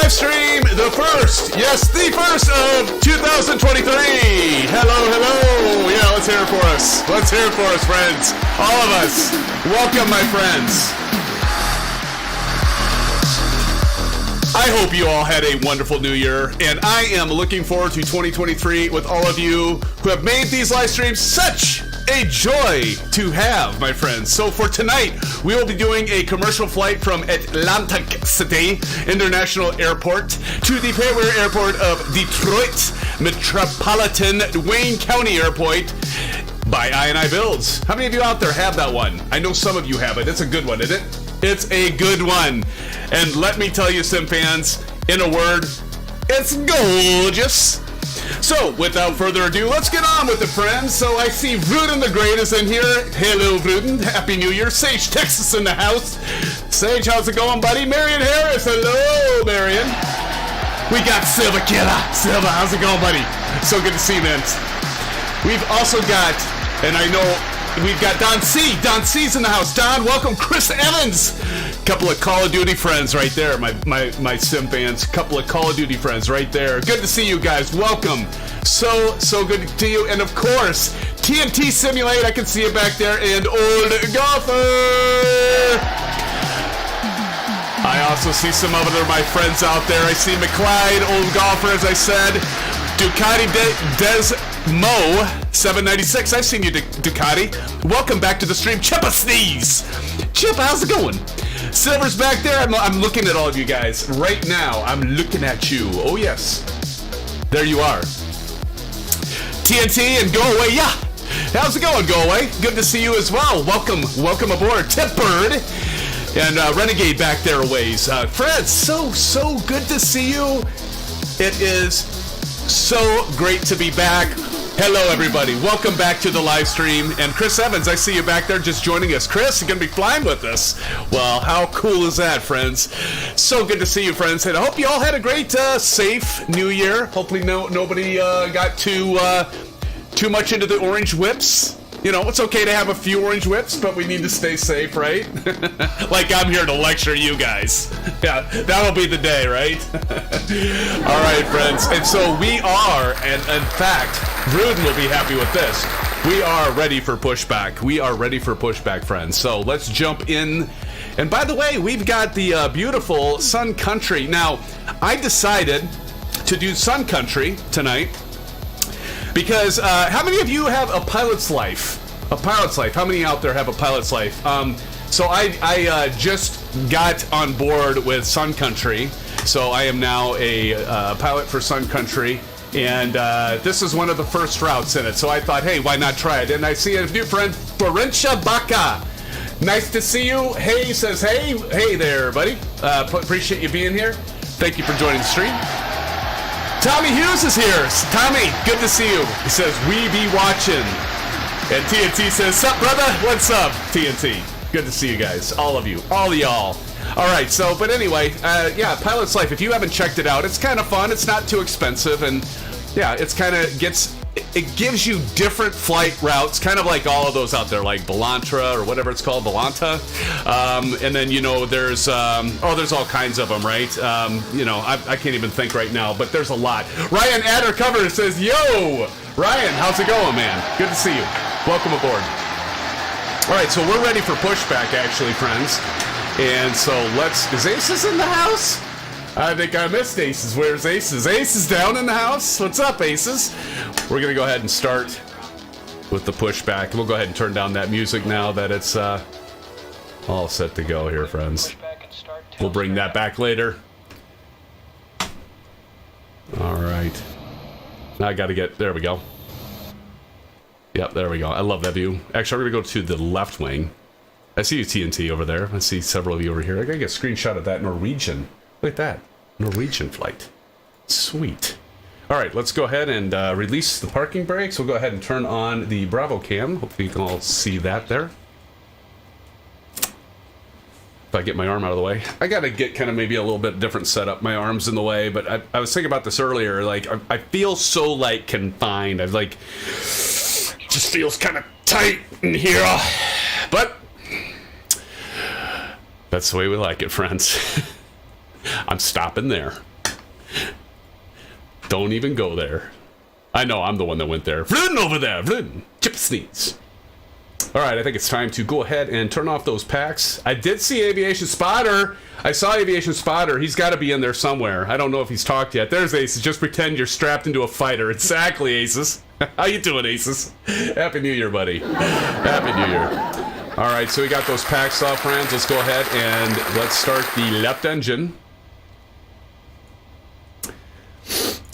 live stream, the first, yes, the first of 2023. Hello. Yeah, let's hear it for us. Let's hear it for us, friends. All of us. Welcome, my friends. I hope you all had a wonderful new year, and I am looking forward to 2023 with all of you who have made these live streams such a joy to have, my friends. So for tonight, we will be doing a commercial flight from Atlantic City International Airport to the payware airport of Detroit Metropolitan Wayne County Airport by iniBuilds. How many of you out there have that one? I know some of you have it. It's a good one, isn't it? It's a good one. And let me tell you, SimFans, in a word, it's gorgeous. So, without further ado, let's get on with it, friends. So, I see Vruden the Great is in here. Hello, Vruden. Happy New Year. Sage, Texas in the house. Sage, how's it going, buddy? Marion Harris. Hello, Marion. We got Silva Killer. Silva, how's it going, buddy? So good to see you, man. We've also got, and I know we've got Don C. Don C's in the house. Don, welcome. Chris Evans. Couple of Call of Duty friends right there, my Sim fans. Couple of Call of Duty friends right there. Good to see you guys. Welcome. So good to see you. And of course, TNT Simulate. I can see you back there. And Old Golfer. I also see some other my friends out there. I see McClyde, Old Golfer, as I said. Ducati Desmo 796. I've seen you, Ducati. Welcome back to the stream. Chip a sneeze. Chip, how's it going? Silver's back there. I'm looking at all of you guys right now. I'm looking at you. Oh yes, there you are. TNT and Go Away. Yeah, how's it going, Go Away? Good to see you as well. Welcome aboard, Tip Bird and Renegade back there a ways. Fred, so good to see you. It is so great to be back. Hello, everybody. Welcome back to the live stream. And Chris Evans, I see you back there just joining us. Chris, you're going to be flying with us. Well, how cool is that, friends? So good to see you, friends. And I hope you all had a great, safe new year. Hopefully nobody got too much into the orange whips. You know, it's okay to have a few orange whips, but we need to stay safe, right? Like I'm here to lecture you guys. Yeah, that'll be the day, right? All right, friends. And so we are, and in fact, Vruden will be happy with this. We are ready for pushback. We are ready for pushback, friends. So let's jump in. And by the way, we've got the beautiful Sun Country. Now, I decided to do Sun Country tonight. Because how many of you have a pilot's life? A pilot's life. How many out there have a pilot's life? So I just got on board with Sun Country. So I am now a pilot for Sun Country. And this is one of the first routes in it. So I thought, hey, why not try it? And I see a new friend, Florencia Baca. Nice to see you. Hey says, hey there, buddy. Appreciate you being here. Thank you for joining the stream. Tommy Hughes is here. Tommy, good to see you. He says, we be watching. And TNT says, sup, brother? What's up, TNT? Good to see you guys. All of you. All y'all. All right, so, but anyway, yeah, Pilot's Life. If you haven't checked it out, it's kind of fun. It's not too expensive. And, yeah, it's kind of it gives you different flight routes, kind of like all of those out there, like Belantra or whatever it's called, Belanta. And then, you know, there's all kinds of them, right? You know, I can't even think right now, but there's a lot. Ryan Adder Cover says, yo, Ryan, how's it going, man? Good to see you. Welcome aboard. All right, so we're ready for pushback, actually, friends. And so is Aces in the house? I think I missed Aces. Where's Aces? Aces down in the house? What's up, Aces? We're going to go ahead and start with the pushback. We'll go ahead and turn down that music now that it's all set to go here, friends. We'll bring that back later. All right. Now I got to get... There we go. Yep, there we go. I love that view. Actually, I'm going to go to the left wing. I see you, TNT, over there. I see several of you over here. I got to get a screenshot of that Norwegian. Look at that. Norwegian flight. Sweet. All right, let's go ahead and release the parking brakes. We'll go ahead and turn on the Bravo cam. Hopefully you can all see that there. If I get my arm out of the way. I got to get kind of maybe a little bit different setup. My arm's in the way, but I was thinking about this earlier. Like, I feel so, like, confined. I've, like, just feels kind of tight in here. But that's the way we like it, friends. I'm stopping there. Don't even go there. I know, I'm the one that went there. Flynn over there, Flynn. Chip sneeze. All right, I think it's time to go ahead and turn off those packs. I did see Aviation Spotter. I saw Aviation Spotter. He's got to be in there somewhere. I don't know if he's talked yet. There's Aces. Just pretend you're strapped into a fighter. Exactly, Aces. How you doing, Aces? Happy New Year, buddy. Happy New Year. All right, so we got those packs off, friends. Let's go ahead and let's start the left engine.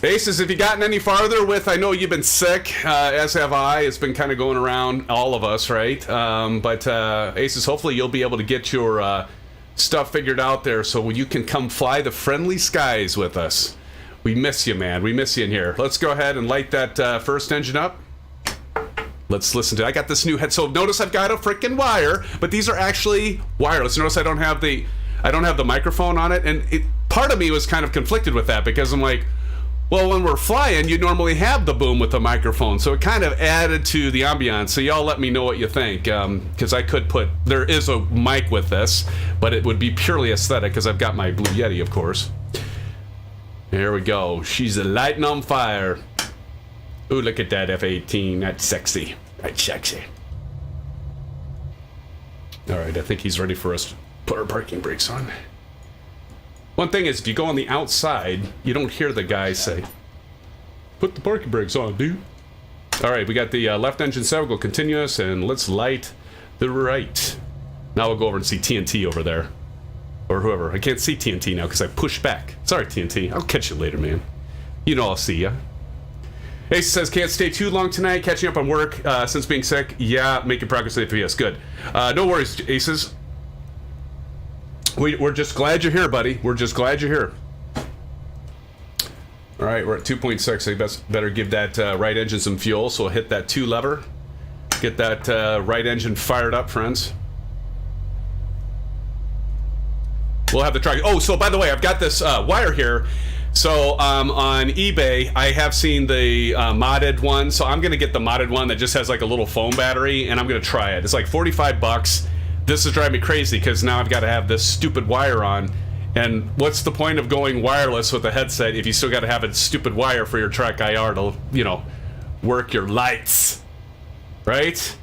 Aces, have you gotten any farther with, I know you've been sick, as have I. It's been kind of going around all of us, right? But Aces, hopefully you'll be able to get your stuff figured out there so you can come fly the friendly skies with us. We miss you, man. We miss you in here. Let's go ahead and light that first engine up. Let's listen to it. I got this new head. So notice I've got a freaking wire, but these are actually wireless. Notice I don't have the microphone on it, and part of me was kind of conflicted with that because I'm like, well, when we're flying, you normally have the boom with the microphone, so it kind of added to the ambiance. So y'all let me know what you think, because I could there is a mic with this, but it would be purely aesthetic because I've got my Blue Yeti, of course. Here we go. She's lighting on fire. Ooh, look at that F-18. That's sexy. That's sexy. All right, I think he's ready for us to put our parking brakes on. One thing is, if you go on the outside, you don't hear the guy say, "Put the parking brakes on, dude." All right, we got the left engine set. We'll go continuous, and let's light the right. Now we'll go over and see TNT over there. Or whoever. I can't see TNT now because I pushed back. Sorry, TNT. I'll catch you later, man. You know I'll see ya. Ace says, can't stay too long tonight. Catching up on work since being sick. Yeah, making progress with FPS. Good. No worries, Aces. We're just glad you're here, buddy. We're just glad you're here. All right, we're at 2.6. I better give that right engine some fuel. So we'll hit that 2 lever. Get that right engine fired up, friends. We'll have the truck. Oh, so by the way, I've got this wire here. So on eBay, I have seen the modded one. So I'm going to get the modded one that just has like a little foam battery, and I'm going to try it. It's like 45 bucks. This is driving me crazy because now I've got to have this stupid wire on. And what's the point of going wireless with a headset if you still got to have a stupid wire for your track IR to, you know, work your lights? Right?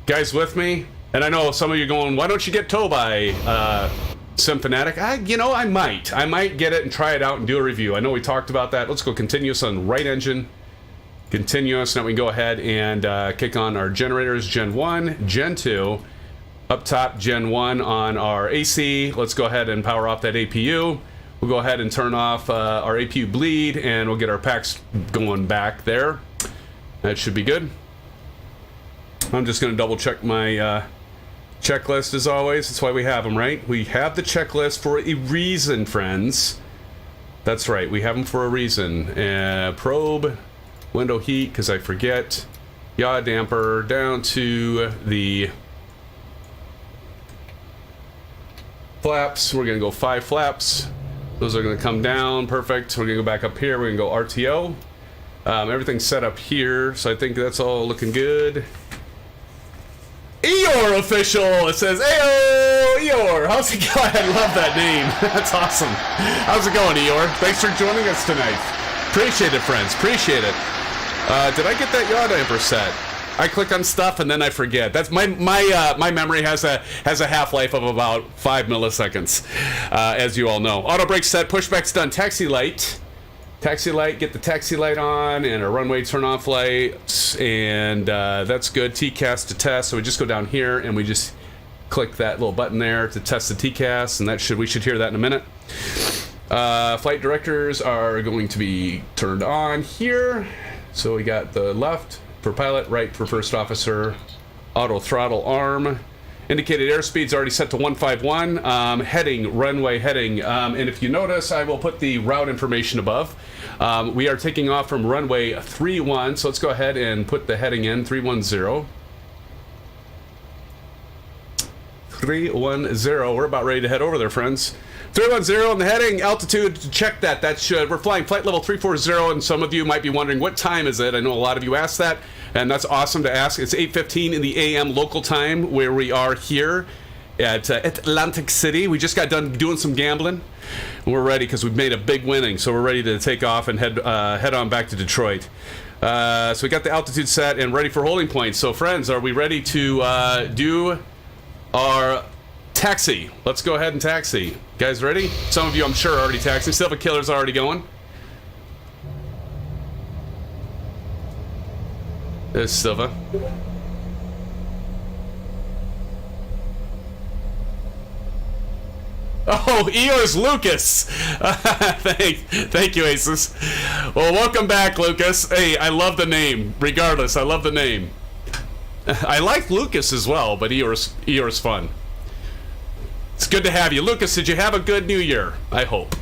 Guys with me? And I know some of you are going, why don't you get towed by SimFanatic? I might get it and try it out and do a review. I know we talked about that. Let's go continuous on right engine. Continuous. Now we can go ahead and kick on our generators, Gen 1, Gen 2. Up top, Gen 1 on our AC. Let's go ahead and power off that APU. We'll go ahead and turn off our APU bleed, and we'll get our packs going back there. That should be good. I'm just going to double check my checklist as always. That's why we have them, right? We have the checklist for a reason, friends. That's right, we have them for a reason. Probe, window heat, because I forget. Yaw damper down to the flaps. We're gonna go 5 flaps. Those are gonna come down, perfect. We're gonna go back up here. We're gonna go RTO. Everything's set up here, so I think that's all looking good. Eeyore official. It says, "Ayo, Eeyore." How's it going? I love that name. That's awesome. How's it going, Eeyore? Thanks for joining us tonight. Appreciate it, friends. Appreciate it. Did I get that yaw damper set? I click on stuff and then I forget. That's my memory has a half-life of about 5 milliseconds, as you all know. Auto brake set, pushback's done. Taxi light, get the taxi light on, and a runway turn-off lights, and that's good. TCAS to test. So we just go down here and we just click that little button there to test the TCAS, and we should hear that in a minute. Flight directors are going to be turned on here. So we got the left for pilot, right for first officer, auto throttle arm. Indicated airspeed's already set to 151. Heading, runway heading. And if you notice, I will put the route information above. We are taking off from runway 31, so let's go ahead and put the heading in, 310. 310, we're about ready to head over there, friends. 310 on the heading, altitude, check that. We're flying flight level 340, and some of you might be wondering, what time is it? I know a lot of you asked that, and that's awesome to ask. It's 8:15 in the AM local time where we are here, at Atlantic City. We just got done doing some gambling, and we're ready because we've made a big winning. So we're ready to take off and head on back to Detroit. So we got the altitude set and ready for holding points. So friends, are we ready to do our taxi? Let's go ahead and taxi. Guys ready? Some of you, I'm sure, are already taxiing. Silva Killer's already going. There's Silva. Oh, Eeyore's Lucas. Thank you, Asus. Well, welcome back, Lucas. Hey, I love the name. Regardless, I love the name. I like Lucas as well, but Eeyore's fun. It's good to have you. Lucas, did you have a good New Year? I hope.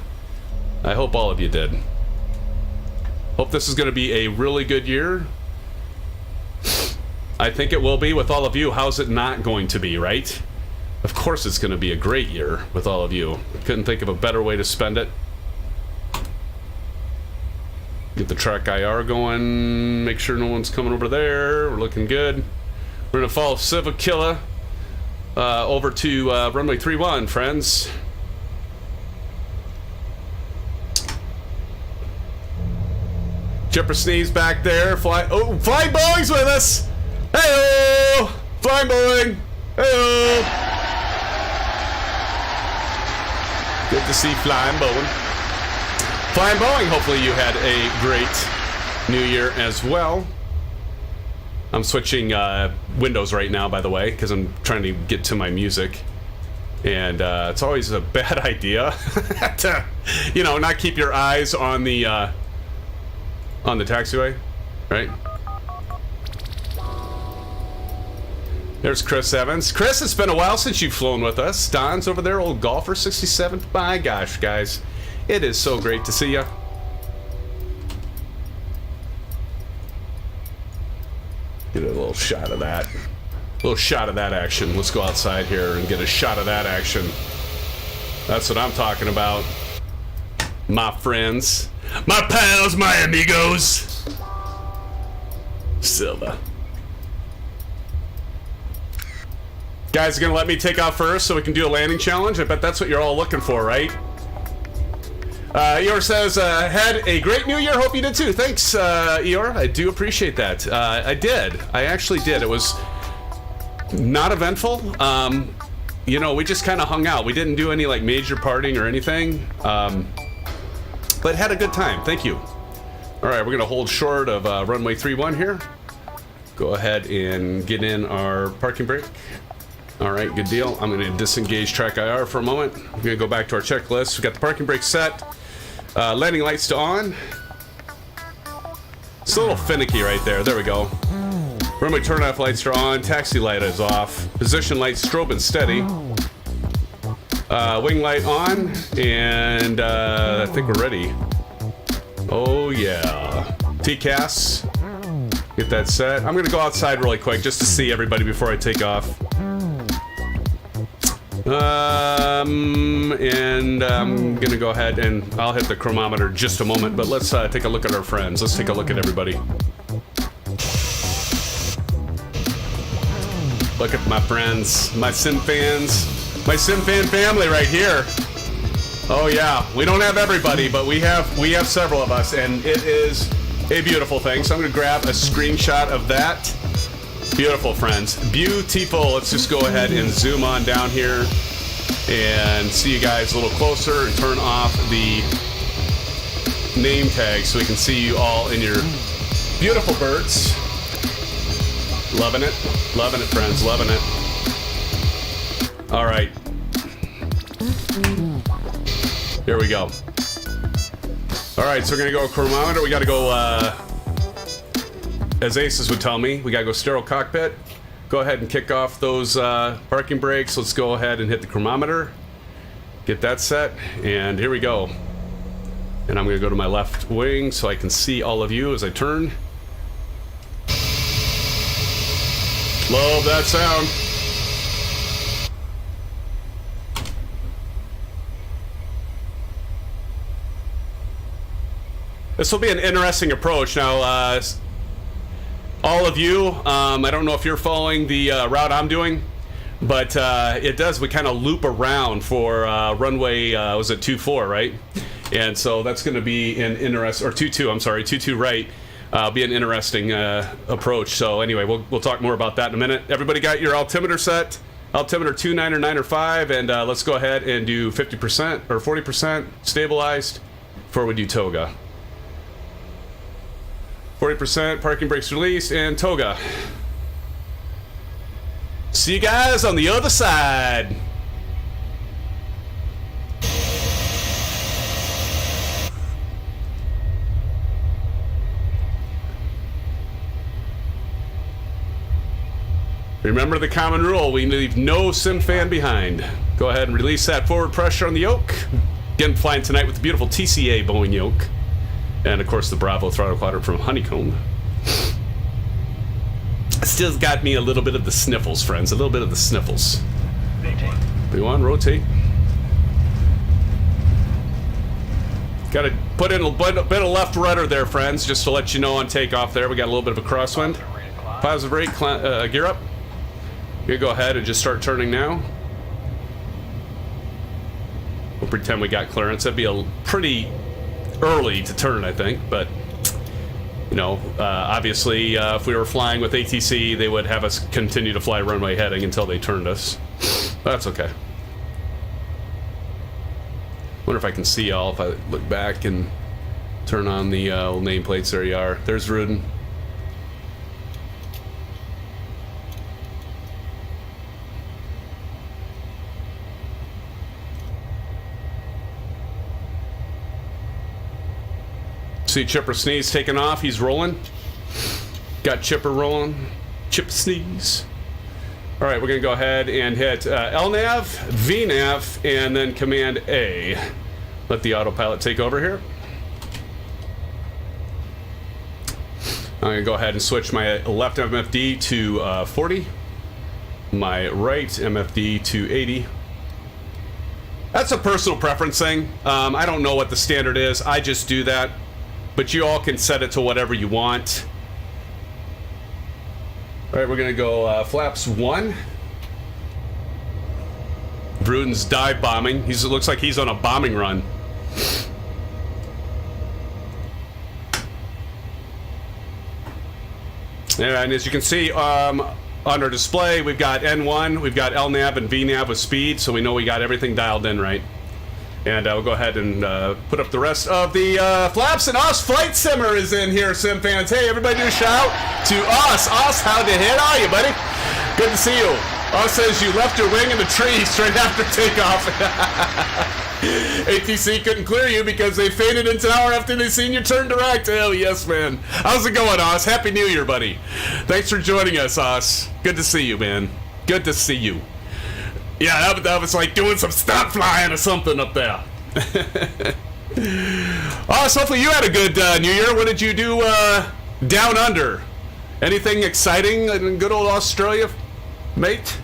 I hope all of you did. Hope this is going to be a really good year. I think it will be with all of you. How's it not going to be, right? Of course it's going to be a great year with all of you. Couldn't think of a better way to spend it. Get the track IR going. Make sure no one's coming over there. We're looking good. We're going to follow Silva Killer over to runway 31, friends. Chipper Sneeze back there. Flying Boeing's with us. Hey-o! Flying Boeing. Hey-o! Good to see Flying Boeing. Flying Boeing, hopefully you had a great New Year as well. I'm switching windows right now, by the way, because I'm trying to get to my music. And it's always a bad idea to, you know, not keep your eyes on the taxiway, right? There's Chris Evans. Chris, it's been a while since you've flown with us. Don's over there, old golfer 67. My gosh, guys. It is so great to see you. Get a little shot of that. A little shot of that action. Let's go outside here and get a shot of that action. That's what I'm talking about. My friends. My pals, my amigos. Silva. Guys are gonna let me take off first so we can do a landing challenge. I bet that's what you're all looking for, right? Eeyore says, had a great New Year. Hope you did too. Thanks, Eeyore. I do appreciate that. I did. I actually did. It was not eventful. You know, we just kind of hung out. We didn't do any like major partying or anything. But had a good time. Thank you. All right, we're gonna hold short of runway 31 here. Go ahead and get in our parking brake. All right, good deal. I'm gonna disengage track IR for a moment. We're gonna go back to our checklist. We got the parking brake set. Landing lights to on. It's a little finicky right there. There we go. Runway turn-off lights are on. Taxi light is off. Position light strobe and steady. Wing light on. And I think we're ready. Oh yeah. TCAS. Get that set. I'm gonna go outside really quick just to see everybody before I take off. And I'm gonna go ahead and I'll hit the chronometer just a moment, but let's take a look at our friends. Let's take a look at everybody. Look at my friends, my SimFans, my SimFan family right here. Oh yeah, we don't have everybody, but we have several of us, and it is a beautiful thing. So I'm gonna grab a screenshot of that. Beautiful, friends. Beautiful. Let's just go ahead and zoom on down here and see you guys a little closer and turn off the name tag so we can see you all in your beautiful birds. Loving it. Loving it, friends. Loving it. All right. Here we go. All right, so we're going to go chronometer. We got to go... as ASUS would tell me, we gotta go sterile cockpit. Go ahead and kick off those parking brakes. Let's go ahead and hit the chronometer. Get that set, and here we go. And I'm gonna go to my left wing so I can see all of you as I turn. Love that sound. This will be an interesting approach. Now, all of you, I don't know if you're following the route I'm doing. But it does. We kind of loop around for runway, was it 24, right? And so that's going to be an interesting, or 22, I'm sorry, 22 right. Be an interesting approach. So anyway, we'll talk more about that in a minute. Everybody got your altimeter set? Altimeter 2, 9, or 9 or 5, and let's go ahead and do 50% or 40% stabilized before we do toga. 40% parking brakes released and toga. See you guys on the other side. Remember the common rule, we leave no SimFan behind. Go ahead and release that forward pressure on the yoke. Again, flying tonight with the beautiful TCA Boeing yoke. And of course the Bravo throttle quadrant from Honeycomb. Still got me a little bit of the sniffles, friends. A little bit of the sniffles. We want to rotate. Got to put in a bit of left rudder there, friends, just to let you know on takeoff there. We got a little bit of a crosswind. Positive rate, gear up. You go ahead and just start turning now. We'll pretend we got clearance. That'd be a pretty early to turn, I think, but you know, obviously, if we were flying with ATC, they would have us continue to fly runway heading until they turned us. But that's okay. Wonder if I can see y'all if I look back and turn on the old nameplates. There you are. There's Rudin. See Chipper Sneeze taking off. He's rolling. Got Chipper rolling. Chip Sneeze. All right, we're going to go ahead and hit LNAV, VNAV, and then Command A. Let the autopilot take over here. I'm going to go ahead and switch my left MFD to 40. My right MFD to 80. That's a personal preference thing. I don't know what the standard is. I just do that. But you all can set it to whatever you want. All right, we're going to go flaps 1. Bruden's dive bombing. It looks like he's on a bombing run. And as you can see on our display, we've got N1, we've got LNAV and VNAV with speed, so we know we got everything dialed in right. And we'll go ahead and put up the rest of the flaps. And Us Flight Simmer is in here, SimFans. Hey, everybody do a shout to Us. Us, how the hell are you, buddy? Good to see you. Us says you left your wing in the tree straight after takeoff. ATC couldn't clear you because they faded into an hour after they seen you turn direct. Hell yes, man. How's it going, Us? Happy New Year, buddy. Thanks for joining us, Us. Good to see you, man. Good to see you. Yeah, that was like doing some stunt flying or something up there. Oh, so hopefully you had a good New Year. What did you do down under? Anything exciting in good old Australia, mate?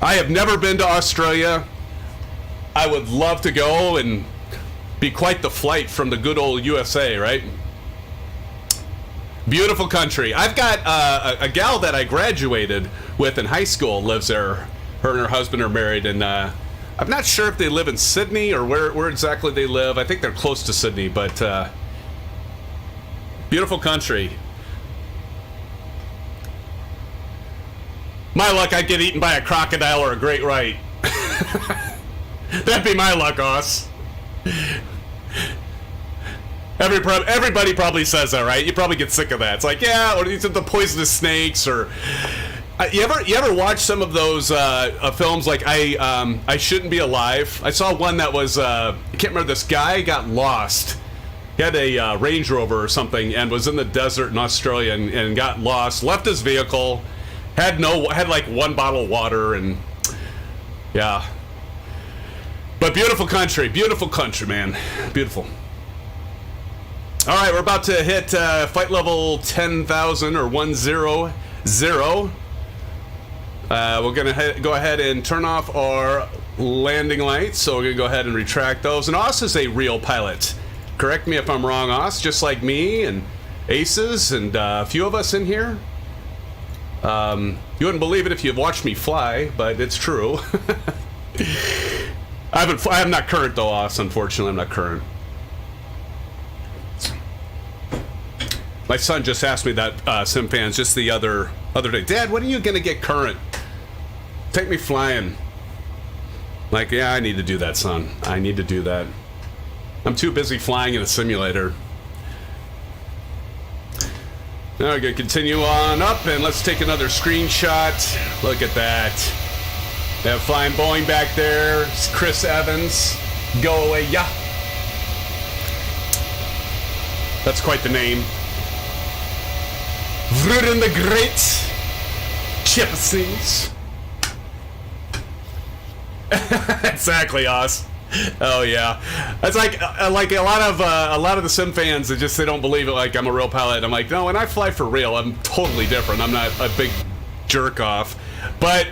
I have never been to Australia. I would love to go and be quite the flight from the good old USA, right? Beautiful country. I've got a gal that I graduated with in high school lives there. Her and her husband are married, and I'm not sure if they live in Sydney or where exactly they live. I think they're close to Sydney, but beautiful country. My luck, I'd get eaten by a crocodile or a great white. That'd be my luck, Oz. Everybody probably says that, right? You probably get sick of that. It's like, yeah, or these are the poisonous snakes, or you ever watch some of those films like I Shouldn't Be Alive? I saw one that was I can't remember. This guy got lost. He had a Range Rover or something and was in the desert in Australia and got lost. Left his vehicle. Had like one bottle of water, and yeah. But beautiful country, man, beautiful. All right, we're about to hit flight level 10,000 or 100. We're gonna go ahead and turn off our landing lights. So we're gonna go ahead and retract those. And Os is a real pilot. Correct me if I'm wrong, Os. Just like me and Aces and a few of us in here. You wouldn't believe it if you'd watched me fly, but it's true. I'm not current though, Oz. Unfortunately, I'm not current. My son just asked me that, SimFans, just the other day. Dad, when are you gonna get current? Take me flying. Like, yeah, I need to do that, son. I need to do that. I'm too busy flying in a simulator. Now we're gonna continue on up, and let's take another screenshot. Look at that. They have flying Boeing back there. It's Chris Evans. Go away, yeah. That's quite the name. Vruden the Great. Chipsings. Exactly, Oz. Oh yeah, it's like a lot of the SimFans that just they don't believe it. Like I'm a real pilot. I'm like, no, when I fly for real, I'm totally different. I'm not a big jerk off, but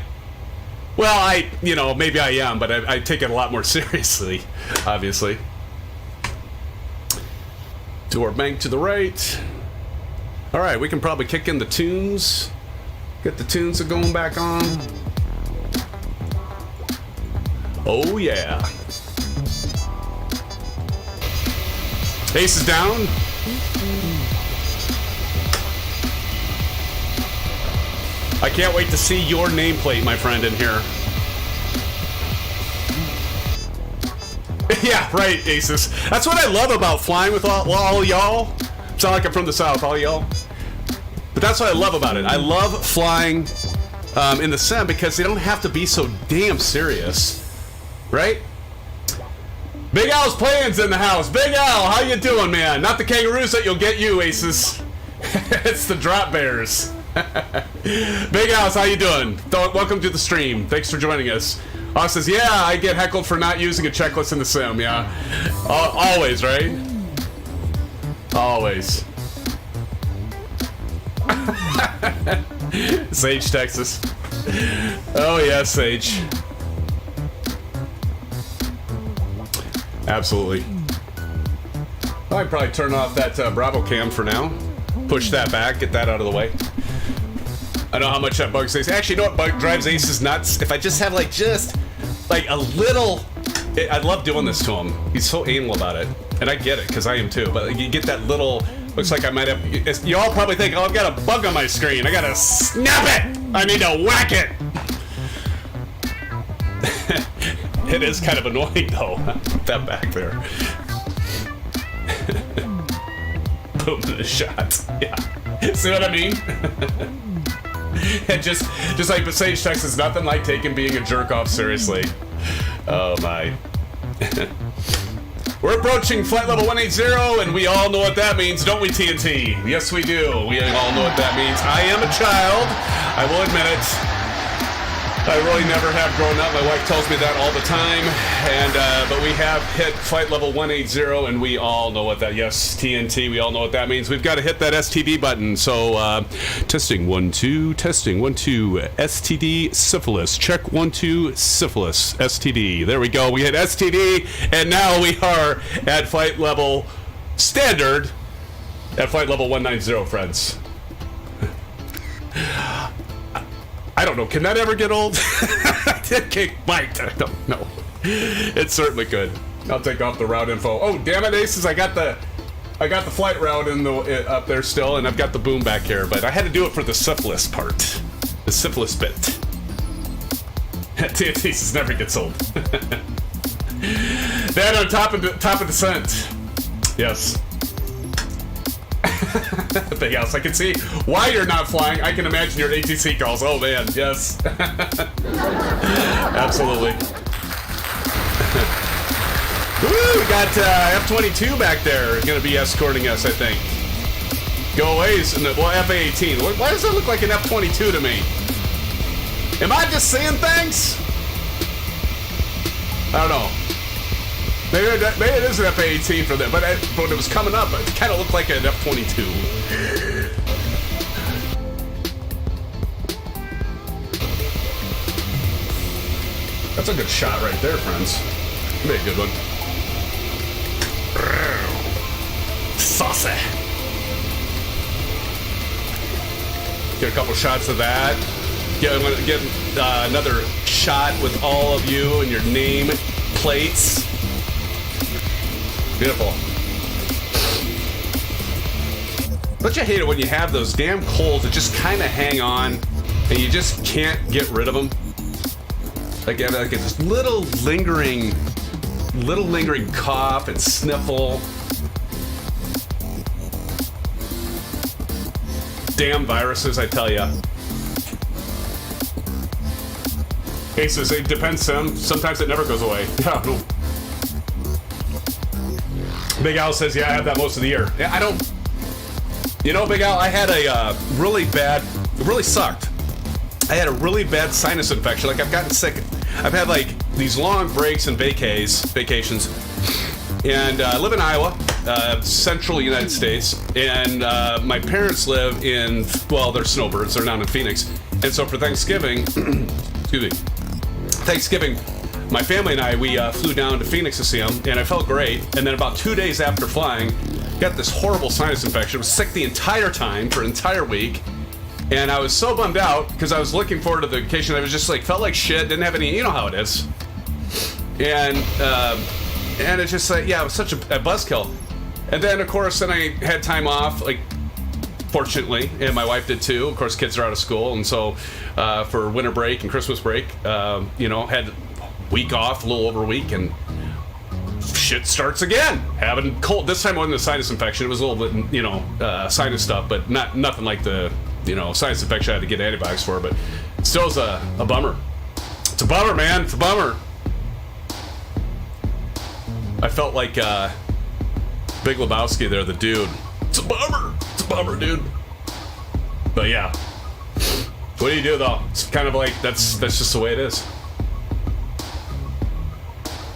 well, maybe I am, but I take it a lot more seriously, obviously. Door bank to the right. All right, we can probably kick in the tunes. Get the tunes going back on. Oh yeah. Ace is down. I can't wait to see your nameplate, my friend, in here. Yeah, right, Asus. That's what I love about flying with all y'all. Sound like I'm from the South, all y'all. But that's what I love about it. I love flying in the sim because they don't have to be so damn serious. Right? Big Al's Plans in the house. Big Al, how you doing, man? Not the kangaroos that you'll get you, Aces. It's the drop bears. Big Al's, how you doing? Welcome to the stream. Thanks for joining us. Oz says, yeah, I get heckled for not using a checklist in the sim, yeah. Always, right? Always. Sage, Texas. Oh, yeah, Sage. Absolutely. Well, I'd probably turn off that Bravo cam for now. Push that back, get that out of the way. I know how much that bugs Ace. Actually, you know what drives Ace is nuts? If I just have like a little... I love doing this to him. He's so anal about it. And I get it, because I am too. But you get that little... Looks like I might have... You all probably think, oh, I've got a bug on my screen. I gotta snap it! I need to whack it! It is kind of annoying, though. Put that back there. Boom to the shot. Yeah. See what I mean? And just like the Sage text, is nothing like taking being a jerk off seriously. Oh my. We're approaching flight level 180, and we all know what that means, don't we, TNT? Yes, we do. We all know what that means. I am a child. I will admit it. I really never have grown up. My wife tells me that all the time. And but we have hit flight level 180, and we all know what that. Yes, TNT. We all know what that means. We've got to hit that STD button. So testing 1 2, testing 1 2, STD syphilis. Check 1 2 syphilis STD. There we go. We hit STD, and now we are at flight level standard. At flight level 190, friends. I don't know. Can that ever get old? Kick bite. I don't know. It certainly could. I'll take off the route info. Oh, damn it, Aces! I got the flight route up there still, and I've got the boom back here. But I had to do it for the syphilis part, the syphilis bit. Aces never gets old. That on top of descent. Yes. Big house. I can see why you're not flying. I can imagine your ATC calls. Oh man, yes. Absolutely. Woo, we got F-22 back there going to be escorting us, I think. Go aways. Well, F-A-18. Why does that look like an F-22 to me? Am I just seeing things? I don't know. Maybe it is an F-A-18 for them, but when it was coming up, it kind of looked like an F-22. That's a good shot right there, friends. Be a good one. Saucy. Get a couple shots of that. Get another shot with all of you and your name plates. Beautiful. Don't you hate it when you have those damn colds that just kind of hang on and you just can't get rid of them? Like this little lingering cough and sniffle. Damn viruses, I tell ya. Cases, it depends, Sim. Sometimes it never goes away. Yeah, no. Big Al says, yeah, I have that most of the year. Yeah, I don't. You know, Big Al, I had a really sucked. I had a really bad sinus infection. Like, I've gotten sick. I've had, like, these long breaks and vacations. And I live in Iowa, central United States. And my parents live in, well, they're snowbirds. They're down in Phoenix. And so for Thanksgiving, my family and I, we flew down to Phoenix to see them. And I felt great. And then about 2 days after flying, got this horrible sinus infection. I was sick the entire time for an entire week. And I was so bummed out because I was looking forward to the vacation. I was just like, felt like shit, didn't have any, you know how it is. And it's just like, yeah, it was such a buzzkill. And then, of course, then I had time off, like, fortunately, and my wife did too. Of course, kids are out of school. And so for winter break and Christmas break, you know, had a week off, a little over a week, and shit starts again. Having cold. This time it wasn't a sinus infection. It was a little bit, you know, sinus stuff, but nothing like the, you know, sinus infection I had to get antibiotics for, but still is a bummer. It's a bummer, man. It's a bummer. I felt like Big Lebowski there, the dude. It's a bummer. It's a bummer, dude. But yeah. What do you do, though? It's kind of like, that's just the way it is.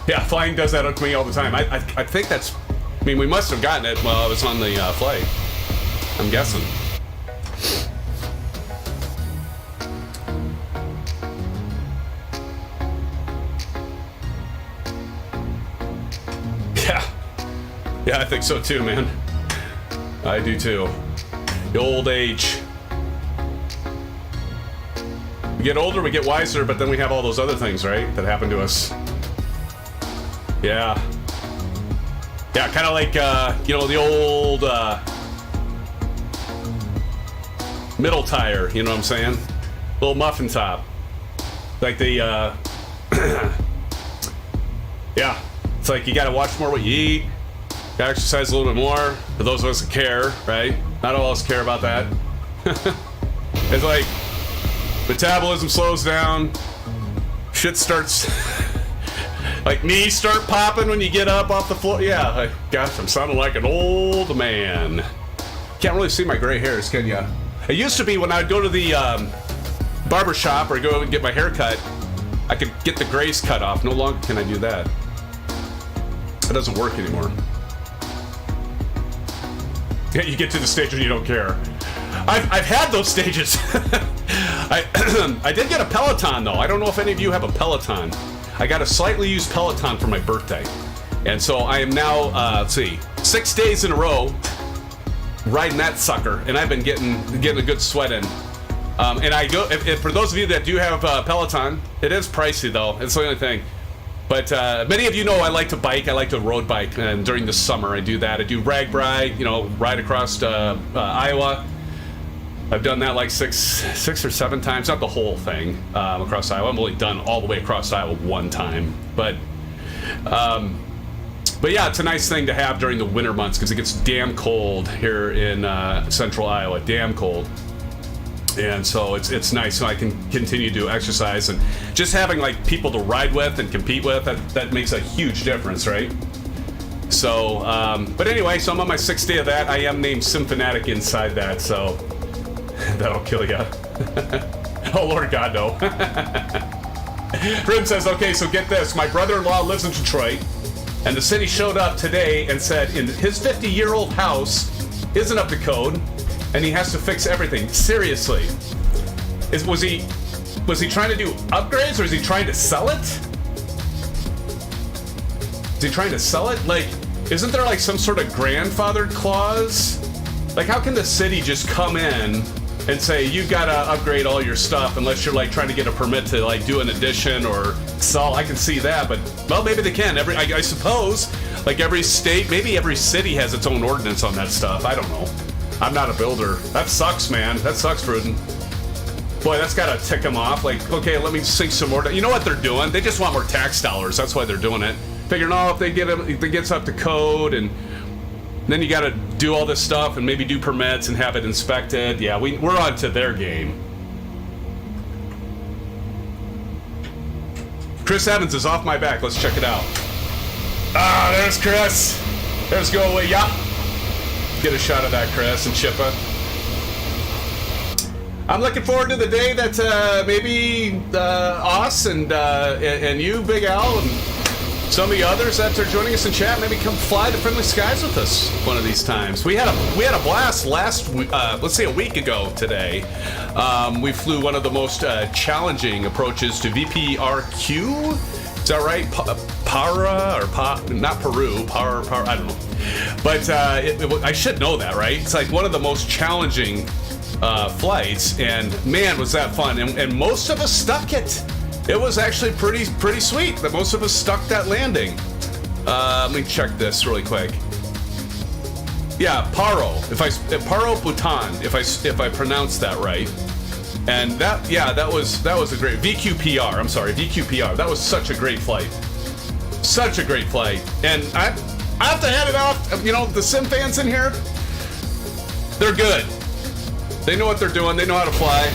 Yeah, flying does that to me all the time. I think that's, I mean, we must have gotten it while I was on the flight. I'm guessing. Yeah, I think so too, man. I do too. The old age. We get older, we get wiser, but then we have all those other things, right, that happen to us. Yeah. Yeah, kind of like, you know, the old middle tire, you know what I'm saying? Little muffin top. Like the, yeah. It's like you gotta watch more what you eat. Gotta exercise a little bit more, for those of us that care, right? Not all of us care about that. It's like, metabolism slows down, shit starts, like knees start popping when you get up off the floor. Yeah, like, gosh, I'm sounding like an old man. Can't really see my gray hairs, can ya? It used to be when I'd go to the barber shop or go and get my hair cut, I could get the grays cut off. No longer can I do that. It doesn't work anymore. You get to the stage when you don't care. I've had those stages. I did get a Peloton, though. I don't know if any of you have a Peloton. I got a slightly used Peloton for my birthday. And so I am now, let's see, 6 days in a row riding that sucker. And I've been getting a good sweat in. And I go, if for those of you that do have Peloton, it is pricey, though. It's the only thing. But many of you know I like to bike. I like to road bike, and during the summer I do that. I do RAGBRAI, you know, ride across Iowa. I've done that like six or seven times, not the whole thing across Iowa. I've only done all the way across Iowa one time, but yeah, it's a nice thing to have during the winter months because it gets damn cold here in central Iowa, damn cold. And so it's nice, so I can continue to exercise, and just having like people to ride with and compete with, that makes a huge difference, right? So, but anyway, so I'm on my 6th day of that. I am named SimFanatic inside that, so that'll kill ya. Oh Lord God, no. Grim says, okay, so get this. My brother-in-law lives in Detroit, and the city showed up today and said in his 50-year-old house isn't up to code, and he has to fix everything. Seriously. Was he trying to do upgrades, or is he trying to sell it? Is he trying to sell it? Like, isn't there like some sort of grandfather clause? Like, how can the city just come in and say you gotta upgrade all your stuff unless you're like trying to get a permit to like do an addition or sell. I can see that, but well, maybe they can. I suppose like every state, maybe every city has its own ordinance on that stuff. I don't know. I'm not a builder. That sucks, man. That sucks, Pruden. Boy, that's gotta tick them off. Like, okay, let me sink some more. You know what they're doing? They just want more tax dollars. That's why they're doing it. Figuring, oh, if it gets up to code, and then you gotta do all this stuff and maybe do permits and have it inspected. Yeah, we're on to their game. Chris Evans is off my back. Let's check it out. Ah, there's Chris. There's Go Away. Yeah. Get a shot of that, Chris and Chippa. I'm looking forward to the day that maybe us and you, Big Al, and some of the others that are joining us in chat maybe come fly to friendly skies with us one of these times. We had a blast last let's say a week ago today. We flew one of the most challenging approaches to VPRQ. Is that right? Para or not Peru? Para, I don't know. But I should know that, right? It's like one of the most challenging flights, and man, was that fun. And most of us stuck it. It was actually pretty sweet that most of us stuck that landing. Let me check this really quick. Yeah, Paro Bhutan, if I pronounced that right. And that was a great VQPR. I'm sorry, VQPR. That was such a great flight. Such a great flight. And I have to hand it off. You know, the SimFans in here, they're good. They know what they're doing. They know how to fly.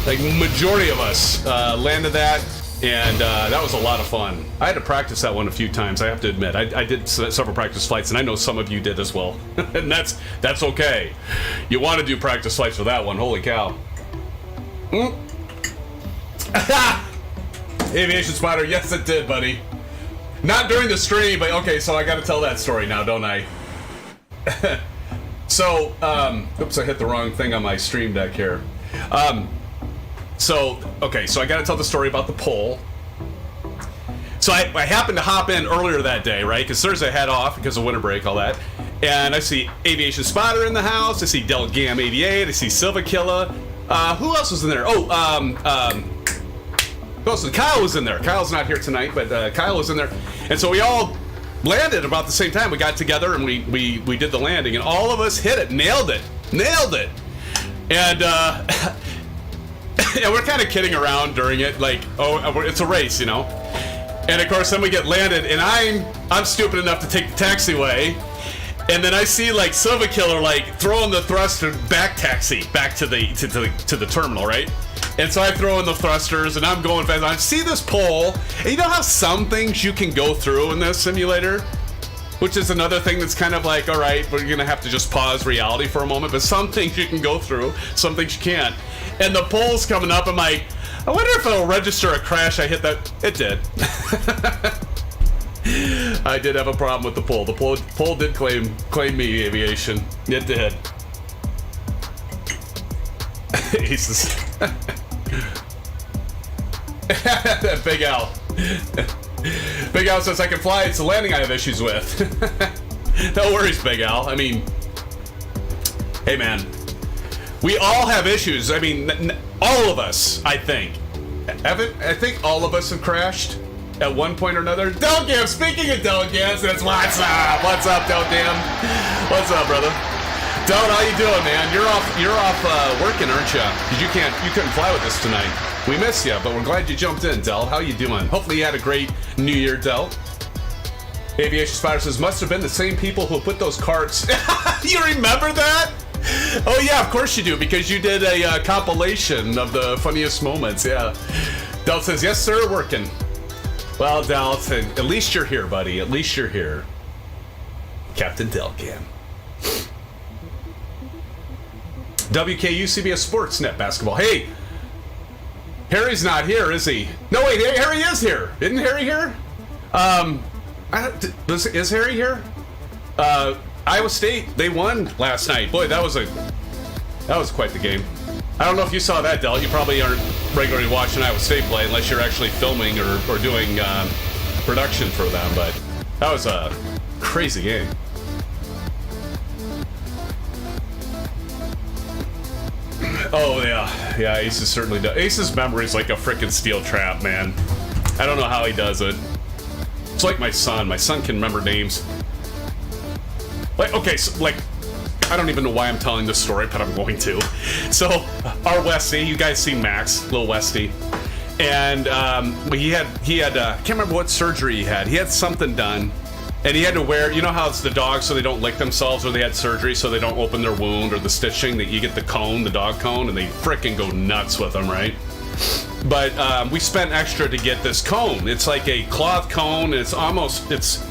Like, majority of us landed that, and that was a lot of fun. I had to practice that one a few times, I have to admit. I did several practice flights, and I know some of you did as well. And that's okay. You want to do practice flights for that one. Holy cow. Aviation Spotter, yes it did, buddy. Not during the stream, but okay, so I got to tell that story now, don't I? So, oops, I hit the wrong thing on my stream deck here. So I got to tell the story about the poll. So I happened to hop in earlier that day, right? Because Thursday I had off because of winter break, all that. And I see Aviation Spotter in the house. I see Del Gam 88. I see Silva Killa. Who else was in there? Oh, who else? Kyle was in there. Kyle's not here tonight, but Kyle was in there. And so we all landed about the same time. We got together and we did the landing, and all of us hit it, nailed it. And and we're kind of kidding around during it, like, oh, it's a race, you know. And of course, then we get landed, and I'm stupid enough to take the taxiway, and then I see like Silva Killer like throwing the thruster back taxi back to the terminal, right? And so I throw in the thrusters, and I'm going fast. I see this pole, and you know how some things you can go through in this simulator? Which is another thing that's kind of like, all right, we're going to have to just pause reality for a moment, but some things you can go through, some things you can't. And the pole's coming up, I'm like, I wonder if it'll register a crash. I hit that. It did. I did have a problem with the pole. The pole did claim me, aviation. It did. Jesus. Big Al. Big Al says I can fly. It's the landing I have issues with. No worries, Big Al. I mean, hey man, we all have issues. I mean, all of us, I think. I think all of us have crashed at one point or another. Delgam, speaking of Delgam, that's what's up. What's up, Delgam? What's up, brother? Del, how you doing, man? You're off working, aren't you? Because you couldn't fly with us tonight. We miss you, but we're glad you jumped in, Del. How you doing? Hopefully you had a great New Year, Del. Aviation Spider says, must have been the same people who put those carts. You remember that? Oh yeah, of course you do, because you did a compilation of the funniest moments, yeah. Del says, yes sir, working. Well, Del, at least you're here, buddy. At least you're here. Captain Delgam. WKU CBS Sportsnet basketball. Hey, Harry's not here, is he? No, wait, Harry is here. Isn't Harry here? Is Harry here? Iowa State, they won last night. Boy, that was quite the game. I don't know if you saw that, Del. You probably aren't regularly watching Iowa State play unless you're actually filming or doing production for them, but that was a crazy game. Oh, yeah, Aces certainly does. Ace's memory is like a freaking steel trap, man. I don't know how he does it. It's like my son. My son can remember names. Like, okay, so, like, I don't even know why I'm telling this story, but I'm going to. So, our Westy, you guys seen Max, little Westy, and he had I can't remember what surgery he had. He had something done, and he had to wear, you know how it's the dogs so they don't lick themselves, or they had surgery so they don't open their wound, or the stitching, that you get the cone, the dog cone, and they frickin' go nuts with them, right? But we spent extra to get this cone. It's like a cloth cone, and it's almost, it's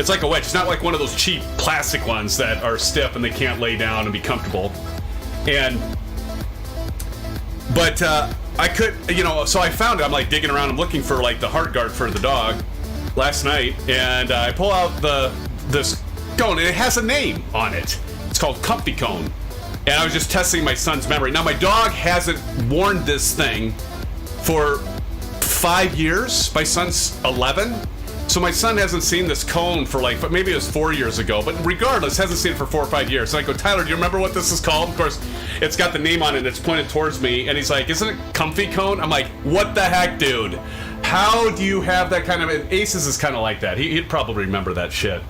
like a wedge. It's not like one of those cheap plastic ones that are stiff and they can't lay down and be comfortable. But I could, you know, so I found it. I'm like digging around. I'm looking for like the heart guard for the dog last night, and I pull out this cone, and it has a name on it. It's called Comfy Cone. And I was just testing my son's memory. Now my dog hasn't worn this thing for 5 years. My son's 11. So my son hasn't seen this cone for like, but maybe it was 4 years ago, but regardless, hasn't seen it for 4 or 5 years. And I go, Tyler, do you remember what this is called? Of course, it's got the name on it and it's pointed towards me. And he's like, isn't it Comfy Cone? I'm like, what the heck, dude? How do you have that kind of, Aces is kind of like that. He'd probably remember that shit.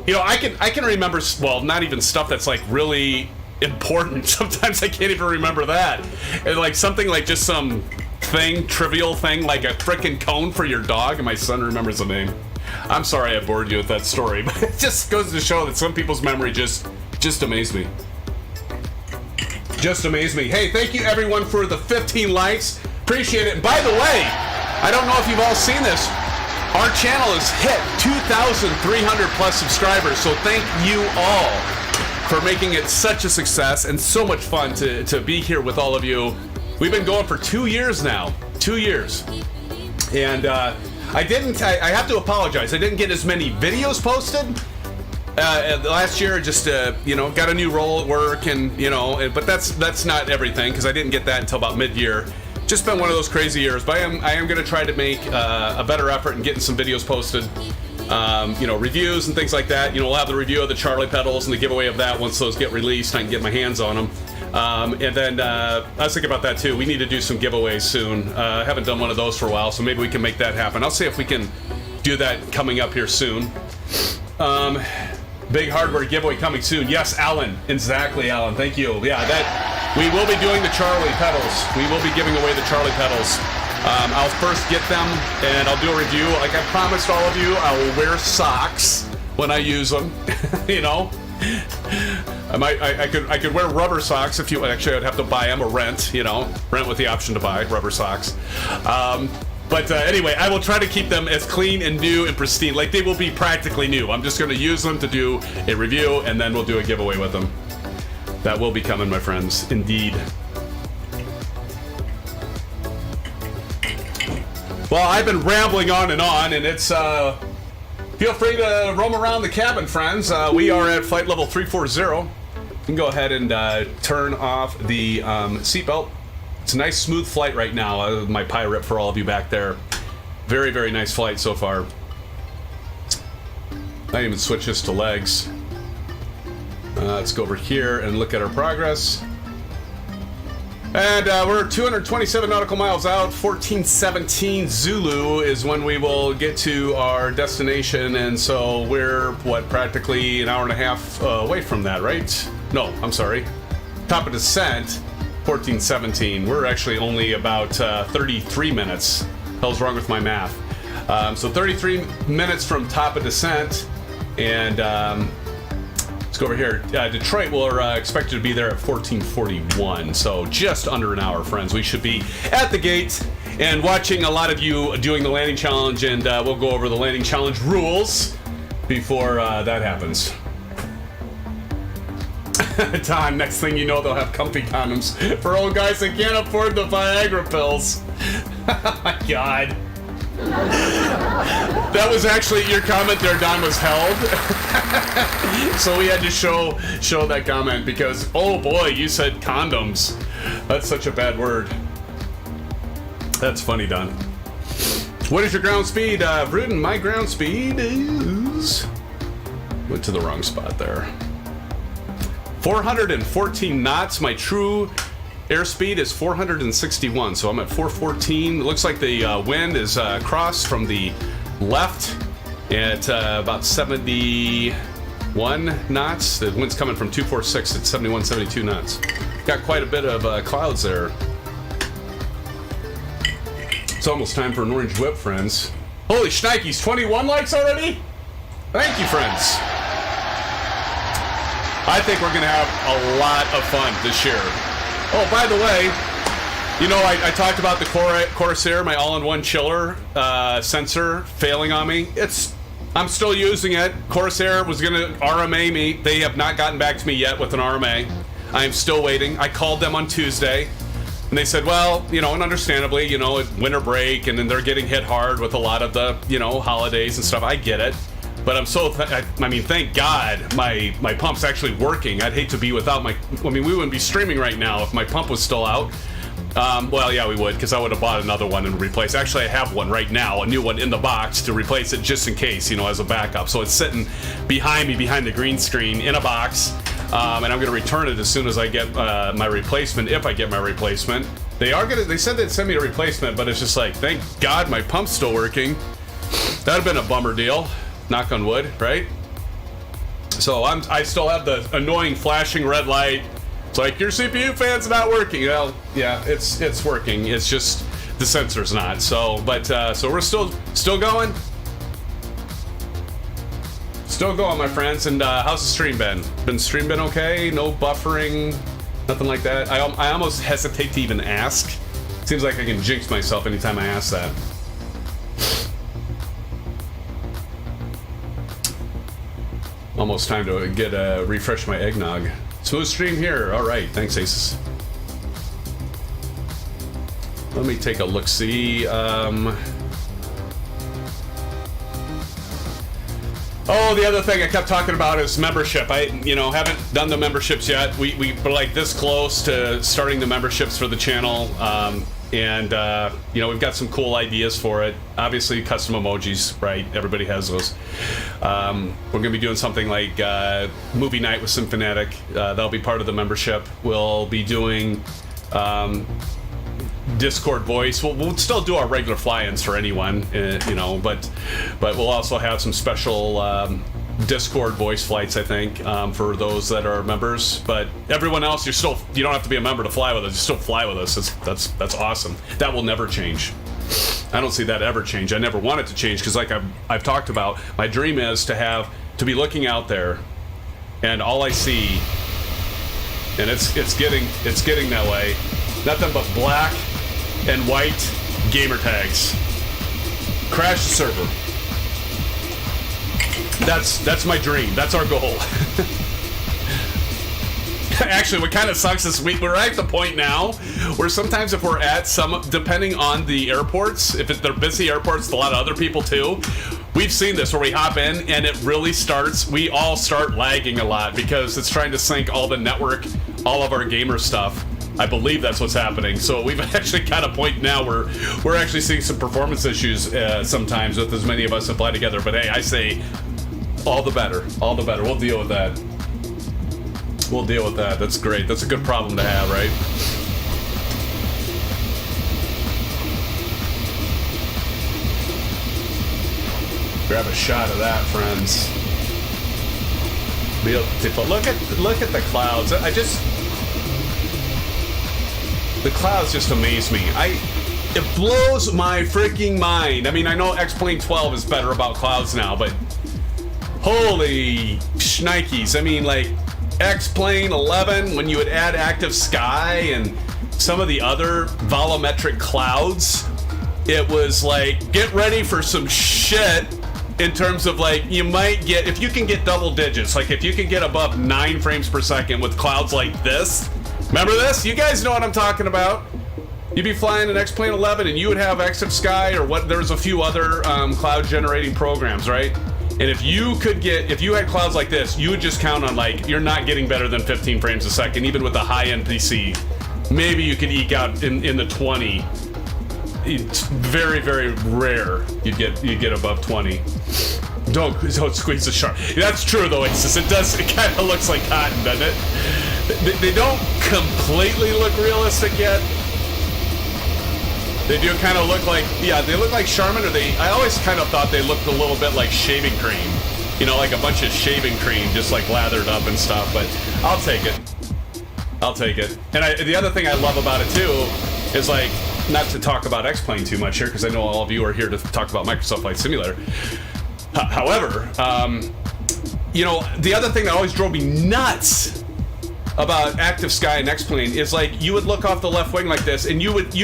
You know, I can remember, well, not even stuff that's like really important. Sometimes I can't even remember that. And like something like just some trivial thing, like a frickin' cone for your dog, and my son remembers the name. I'm sorry I bored you with that story, but it just goes to show that some people's memory just amaze me. Just amaze me. Hey, thank you everyone for the 15 likes. Appreciate it. And by the way, I don't know if you've all seen this. Our channel has hit 2,300 plus subscribers, so thank you all for making it such a success and so much fun to be here with all of you. We've been going for 2 years now. 2 years. And I have to apologize. I didn't get as many videos posted. Last year, just, you know, got a new role at work, and, you know, but that's not everything, because I didn't get that until about mid-year. Just been one of those crazy years, but I am going to try to make a better effort in getting some videos posted. You know, reviews and things like that. You know, we'll have the review of the Charlie pedals and the giveaway of that once those get released. I can get my hands on them. And then I was thinking about that too. We need to do some giveaways soon. Haven't done one of those for a while, so maybe we can make that happen. I'll see if we can do that coming up here soon. Big hardware giveaway coming soon. Yes, Alan. Exactly, Alan. Thank you. Yeah, that we will be doing the Charlie pedals. We will be giving away the Charlie pedals. I'll first get them, and I'll do a review. Like I promised all of you, I will wear socks when I use them. You know. I could wear rubber socks if you actually. I'd have to buy them or rent, you know, rent with the option to buy rubber socks. But anyway, I will try to keep them as clean and new and pristine, like they will be practically new. I'm just going to use them to do a review, and then we'll do a giveaway with them. That will be coming, my friends, indeed. Well, I've been rambling on, and it's feel free to roam around the cabin, friends. We are at flight level 340. You can go ahead and turn off the seatbelt. It's a nice, smooth flight right now. My pirate for all of you back there. Very, very nice flight so far. I even switch this to legs. Let's go over here and look at our progress. And we're 227 nautical miles out. 1417 Zulu is when we will get to our destination, and so we're practically an hour and a half away from that, right? No, I'm sorry. Top of descent, 1417. We're actually only about 33 minutes. Hell's wrong with my math. So 33 minutes from top of descent, and let's go over here. Detroit will expected to be there at 1441, so just under an hour, friends. We should be at the gate and watching a lot of you doing the landing challenge, and we'll go over the landing challenge rules before that happens. Tom, next thing you know, they'll have comfy condoms for old guys that can't afford the Viagra pills. Oh my God. That was actually your comment there, Don, was held. So we had to show that comment because, oh boy, you said condoms. That's such a bad word. That's funny, Don. What is your ground speed? Rudin, my ground speed is... Went to the wrong spot there. 414 knots. My true airspeed is 461, so I'm at 414. It looks like the wind is crossed from the left at about 71 knots. The wind's coming from 246 at 71, 72 knots. Got quite a bit of clouds there. It's almost time for an orange whip, friends. Holy shnikes, 21 likes already? Thank you, friends. I think we're gonna have a lot of fun this year. Oh, by the way, you know, I talked about the Corsair, my all-in-one chiller sensor failing on me. I'm still using it. Corsair was gonna RMA me. They have not gotten back to me yet with an RMA. I am still waiting. I called them on Tuesday, and they said, well, you know, and understandably, you know, winter break, and then they're getting hit hard with a lot of the, you know, holidays and stuff. I get it. But I'm so, I mean, thank God my pump's actually working. I'd hate to be without my, I mean, we wouldn't be streaming right now if my pump was still out. Well, yeah, we would, because I would have bought another one and replaced. Actually, I have one right now, a new one in the box to replace it just in case, you know, as a backup. So it's sitting behind me, behind the green screen in a box. And I'm going to return it as soon as I get my replacement, if I get my replacement. They said they'd send me a replacement, but it's just like, thank God my pump's still working. That'd have been a bummer deal. Knock on wood, right? So I still have the annoying flashing red light. It's like, your CPU fan's not working. Well, yeah, it's working. It's just the sensor's not. So, but so we're still going. Still going, my friends. And how's the stream been? Stream been okay? No buffering, nothing like that. I almost hesitate to even ask. Seems like I can jinx myself anytime I ask that. Almost time to get refresh my eggnog. Smooth stream here. All right, thanks, ASUS. Let me take a look. See. Oh, the other thing I kept talking about is membership. I, you know, haven't done the memberships yet. We're like this close to starting the memberships for the channel. And you know, we've got some cool ideas for it. Obviously, custom emojis, right? Everybody has those. We're gonna be doing something like movie night with SimFanatic. That'll be part of the membership. We'll be doing Discord voice. We'll still do our regular fly-ins for anyone, you know, but we'll also have some special Discord voice flights, I think, for those that are members. But everyone else, you don't have to be a member to fly with us. You still fly with us. That's awesome. That will never change. I don't see that ever change. I never want it to change, because like I've talked about, my dream is to be looking out there, and all I see, and it's getting that way, nothing but black and white gamer tags. Crash the server. That's my dream. That's our goal. Actually, what kind of sucks this week, we're at the point now where sometimes if we're at depending on the airports, if they're busy airports, a lot of other people too, we've seen this where we hop in and it really we all start lagging a lot because it's trying to sync all the network, all of our gamer stuff. I believe that's what's happening. So we've actually got a point now where we're actually seeing some performance issues sometimes with as many of us apply together. But hey, I say all the better. All the better. We'll deal with that. We'll deal with that. That's great. That's a good problem to have, right? Grab a shot of that, friends. Beautiful. Look at the clouds. The clouds just amaze me. It blows my freaking mind. I mean, I know X-Plane 12 is better about clouds now, but holy shnikes. I mean, like, X-Plane 11, when you would add active sky and some of the other volumetric clouds, it was like, get ready for some shit in terms of like, you might get, if you can get double digits, like if you can get above 9 frames per second with clouds like this. Remember this? You guys know what I'm talking about. You'd be flying an X-Plane 11 and you would have active sky or what, there's a few other cloud generating programs, right? And if you had clouds like this, you would just count on like, you're not getting better than 15 frames a second, even with a high-end PC. Maybe you could eke out in the 20. It's very, very rare you'd get above 20. Don't squeeze the shark. That's true though, ASUS. It does. It kind of looks like cotton, doesn't it? They don't completely look realistic yet. They do kind of look like, yeah, they look like Charmin, or I always kind of thought they looked a little bit like shaving cream. You know, like a bunch of shaving cream, just like lathered up and stuff, but I'll take it. I'll take it. And the other thing I love about it too is, like, not to talk about X-Plane too much here, because I know all of you are here to talk about Microsoft Flight Simulator. However, you know, the other thing that always drove me nuts about Active Sky and X-Plane is, like, you would look off the left wing like this, and you would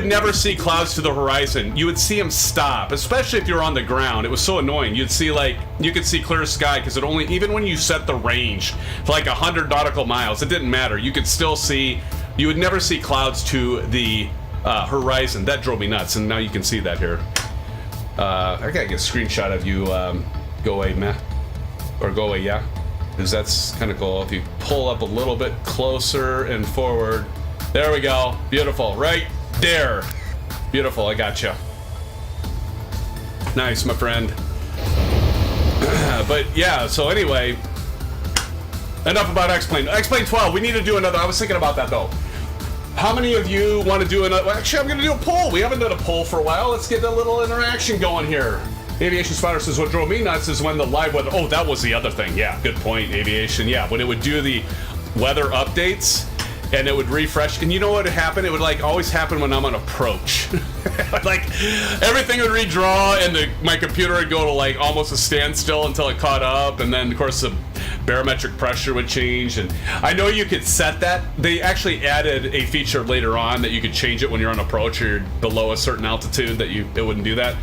never see clouds to the horizon. You would see them stop, especially if you're on the ground. It was so annoying. You'd see, like, you could see clear sky, because it only, even when you set the range to like 100 nautical miles, it didn't matter. You could still see, you would never see clouds to the horizon. That drove me nuts, and now you can see that here. I gotta get a screenshot of you, go away, meh, or go away, yeah, because that's kind of cool. If you pull up a little bit closer and forward, there we go, beautiful, right there, beautiful. I got you. Nice, my friend. But yeah, so anyway, enough about X-Plane. X-Plane 12. We need to do another. I was thinking about that though. How many of you want to do another? Well, actually, I'm going to do a poll. We haven't done a poll for a while. Let's get a little interaction going here. Aviation Spider says, what drove me nuts is when the live weather. Oh, that was the other thing. Yeah, good point, Aviation. Yeah, when it would do the weather updates and it would refresh. And you know what would happen? It would, like, always happen when I'm on approach. Like, everything would redraw and my computer would go to, like, almost a standstill until it caught up. And then, of course, the barometric pressure would change. And I know you could set that. They actually added a feature later on that you could change it when you're on approach or you're below a certain altitude, that it wouldn't do that.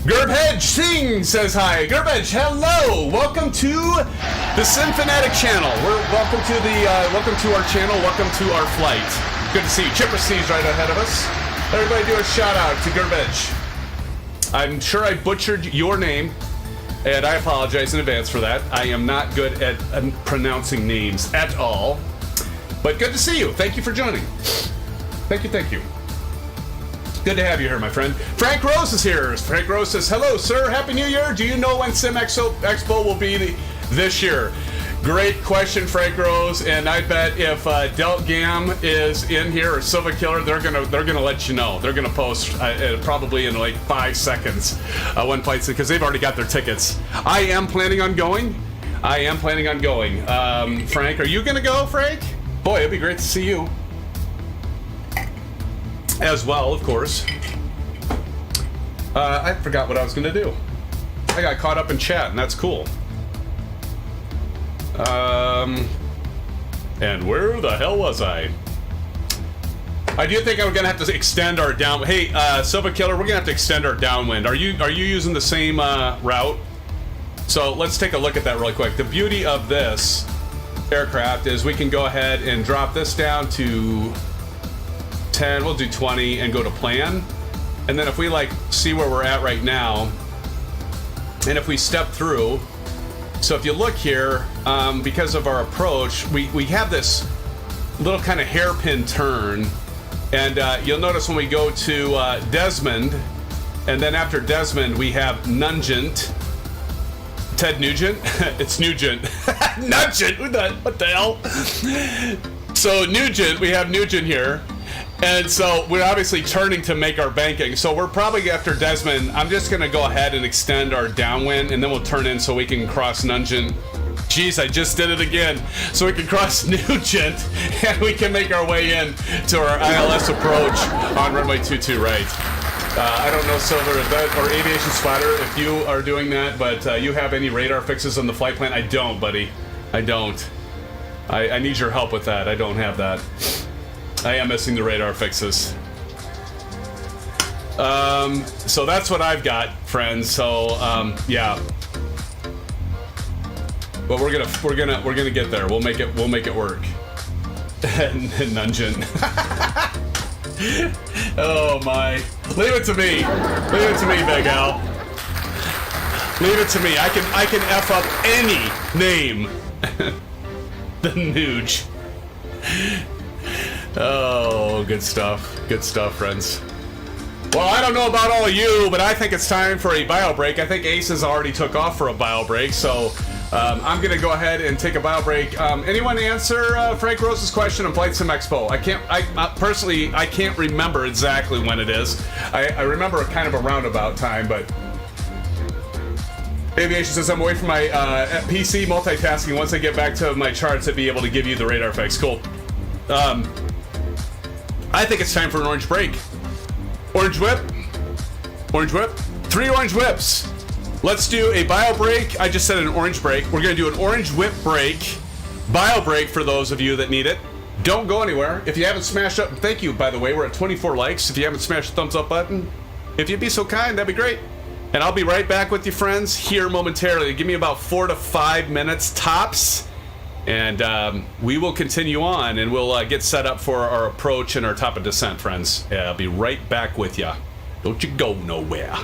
Gerbhedge Singh says hi. Gerbhedge, hello. Welcome to the SimFanatic channel. Welcome to our channel. Welcome to our flight. Good to see you. Chipper C's right ahead of us. Everybody do a shout out to Gerbhedge. I'm sure I butchered your name, and I apologize in advance for that. I am not good at pronouncing names at all. But good to see you. Thank you for joining. Thank you. Good to have you here, my friend. Frank Rose is here. Frank Rose says, hello, sir. Happy New Year. Do you know when Sim Expo will be this year? Great question, Frank Rose. And I bet if Delt Gam is in here, or Silva Killer, they're gonna let you know. They're gonna post probably in like 5 seconds when flights, because they've already got their tickets. I am planning on going. Frank, are you gonna go, Frank? Boy, it'd be great to see you. As well, of course. I forgot what I was going to do. I got caught up in chat, and that's cool. And where the hell was I? I do think I'm going to have to extend our down. Hey, Silva Killer, we're going to have to extend our downwind. Are you using the same route? So let's take a look at that really quick. The beauty of this aircraft is we can go ahead and drop this down to 10, we'll do 20 and go to plan. And then if we like see where we're at right now, and if we step through, so if you look here, because of our approach, we have this little kind of hairpin turn, and you'll notice when we go to Desmond, and then after Desmond we have Nugent. Ted Nugent? It's Nugent. Nugent? What the hell? So Nugent, we have Nugent here. And so we're obviously turning to make our banking. So we're probably after Desmond. I'm just going to go ahead and extend our downwind, and then we'll turn in so we can cross Nugent. Jeez, I just did it again. So we can cross Nugent, and we can make our way in to our ILS approach on runway 22 right. I don't know, Silver, or Aviation Spider, if you are doing that, but you have any radar fixes on the flight plan? I don't, buddy. I don't. I need your help with that. I don't have that. I am missing the radar fixes. So that's what I've got, friends. So yeah. But we're gonna get there. We'll make it work. Nugent. Oh my. Leave it to me. Leave it to me, Big Al. Leave it to me. I can F up any name. The Nuge. Oh, good stuff. Good stuff, friends. Well, I don't know about all of you, but I think it's time for a bio break. I think ASUS already took off for a bio break, so I'm going to go ahead and take a bio break. Anyone answer Frank Rose's question on Flight Sim Expo? Personally, I can't remember exactly when it is. I remember kind of a roundabout time, but Aviation says I'm away from my PC multitasking. Once I get back to my charts, I'd be able to give you the radar effects. Cool. I think it's time for an orange break. Orange whip. Orange whip. 3 orange whips. Let's do a bio break. I just said an orange break. We're going to do an orange whip break. Bio break for those of you that need it. Don't go anywhere. If you haven't smashed up, thank you, by the way. We're at 24 likes. If you haven't smashed the thumbs up button, if you'd be so kind, that'd be great. And I'll be right back with you, friends, here momentarily. Give me about 4 to 5 minutes tops. And we will continue on, and we'll get set up for our approach and our top of descent, friends. I'll be right back with you. Don't you go nowhere.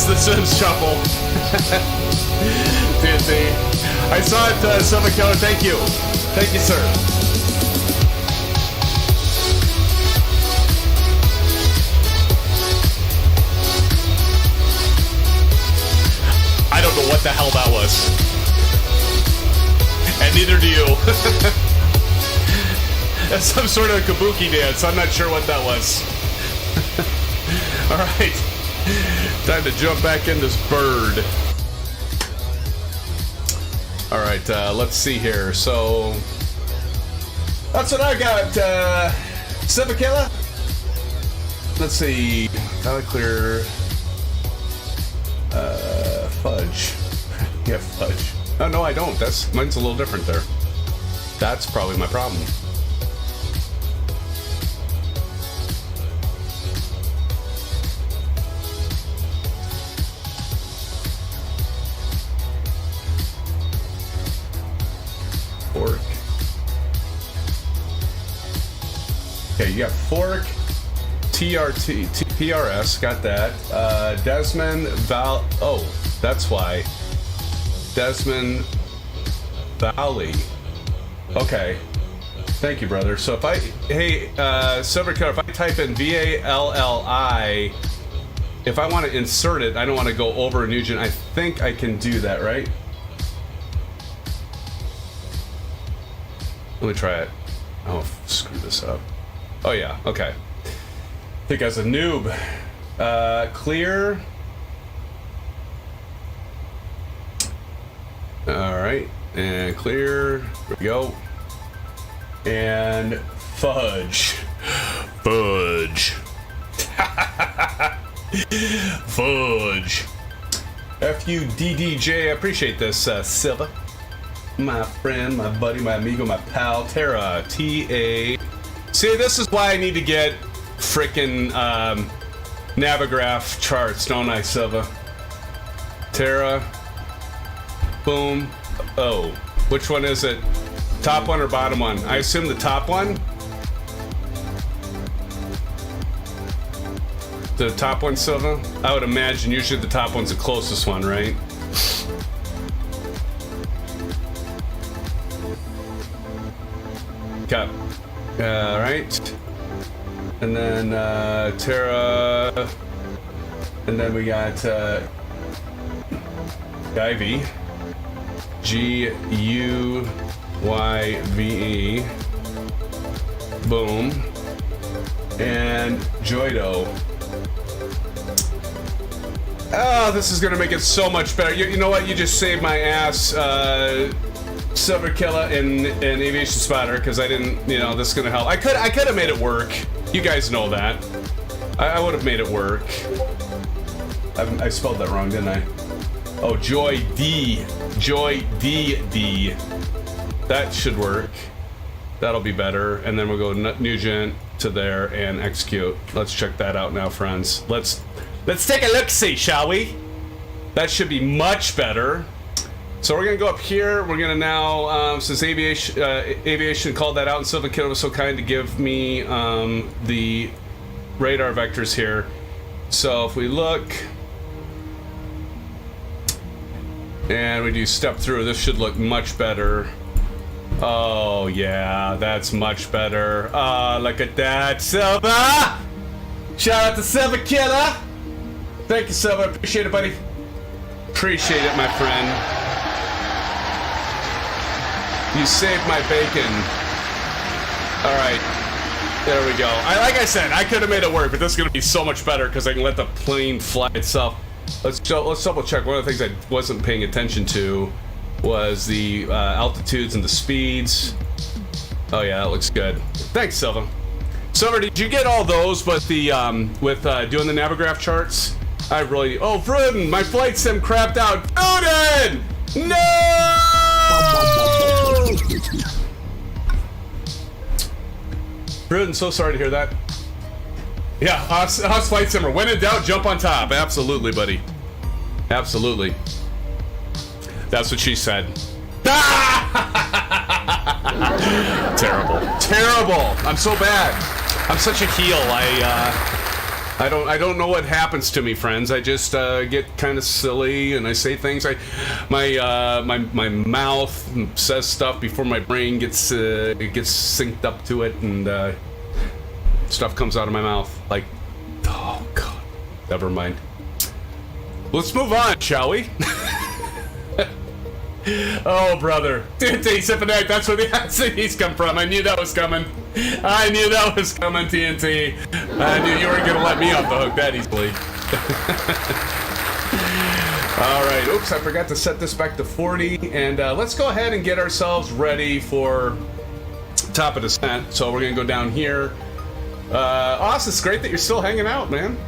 the Sims shuffle. TNT. I saw it, Silver Killer. Thank you. Thank you, sir. I don't know what the hell that was. And neither do you. That's some sort of kabuki dance. I'm not sure what that was. All right. Time to jump back in this bird. All right, let's see here. So that's what I got. Silverkiller. Let's see. Gotta clear. Fudge. Yeah, fudge. Oh no, I don't. Mine's a little different there. That's probably my problem. Fork. Okay, you got fork, TRT, TPRS, got that. Desmond oh, that's why. Desmond Valley. Okay. Thank you, brother. So if hey, Silvercoat, if I type in VALLI, if I want to insert it, I don't want to go over Nugent. I think I can do that, right? Let me try it. Oh, screw this up. Oh yeah, okay. I think as a noob. Clear. All right, and clear. There we go. And fudge. Fudge. Fudge. FUDDJ. I appreciate this, Silva. My friend, my buddy, my amigo, my pal, Tara. TA. See, this is why I need to get frickin' Navigraph charts, don't I, Silva? Tara. Boom. Oh, which one is it? Top one or bottom one? I assume the top one. The top one, Silva? I would imagine usually the top one's the closest one, right? Okay. Right. And then Terra. And then we got Ivy. GUYVE. Boom. And Joido. Oh, this is gonna make it so much better. You know what? You just saved my ass, Silver Killer and Aviation Spotter, because I didn't. You know, this is gonna help. I could have made it work. You guys know that. I would have made it work. I spelled that wrong, didn't I? Oh, Joy D. That should work. That'll be better. And then we'll go Nugent to there and execute. Let's check that out now, friends. Let's take a look-see, shall we? That should be much better. So we're gonna go up here. We're gonna now, since Aviation called that out, and Silver Killer was so kind to give me the radar vectors here. So if we look, and we do step through, this should look much better. Oh yeah, that's much better. Look at that, Silva! Shout out to Silver Killer! Thank you, Silva. Appreciate it, buddy. Appreciate it, my friend. You saved my bacon. All right, there we go. Like I said, I could have made it work, but this is gonna be so much better because I can let the plane fly itself. Let's double check. One of the things I wasn't paying attention to was the altitudes and the speeds. Oh yeah, that looks good. Thanks, Silva. Silver, did you get all those? But the with doing the Navigraph charts, I really. Oh, Fruden, my flight sim crapped out. Fruden, no! Fruden, so sorry to hear that. Yeah, Haas Flight Simmer. When in doubt, jump on top. Absolutely, buddy. Absolutely. That's what she said. Terrible. Terrible. I'm so bad. I'm such a heel. I don't know what happens to me, friends. I just get kind of silly and I say things. My mouth says stuff before my brain gets synced up to it, and stuff comes out of my mouth. Like, oh god, never mind. Let's move on, shall we? Oh, brother. TNT, SimFanatic, that's where the ACYs come from. I knew that was coming. I knew that was coming, TNT. I knew you weren't going to let me off the hook that easily. All right. Oops, I forgot to set this back to 40. And let's go ahead and get ourselves ready for top of descent. So we're going to go down here. Austin, it's great that you're still hanging out, man.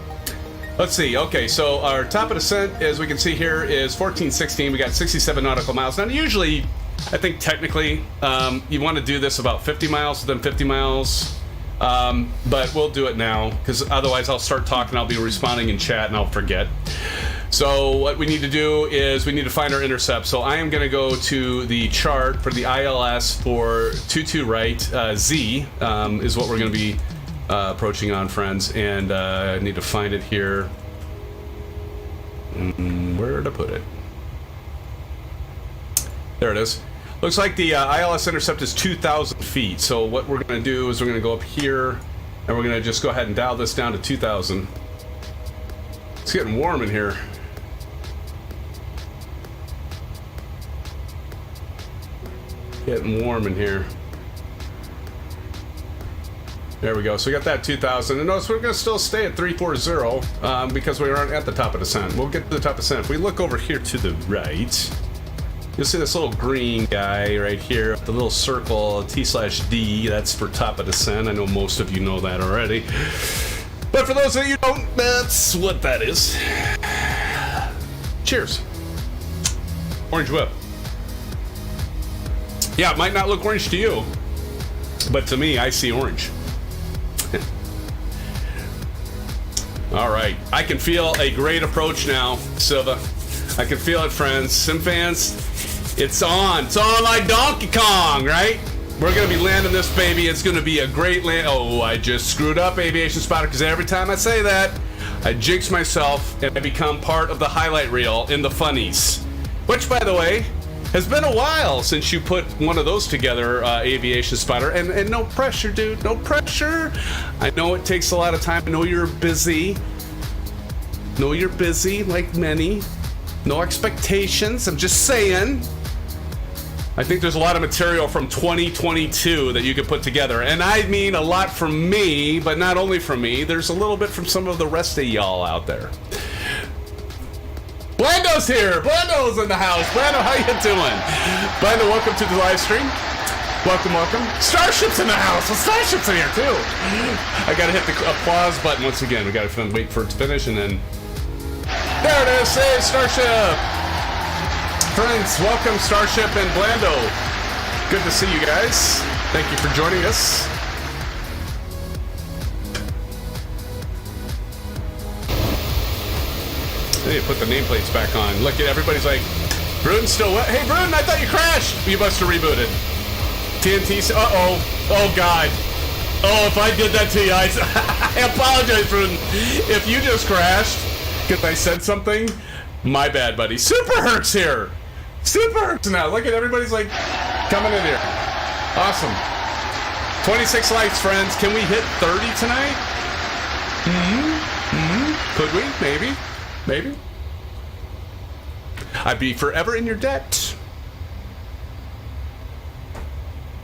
Let's see. Okay, so our top of descent, as we can see here, is 1416. We got 67 nautical miles. Now, usually, I think technically, you want to do this about 50 miles, then 50 miles. But we'll do it now, because otherwise I'll start talking, I'll be responding in chat, and I'll forget. So what we need to do is we need to find our intercept. So I am going to go to the chart for the ILS for 22 right. Z is what we're going to be approaching on, friends, and I need to find it here. Where to put it? There it is. Looks like the ILS intercept is 2,000 feet. So what we're going to do is we're going to go up here, and we're going to just go ahead and dial this down to 2,000. It's getting warm in here. Getting warm in here. There we go. So we got that 2,000. And notice we're going to still stay at 340 because we aren't at the top of the descent. We'll get to the top of the descent. If we look over here to the right, you'll see this little green guy right here, the little circle T/D. That's for top of descent. I know most of you know that already. But for those of you who don't, that's what that is. Cheers. Orange whip. Yeah, it might not look orange to you, but to me, I see orange. All right, I can feel a great approach now, Silva. I can feel it, friends. SimFans, it's on. It's on like Donkey Kong, right? We're gonna be landing this baby. It's gonna be a great land. Oh, I just screwed up, Aviation Spotter, because every time I say that, I jinx myself and I become part of the highlight reel in the funnies. Which, by the way, has been a while since you put one of those together, Aviation Spotter, and no pressure, dude, no pressure. I know it takes a lot of time. I know you're busy. Know you're busy, like many. No expectations. I'm just saying. I think there's a lot of material from 2022 that you could put together, and I mean a lot from me, but not only from me. There's a little bit from some of the rest of y'all out there. Blando's here! Blando's in the house! Blando, how you doing? Blando, welcome to the live stream. Welcome, welcome. Starship's in the house! Well, Starship's in here, too! I gotta hit the applause button once again. We gotta wait for it to finish, and then... There it is! Hey, Starship! Friends, welcome, Starship and Blando. Good to see you guys. Thank you for joining us. I need to put the nameplates back on. Look at everybody's like, Bruden's still wet. Hey, Bruden, I thought you crashed. You must have rebooted. TNT. Uh-oh. Oh, God. Oh, if I did that to you, I apologize, Bruden. If you just crashed because I said something, my bad, buddy. Super Hurts here. Super Hurts now. Look at everybody's like coming in here. Awesome. 26 likes, friends. Can we hit 30 tonight? Could we? Maybe. Maybe. I'd be forever in your debt.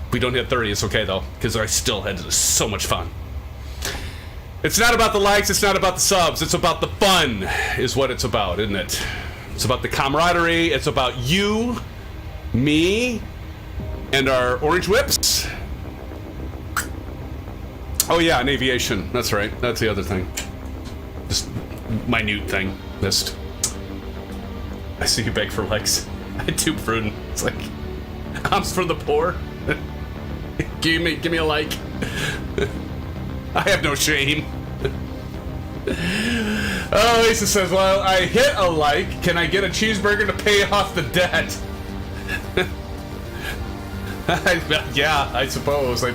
If we don't hit 30, it's okay though, because I still had so much fun. It's not about the likes, it's not about the subs, it's about the fun, is what it's about, isn't it? It's about the camaraderie, it's about you, me, and our orange whips. Oh yeah, and aviation, that's right, that's the other thing. Just minute thing. Missed. I see you beg for likes. I do, Bruden. It's like, I'm for the poor. give me a like. I have no shame. Oh, Lisa says, well, I hit a like. Can I get a cheeseburger to pay off the debt? Yeah, I suppose. I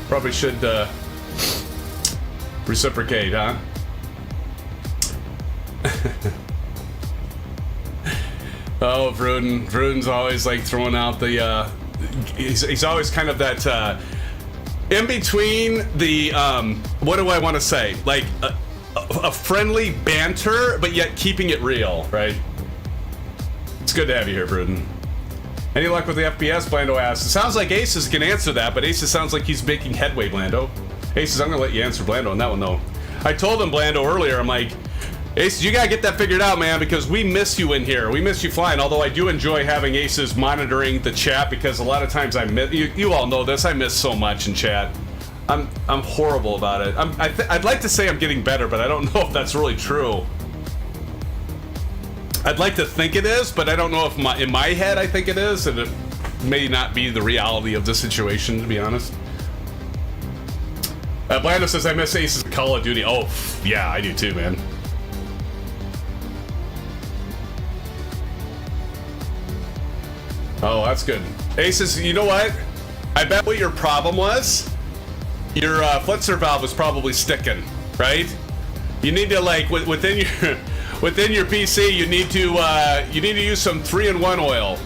probably should reciprocate, huh? Oh, Bruden's always like throwing out the, he's always kind of that, in between the, what do I want to say? Like a friendly banter, but yet keeping it real, right? It's good to have you here, Bruden. Any luck with the FPS, Blando asks. It sounds like Asus can answer that, but Asus sounds like he's making headway, Blando. Asus, I'm gonna let you answer Blando on that one, though. I told him, Blando, earlier, I'm like, Aces, you gotta get that figured out, man, because we miss you in here. We miss you flying, although I do enjoy having Aces monitoring the chat, because a lot of times I miss, you all know this, I miss so much in chat. I'm horrible about it. I'd like to say I'm getting better, but I don't know if that's really true. I'd like to think it is, but I don't know if in my head I think it is, and it may not be the reality of the situation, to be honest. Blando says, I miss Aces Call of Duty. Oh, yeah, I do too, man. Oh, that's good. Aces, you know what? I bet what your problem was, your Flitzer valve was probably sticking, right? You need to, like, within your PC, you need to use some 3-in-1 oil,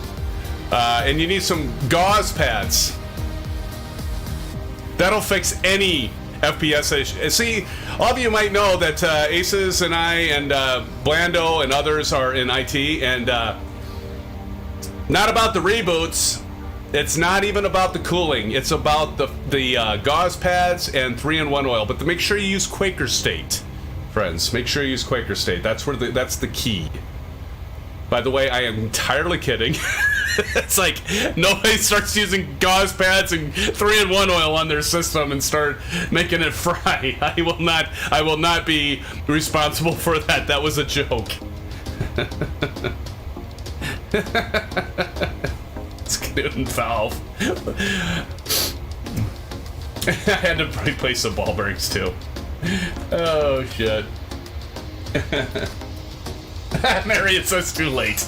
and you need some gauze pads. That'll fix any FPS issue. See, all of you might know that Aces and I and Blando and others are in IT, and not about the reboots. It's not even about the cooling. It's about the gauze pads and 3-in-1 oil. But to make sure you use Quaker State, friends. Make sure you use Quaker State. That's the key. By the way, I am entirely kidding. It's like nobody starts using gauze pads and 3-in-1 oil on their system and start making it fry. I will not be responsible for that. That was a joke. It's valve. I had to replace some ball bearings too. Oh shit. Marion says too late.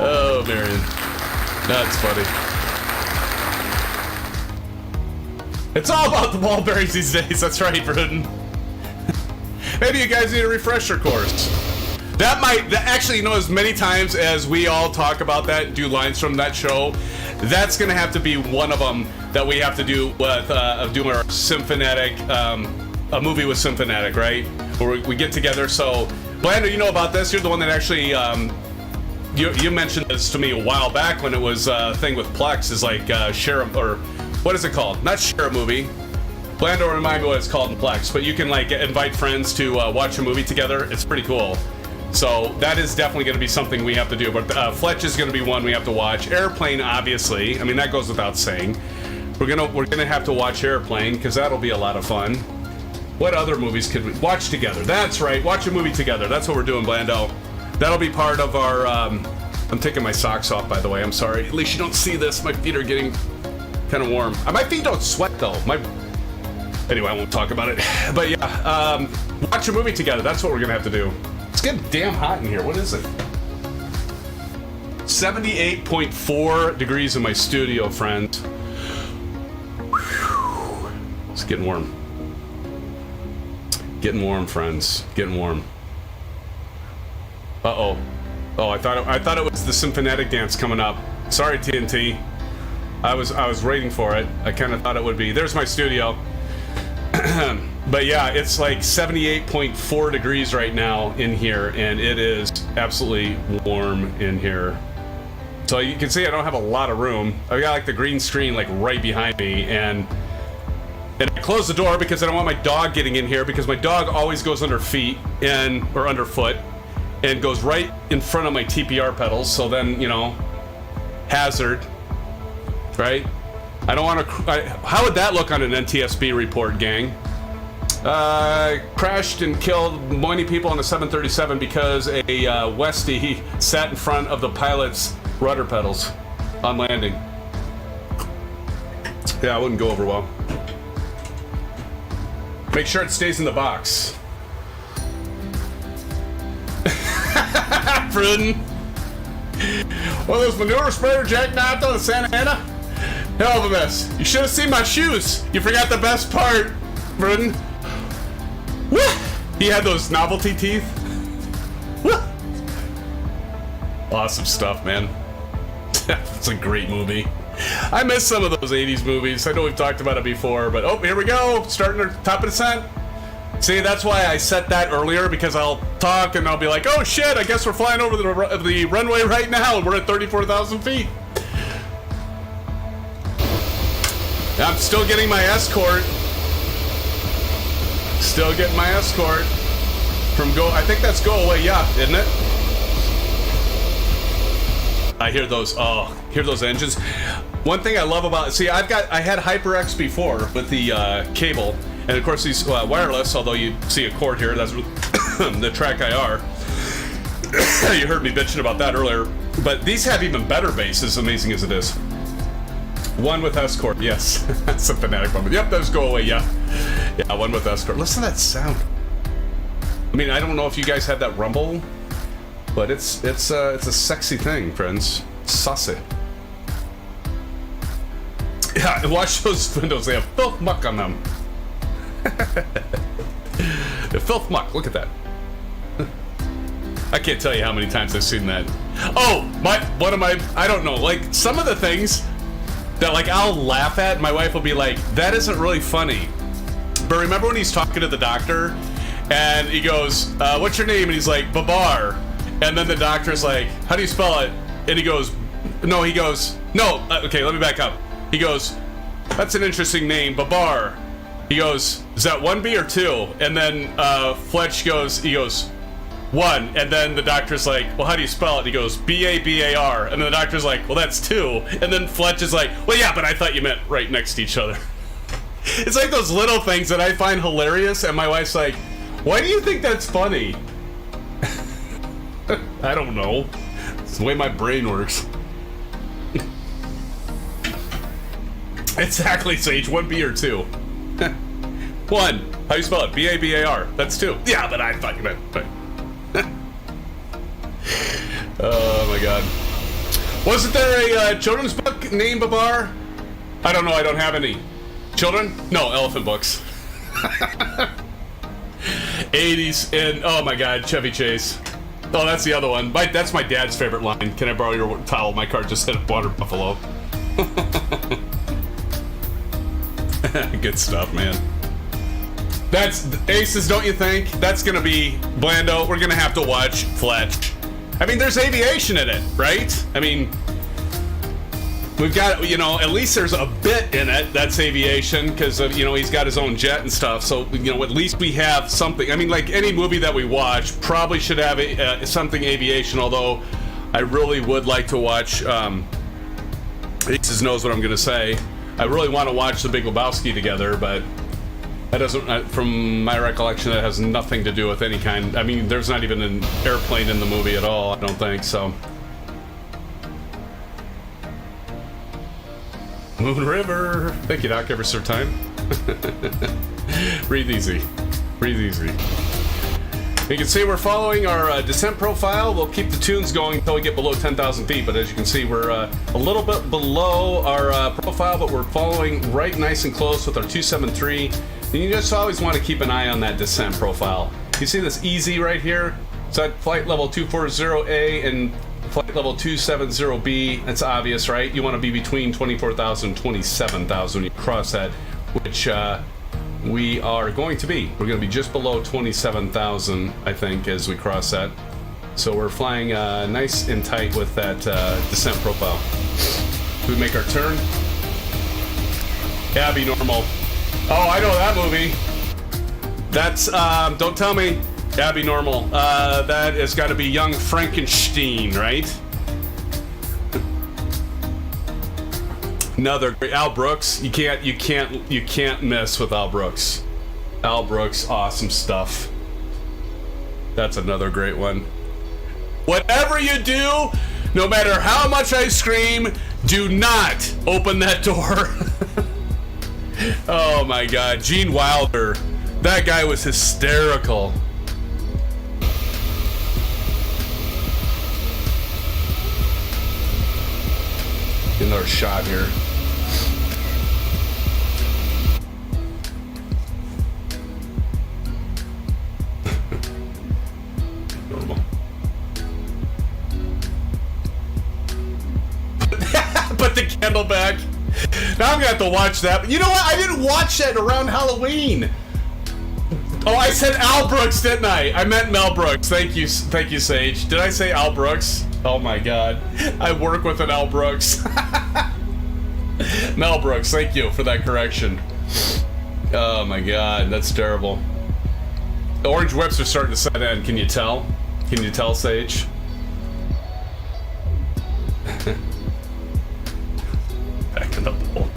Oh, Marion. That's funny. It's all about the ball bearings these days. That's right, Bruden. Maybe you guys need a refresher course. That actually, you know, as many times as we all talk about that and do lines from that show, that's going to have to be one of them that we have to do with doing our SimFanatic, a movie with SimFanatic, right? Where we get together. So, Blando, you know about this. You're the one that actually, you mentioned this to me a while back when it was a thing with Plex, is like share a, or what is it called? Not share a movie. Blando, remind me what it's called in Plex, but you can like invite friends to watch a movie together. It's pretty cool. So that is definitely going to be something we have to do. But Fletch is going to be one we have to watch. Airplane, obviously. I mean, that goes without saying. We're gonna have to watch Airplane because that'll be a lot of fun. What other movies could we watch together? That's right, watch a movie together. That's what we're doing, Blando. That'll be part of our. I'm taking my socks off, by the way. I'm sorry. At least you don't see this. My feet are getting kind of warm. My feet don't sweat though. Anyway, I won't talk about it. But yeah, watch a movie together. That's what we're gonna have to do. It's getting damn hot in here. What is it? 78.4 degrees in my studio, friends. Whew. It's getting warm. Getting warm, friends. Getting warm. Uh-oh. Oh, I thought it was the SimFanatic dance coming up. Sorry, TNT. I was waiting for it. I kind of thought it would be. There's my studio. But yeah, it's like 78.4 degrees right now in here, and it is absolutely warm in here. So you can see I don't have a lot of room. I've got like the green screen like right behind me, and I closed the door because I don't want my dog getting in here, because my dog always goes under feet or underfoot and goes right in front of my TPR pedals. So then, you know, hazard, right? I don't want to. How would that look on an NTSB report, gang? Crashed and killed many people on a 737 because a Westie sat in front of the pilot's rudder pedals on landing. Yeah, it wouldn't go over well. Make sure it stays in the box. Pruden. One of those manure spreader jackknife on the Santa Ana? Hell of a mess. You should have seen my shoes. You forgot the best part, Pruden. Woo! He had those novelty teeth. Woo! Awesome stuff, man. It's a great movie. I miss some of those 80s movies. I know we've talked about it before, but oh, here we go. Starting at the top of descent. See, that's why I set that earlier, because I'll talk and I'll be like, oh shit, I guess we're flying over the runway right now and we're at 34,000 feet. I'm still getting my escort. Still getting my escort from I think that's Go Away, yeah, isn't it? I hear those, hear those engines. One thing I love about, see, I had HyperX before with the cable, and of course these wireless, although you see a cord here, that's the Track IR. You heard me bitching about that earlier, but these have even better bass, as amazing as it is. One with escort, yes. That's a SimFanatic one. Yep, those Go Away, yeah. Yeah, one with escort. Listen to that sound. I mean, I don't know if you guys have that rumble, but it's a sexy thing, friends. Saucy. Yeah, watch those windows. They have filth muck on them. The filth muck. Look at that. I can't tell you how many times I've seen that. Oh, one of my, I don't know, like some of the things that like I'll laugh at, my wife will be like, that isn't really funny. But remember when he's talking to the doctor and he goes, what's your name? And he's like, Babar. And then the doctor's like, how do you spell it? And he goes, no, okay, let me back up. He goes, that's an interesting name, Babar. He goes, is that one B or two? And then Fletch goes, he goes, one. And then the doctor's like, well, how do you spell it? He goes, B-A-B-A-R. And then the doctor's like, well, that's two. And then Fletch is like, well, yeah, but I thought you meant right next to each other. It's like those little things that I find hilarious, and my wife's like, why do you think that's funny? I don't know. It's the way my brain works. Exactly, Sage. 1B or 2? 1. How do you spell it? B-A-B-A-R. That's 2. Yeah, but I thought you meant... Oh my god. Wasn't there a children's book named Babar? I don't know, I don't have any. Children? No, elephant books. 80s and oh my god, Chevy Chase. Oh, that's the other one. That's my dad's favorite line. Can I borrow your towel? My car just hit a water buffalo. Good stuff, man. That's Aces, don't you think? That's gonna be Blando. We're gonna have to watch Fletch. I mean, there's aviation in it, right? I mean, we've got, you know, at least there's a bit in it that's aviation, because, you know, he's got his own jet and stuff. So, you know, at least we have something. I mean, like any movie that we watch probably should have something aviation, although I really would like to watch, Aces knows what I'm going to say. I really want to watch The Big Lebowski together, but that doesn't, from my recollection, that has nothing to do with any kind. I mean, there's not even an airplane in the movie at all, I don't think, so. Moon River. Thank you, Doc, ever serve time. Breathe easy. Breathe easy. You can see we're following our descent profile. We'll keep the tunes going until we get below 10,000 feet, but as you can see, we're a little bit below our profile, but we're following right nice and close with our 273. And you just always want to keep an eye on that descent profile. You see this easy right here? So at flight level 240A and flight level 270B, that's obvious, right? You want to be between 24,000 and 27,000 when you cross that, which we are going to be. We're going to be just below 27,000, I think, as we cross that. So we're flying nice and tight with that descent profile. Do we make our turn? Abby Normal. Oh, I know that movie. That's, don't tell me. Abby Normal. That has got to be Young Frankenstein, right? Another great Al Brooks. You can't miss with Al Brooks. Al Brooks, awesome stuff. That's another great one. Whatever you do, no matter how much I scream, do not open that door. Oh my god, Gene Wilder. That guy was hysterical. Another shot here. Normal. the candle back. Now I'm gonna have to watch that. But you know what? I didn't watch that around Halloween. Oh, I said Al Brooks, didn't I? I meant Mel Brooks. Thank you, Sage. Did I say Al Brooks? Oh my God, I work with an Al Brooks. Mel Brooks, thank you for that correction. Oh my God, that's terrible. The orange whips are starting to set in. Can you tell? Can you tell, Sage? Back in the bowl.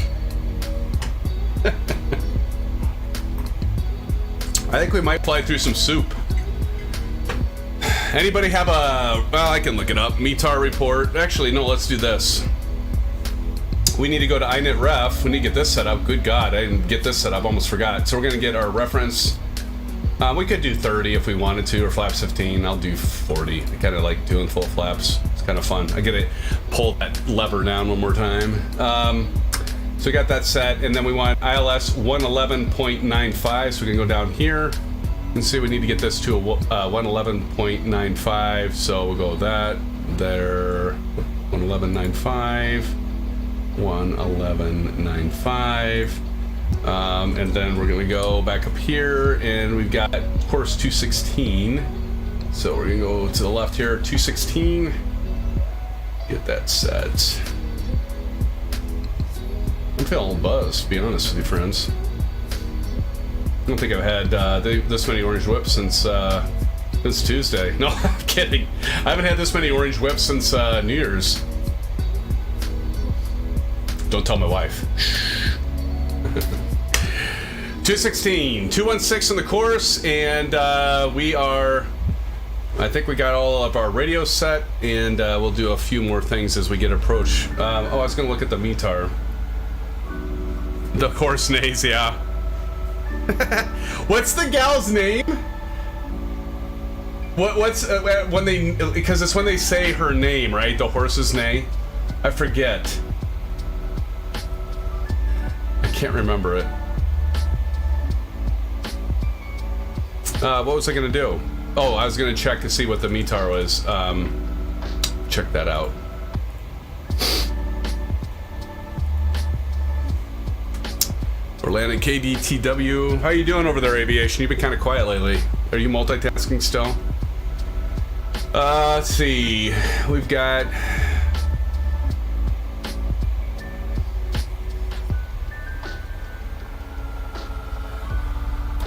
I think we might fly through some soup. Anybody have a... Well, I can look it up. METAR report. Actually, no, let's do this. We need to go to initref. We need to get this set up. Good God, I didn't get this set up. Almost forgot. So we're going to get our reference. We could do 30 if we wanted to, or flaps 15. I'll do 40. I kind of like doing full flaps. It's kind of fun. I get to pull that lever down one more time. So we got that set, and then we want ILS 111.95, so we can go down here and see we need to get this to a 111.95, so we'll go with that, there, 111.95, 111.95, and then we're gonna go back up here, and we've got, of course, 216, so we're gonna go to the left here, 216, get that set. I'm feeling buzzed, to be honest with you, friends. I don't think I've had this many orange whips since Tuesday. No, I'm kidding. I haven't had this many orange whips since New Year's. Don't tell my wife. 216, 216 in the course, and we are... I think we got all of our radio set, and we'll do a few more things as we get approach. Oh, I was going to look at the METAR. The course nays, yeah. What's the gal's name? What's when they, because it's when they say her name, right? The horse's neigh. I forget. I can't remember it. What was I gonna do? Oh, I was gonna check to see what the METAR was. Check that out. We're landing KDTW. How you doing over there, Aviation? You've been kind of quiet lately. Are you multitasking still? Let's see. We've got...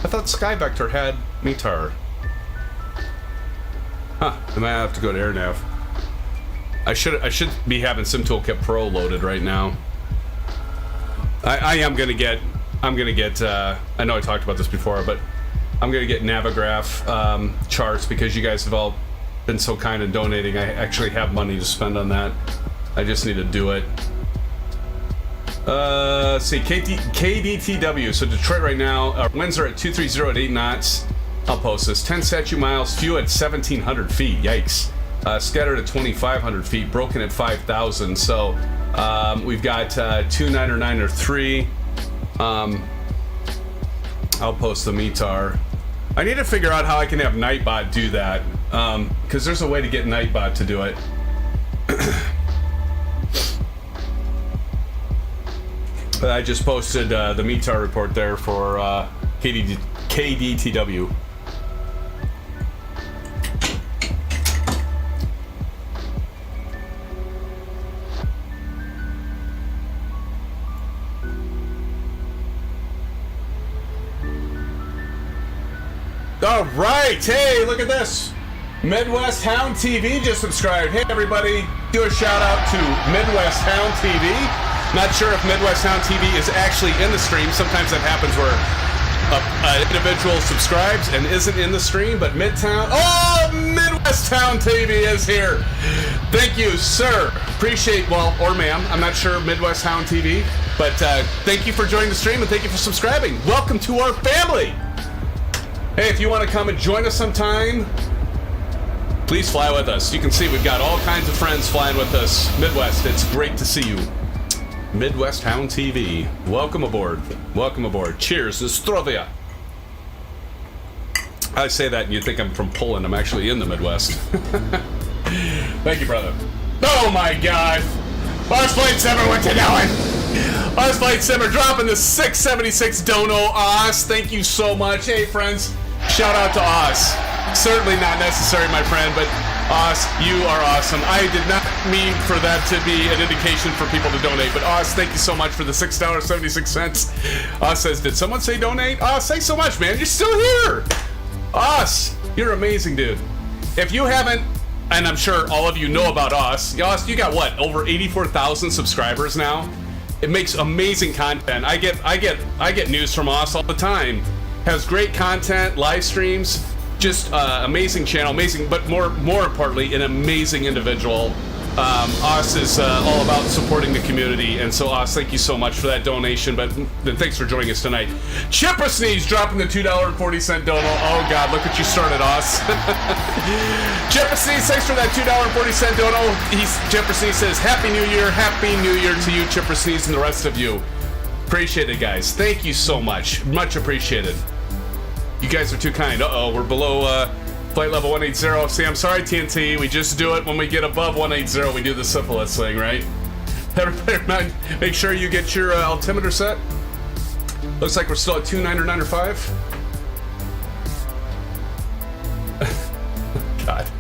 I thought SkyVector had METAR. Huh. I might have to go to AirNav. I should be having SimToolkit Pro loaded right now. I am gonna get. I'm gonna get. I know I talked about this before, but I'm gonna get Navigraph charts because you guys have all been so kind in donating. I actually have money to spend on that. I just need to do it. Let's see, KDTW. So Detroit right now, our winds are at 230 at 8 knots. I'll post this. 10 statute miles, few at 1,700 feet. Yikes. Scattered at 2,500 feet, broken at 5,000. So we've got 2993. I'll post the METAR. I need to figure out how I can have Nightbot do that, because there's a way to get Nightbot to do it. But I just posted the METAR report there for KDTW. All right, hey, look at this. Midwest Hound TV just subscribed. Hey, everybody, do a shout out to Midwest Hound TV. Not sure if Midwest Hound TV is actually in the stream. Sometimes that happens where an individual subscribes and isn't in the stream, but Midtown, oh, Midwest Hound TV is here. Thank you, sir. Appreciate, well, or ma'am, I'm not sure, Midwest Hound TV, but thank you for joining the stream and thank you for subscribing. Welcome to our family. Hey, if you want to come and join us sometime, please fly with us. You can see we've got all kinds of friends flying with us. Midwest, it's great to see you. Midwest Hound TV. Welcome aboard. Welcome aboard. Cheers. Zdrovia. I say that and you think I'm from Poland. I'm actually in the Midwest. Thank you, brother. Oh my God. Boss Flight Simmer, what you doing? Boss Flight Simmer dropping the 676 dono. Oz, thank you so much. Hey, friends, shout out to Oz. Certainly not necessary, my friend, but Oz, you are awesome. I did not mean for that to be an indication for people to donate, but Oz, thank you so much for the $6.76. Oz says, did someone say donate? Oz, thanks so much, man. You're still here. Oz, you're amazing, dude. If you haven't, and I'm sure all of you know about Oz, Oz, you got what, over 84,000 subscribers now? It makes amazing content. I get news from Oz all the time. Has great content, live streams. Just amazing channel, amazing, but more importantly, an amazing individual. Oz is all about supporting the community, and so Oz, thank you so much for that donation. But then thanks for joining us tonight. Chipper Sneeze dropping the $2.40 dono. Oh God, look what you started, Oz. Chipper Sneeze, thanks for that $2.40 dono. Chipper Sneeze says, Happy New Year to you, Chipper Sneeze, and the rest of you. Appreciate it, guys. Thank you so much, much appreciated. You guys are too kind. Uh-oh, we're below flight level 180. See, I'm sorry, TNT. We just do it when we get above 180. We do the syphilis thing, right? Everybody, make sure you get your altimeter set. Looks like we're still at 2.9 or 5. God.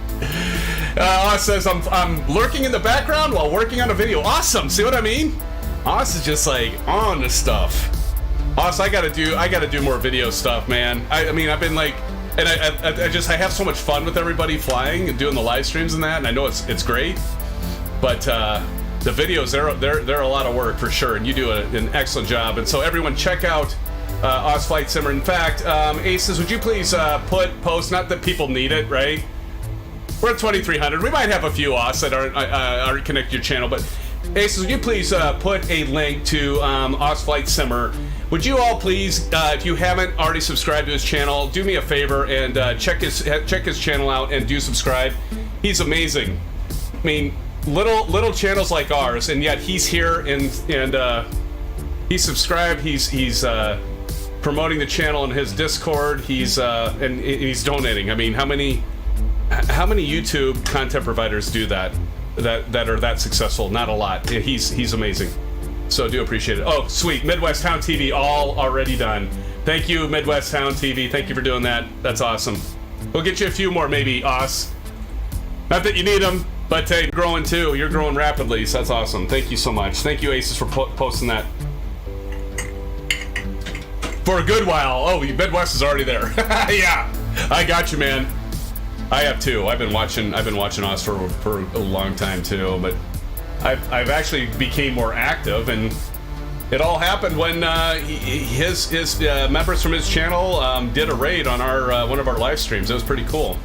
Oz says, I'm lurking in the background while working on a video. Awesome. See what I mean? Oz is just like on the stuff. Oz, I gotta do more video stuff, man. I mean, I've been like, and I have so much fun with everybody flying and doing the live streams and that, and I know it's great, but the videos, they're a lot of work for sure, and you do an excellent job. And so everyone check out Oz Flight Simmer. In fact, Aces, would you please post, not that people need it, right? We're at 2,300. We might have a few Oz that aren't connected to your channel, but Aces, would you please put a link to Oz Flight Simmer? Would you all please, if you haven't already subscribed to his channel, do me a favor and check his channel out and do subscribe. He's amazing. I mean, little channels like ours, and yet he's here and he's subscribed. He's promoting the channel in his Discord. He's donating. I mean, how many YouTube content providers do that are that successful? Not a lot. He's amazing. So do appreciate it. Oh, sweet. Midwest Town TV, all already done. Thank you, Midwest Town TV. Thank you for doing that. That's awesome. We'll get you a few more, maybe, Oz. Not that you need them, but hey, you're growing too. You're growing rapidly, so that's awesome. Thank you so much. Thank you, Aces, for posting that. For a good while. Oh, Midwest is already there. Yeah, I got you, man. I have too. I've been watching Oz for a long time too, but I've actually became more active, and it all happened when his members from his channel did a raid on our one of our live streams. It was pretty cool.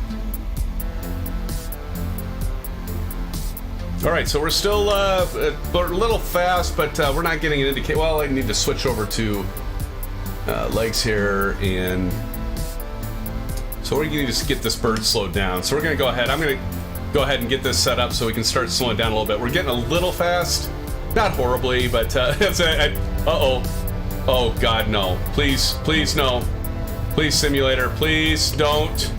All right, so we're still we're a little fast, but we're not getting an indication. Well, I need to switch over to legs here, and so we're going to just get this bird slowed down. So we're going to go ahead. I'm going to go ahead and get this set up so we can start slowing down a little bit. We're getting a little fast, not horribly, but uh-oh. Oh God, no. Please no. Please, simulator, please don't.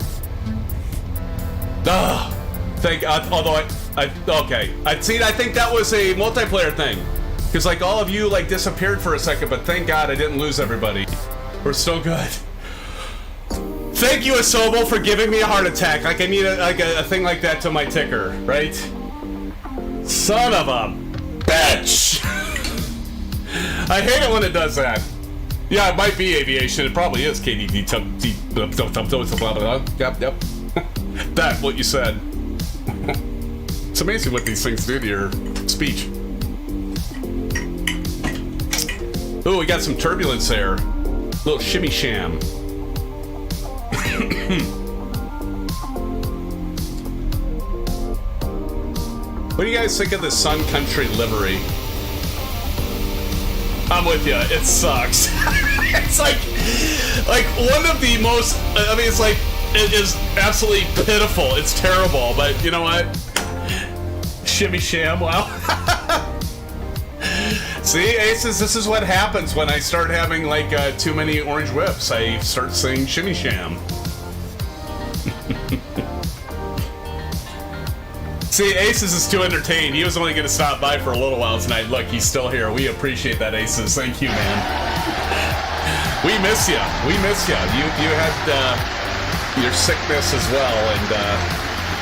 Thank God. Although okay. I think that was a multiplayer thing, because like all of you like disappeared for a second, but thank God I didn't lose everybody. We're still good. Thank you, Asobo, for giving me a heart attack. Like I need a thing like that to my ticker, right? Son of a bitch! I hate it when it does that. Yeah, it might be aviation. It probably is KDTW. Yep. That's what you said. It's amazing what these things do to your speech. Ooh, we got some turbulence there. Little shimmy sham. What do you guys think of the Sun Country livery? I'm with you. It sucks. It's like one of the most. I mean, it's like it is absolutely pitiful. It's terrible, but you know what? Shimmy sham. Wow. See, Aces, this is what happens when I start having like too many orange whips. I start saying shimmy sham. See, Asus is too entertained. He was only going to stop by for a little while tonight. Look, he's still here. We appreciate that, Asus. Thank you, man. We miss you. We miss you. You had your sickness as well, and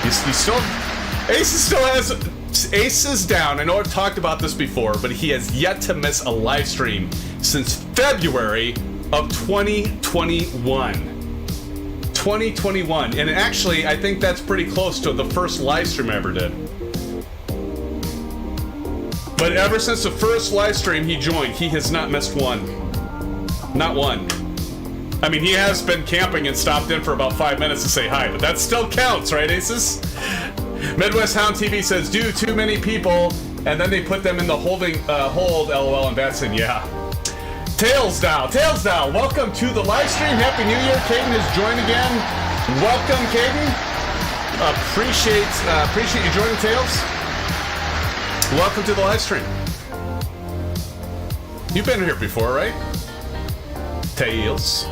you still... Asus still has... Asus down. I know I've talked about this before, but he has yet to miss a live stream since February of 2021. 2021, and actually I think that's pretty close to the first live stream I ever did. But ever since the first live stream he joined, he has not missed one. Not one. I mean, he has been camping and stopped in for about 5 minutes to say hi, but that still counts, right, Asus? Midwest Hound TV says, do too many people, and then they put them in the hold, LOL, and that's in, yeah. Tails Down, welcome to the live stream. Happy New Year. Caden has joined again. Welcome, Caden. Appreciate you joining, Tails. Welcome to the live stream. You've been here before, right? Tails.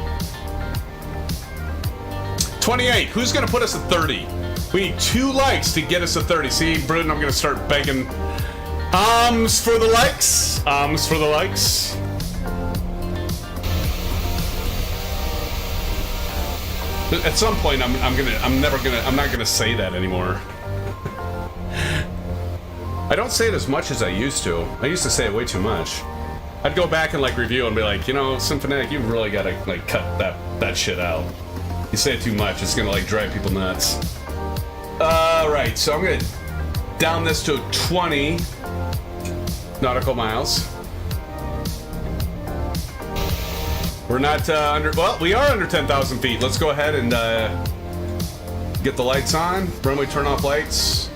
28. Who's going to put us at 30? We need 2 likes to get us to 30. See, Bruden, I'm going to start begging. For the likes. For the likes. At some point, I'm not gonna say that anymore. I don't say it as much as I used to. I used to say it way too much. I'd go back and like review and be like, you know, SimFanatic, you really gotta like cut that shit out. You say it too much, it's gonna like drive people nuts. Right, so I'm gonna down this to 20 nautical miles. We're not under, well, we are under 10,000 feet. Let's go ahead and get the lights on. Runway turn off lights.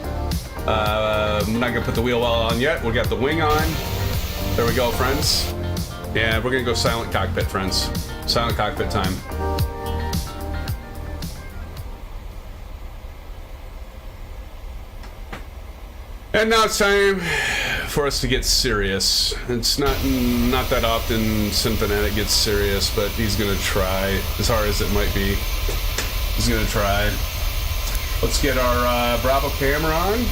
I'm not gonna put the wheel well on yet. We got the wing on. There we go, friends. And we're gonna go silent cockpit, friends. Silent cockpit time. And now it's time for us to get serious. It's not that often SimFanatic gets serious, but he's gonna try as hard as it might be. He's gonna try. Let's get our Bravo camera on.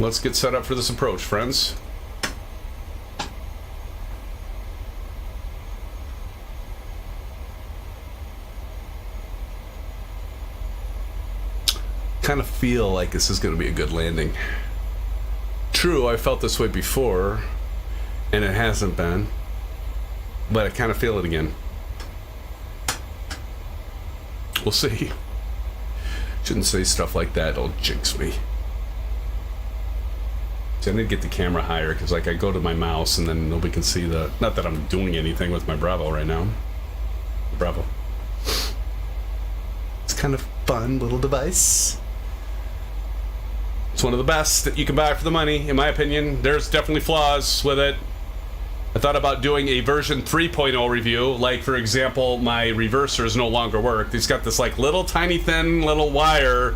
Let's get set up for this approach, friends. Kind of feel like this is going to be a good landing. True, I felt this way before, and it hasn't been, but I kind of feel it again. We'll see. Shouldn't say stuff like that, it'll jinx me. See, I need to get the camera higher, because like I go to my mouse and then nobody can see the, not that I'm doing anything with my Bravo right now. Bravo. It's kind of fun little device. It's one of the best that you can buy for the money, in my opinion. There's definitely flaws with it. I thought about doing a version 3.0 review, like for example, my reversers no longer work. It's got this like little tiny thin little wire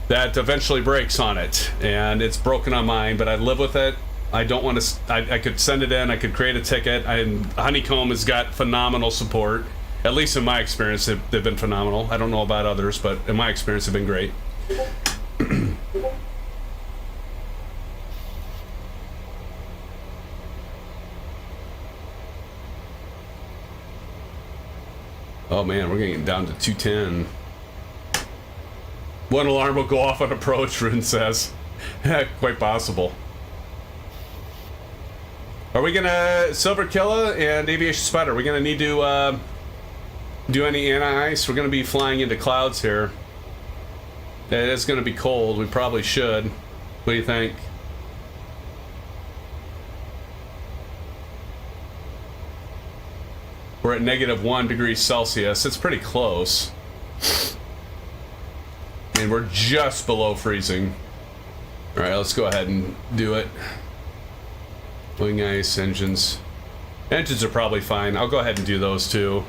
that eventually breaks on it, and it's broken on mine, but I live with it. I don't want to, I could send it in, I could create a ticket, and Honeycomb has got phenomenal support. At least in my experience, they've been phenomenal. I don't know about others, but in my experience, they've been great. Oh man, we're getting down to 210. One alarm will go off on approach, Rune says. Quite possible. Are we gonna Silver Killa and Aviation Spider? Are we gonna need to do any anti-ice? We're gonna be flying into clouds here. It is gonna be cold. We probably should. What do you think? We're at -1 degrees Celsius. It's pretty close. And we're just below freezing. All right, let's go ahead and do it. Wing ice, engines. Engines are probably fine. I'll go ahead and do those too.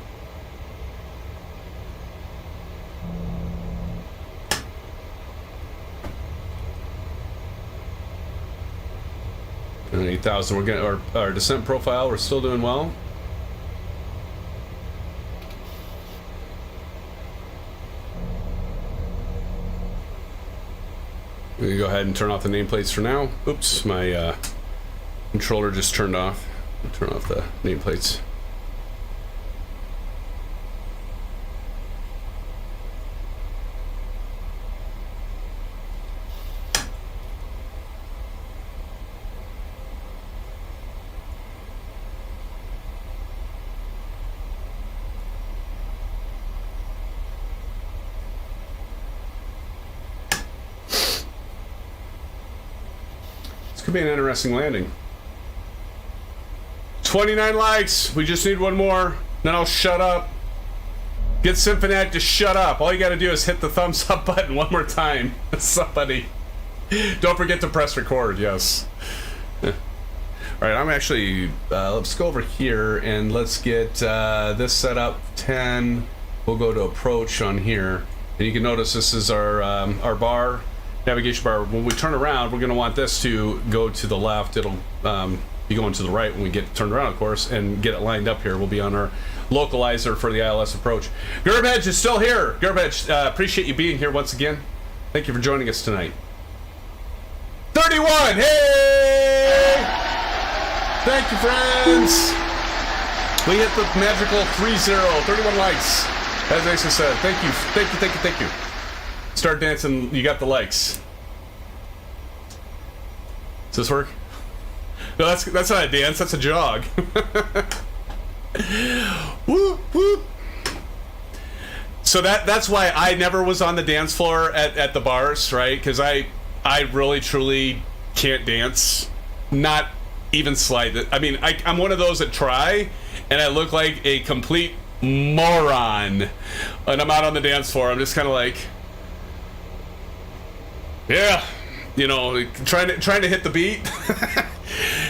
And 8,000. We're gonna our descent profile. We're still doing well. Let me go ahead and turn off the nameplates for now. Oops, my controller just turned off. Turn off the nameplates. Could be an interesting landing. 29 likes. We just need one more. Then I'll shut up. Get SimFanatic to shut up. All you gotta do is hit the thumbs up button one more time. Somebody. Don't forget to press record, yes. Alright, I'm actually, let's go over here and let's get this set up 10. We'll go to approach on here. And you can notice this is our bar. Navigation bar. When we turn around, we're going to want this to go to the left. It'll be going to the right when we get turned around, of course, and get it lined up here. We'll be on our localizer for the ILS approach. Gerbedge is still here. Gerbedge, appreciate you being here once again. Thank you for joining us tonight. 31! Hey! Thank you, friends! We hit the magical 3-0. 31 likes. As ASUS said. Thank you. Thank you, thank you, thank you. Start dancing, you got the likes. Does this work? No, that's not a dance, that's a jog. Woo, woo. So that's why I never was on the dance floor at the bars, right? Because I really, truly can't dance. Not even slightly. I mean, I'm one of those that try, and I look like a complete moron. And I'm out on the dance floor, I'm just kind of like... Yeah, you know, trying to hit the beat,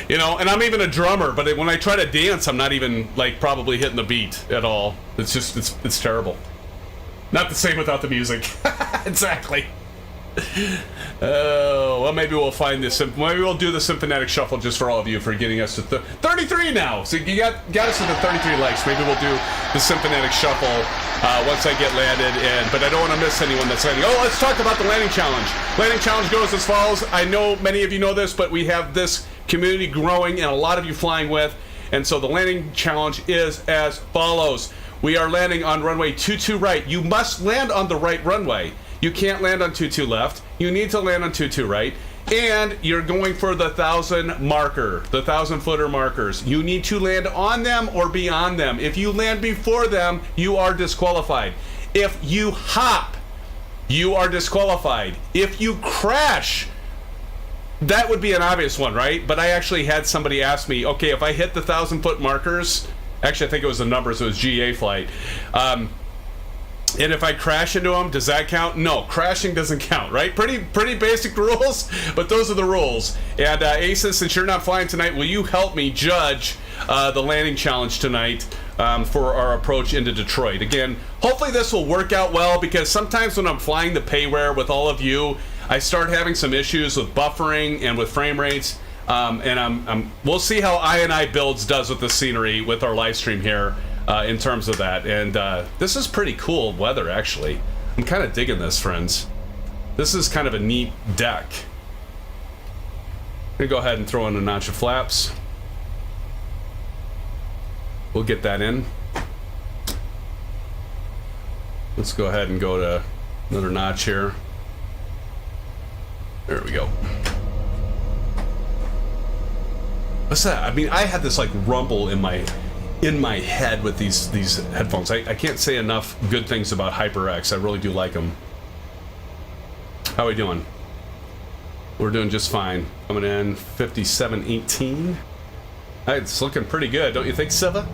you know, and I'm even a drummer, but when I try to dance, I'm not even like probably hitting the beat at all. It's just, it's terrible. Not the same without the music. Exactly. Oh, well, maybe we'll find this. Maybe we'll do the SimFanatic shuffle just for all of you for getting us to 33 now. So you got us to the 33 likes. Maybe we'll do the SimFanatic shuffle once I get landed. But I don't want to miss anyone that's landing. Oh, let's talk about the landing challenge. Landing challenge goes as follows. I know many of you know this, but we have this community growing and a lot of you flying with. And so the landing challenge is as follows. We are landing on runway 22 right. You must land on the right runway. You can't land on 22 left. You need to land on 22 right. And you're going for the 1,000 marker, the 1,000-footer markers. You need to land on them or beyond them. If you land before them, you are disqualified. If you hop, you are disqualified. If you crash, that would be an obvious one, right? But I actually had somebody ask me, okay, if I hit the 1,000-foot markers, actually I think it was the numbers, it was GA flight, and if I crash into them, does that count? No, crashing doesn't count, right? Pretty basic rules, but those are the rules. And ASUS, since you're not flying tonight, will you help me judge the landing challenge tonight for our approach into Detroit? Again, hopefully this will work out well, because sometimes when I'm flying the payware with all of you, I start having some issues with buffering and with frame rates. And we'll see how iniBuilds does with the scenery with our live stream here. In terms of that, and this is pretty cool weather, actually. I'm kind of digging this, friends. This is kind of a neat deck. I'm gonna go ahead and throw in a notch of flaps. We'll get that in. Let's go ahead and go to another notch here. There we go. What's that? I mean, I had this like rumble in my head with these headphones. I can't say enough good things about HyperX. I really do like them. How are we doing? We're doing just fine. Coming in 57.18. It's looking pretty good, don't you think, Siva?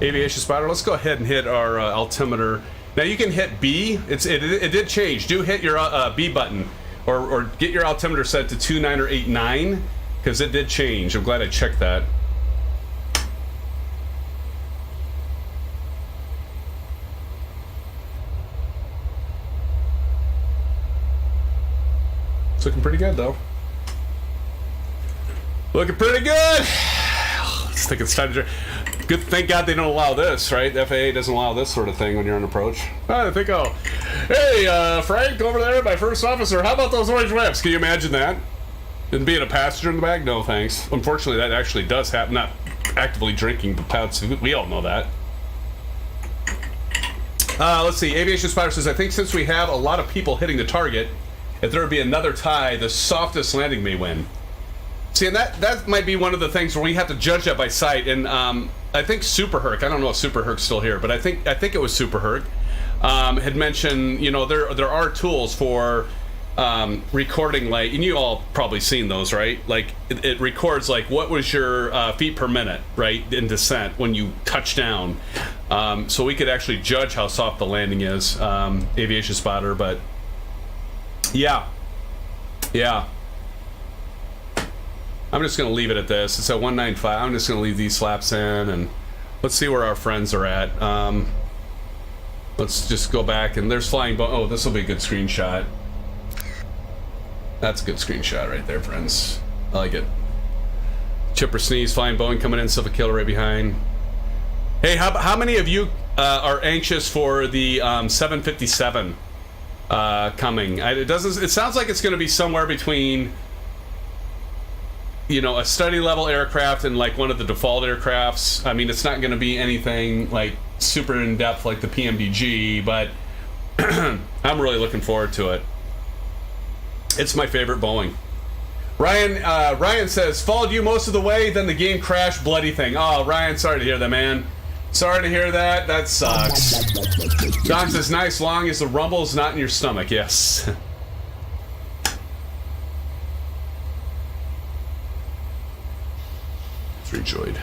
Aviation Spider. Let's go ahead and hit our altimeter. Now you can hit B. It did change. Do hit your B button, or get your altimeter set to 29 or 89, because it did change. I'm glad I checked that. It's looking pretty good, though. Looking pretty good. I think it's time to. Good. Thank God they don't allow this, right? The FAA doesn't allow this sort of thing when you're on approach. I think. Oh, Hey, Frank, over there, my first officer, how about those orange whips? Can you imagine that? And being a passenger in the back? No, thanks. Unfortunately, that actually does happen. Not actively drinking, but we all know that. Let's see. Aviation Spider says, I think since we have a lot of people hitting the target, if there would be another tie, the softest landing may win. See, and that might be one of the things where we have to judge that by sight. And I think Super Herc, I don't know if Super Herc's still here, but I think it was Super Herc, had mentioned, you know, there are tools for recording, like, and you all probably seen those, right? Like it records like what was your feet per minute, right, in descent when you touch down, so we could actually judge how soft the landing is. Aviation Spotter, but yeah, I'm just gonna leave it at this. It's at 195. I'm just gonna leave these flaps in, and let's see where our friends are at. Let's just go back, and there's flying oh, this will be a good screenshot. That's a good screenshot right there, friends. I like it. Chipper Sneeze, Flying Boeing coming in, Silver Killer right behind. Hey, how many of you are anxious for the 757 coming? It sounds like it's going to be somewhere between, you know, a study level aircraft and like one of the default aircrafts. I mean, it's not going to be anything like super in depth like the PMDG, but I'm really looking forward to it. It's my favorite Boeing. Ryan says, followed you most of the way, then the game crashed, bloody thing. Oh, Ryan, sorry to hear that, man. Sorry to hear that. That sucks. John says, nice, long as the rumble's not in your stomach. Yes. It's rejoyed.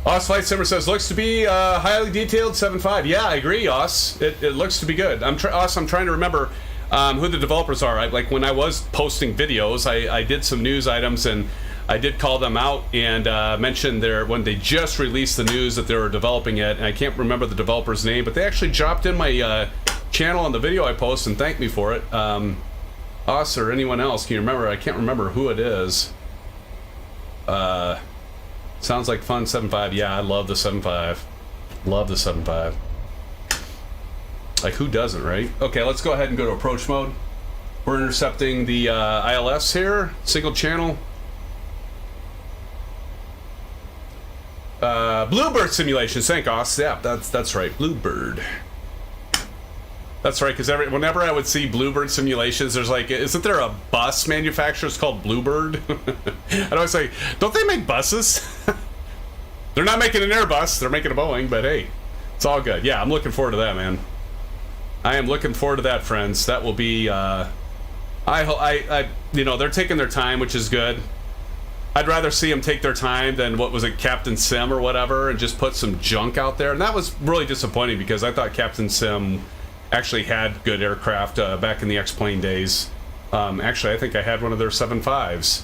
Os Flight Simmer says, looks to be highly detailed 7.5. Yeah, I agree, Os. It looks to be good. I'm trying to remember who the developers are. Like when I was posting videos, I did some news items and I did call them out and mentioned when they just released the news that they were developing it. And I can't remember the developer's name, but they actually dropped in my channel on the video I post and thanked me for it. Os or anyone else, can you remember? I can't remember who it is. Sounds like fun. 7.5. Yeah, I love the 7.5. Love the 7.5. Like, who doesn't, right? Okay, let's go ahead and go to approach mode. We're intercepting the ILS here. Single channel. Bluebird simulation. Thank us. Yeah, that's right. Bluebird. That's right, because whenever I would see Bluebird simulations, there's like, isn't there a bus manufacturer called Bluebird? And I was like, don't they make buses? They're not making an Airbus, they're making a Boeing, but hey, it's all good. Yeah, I'm looking forward to that, man. I am looking forward to that, friends. That will be, you know, they're taking their time, which is good. I'd rather see them take their time than, what was it, Captain Sim or whatever, and just put some junk out there. And that was really disappointing because I thought Captain Sim actually had good aircraft back in the X-Plane days. Actually, I think I had one of their 7.5s.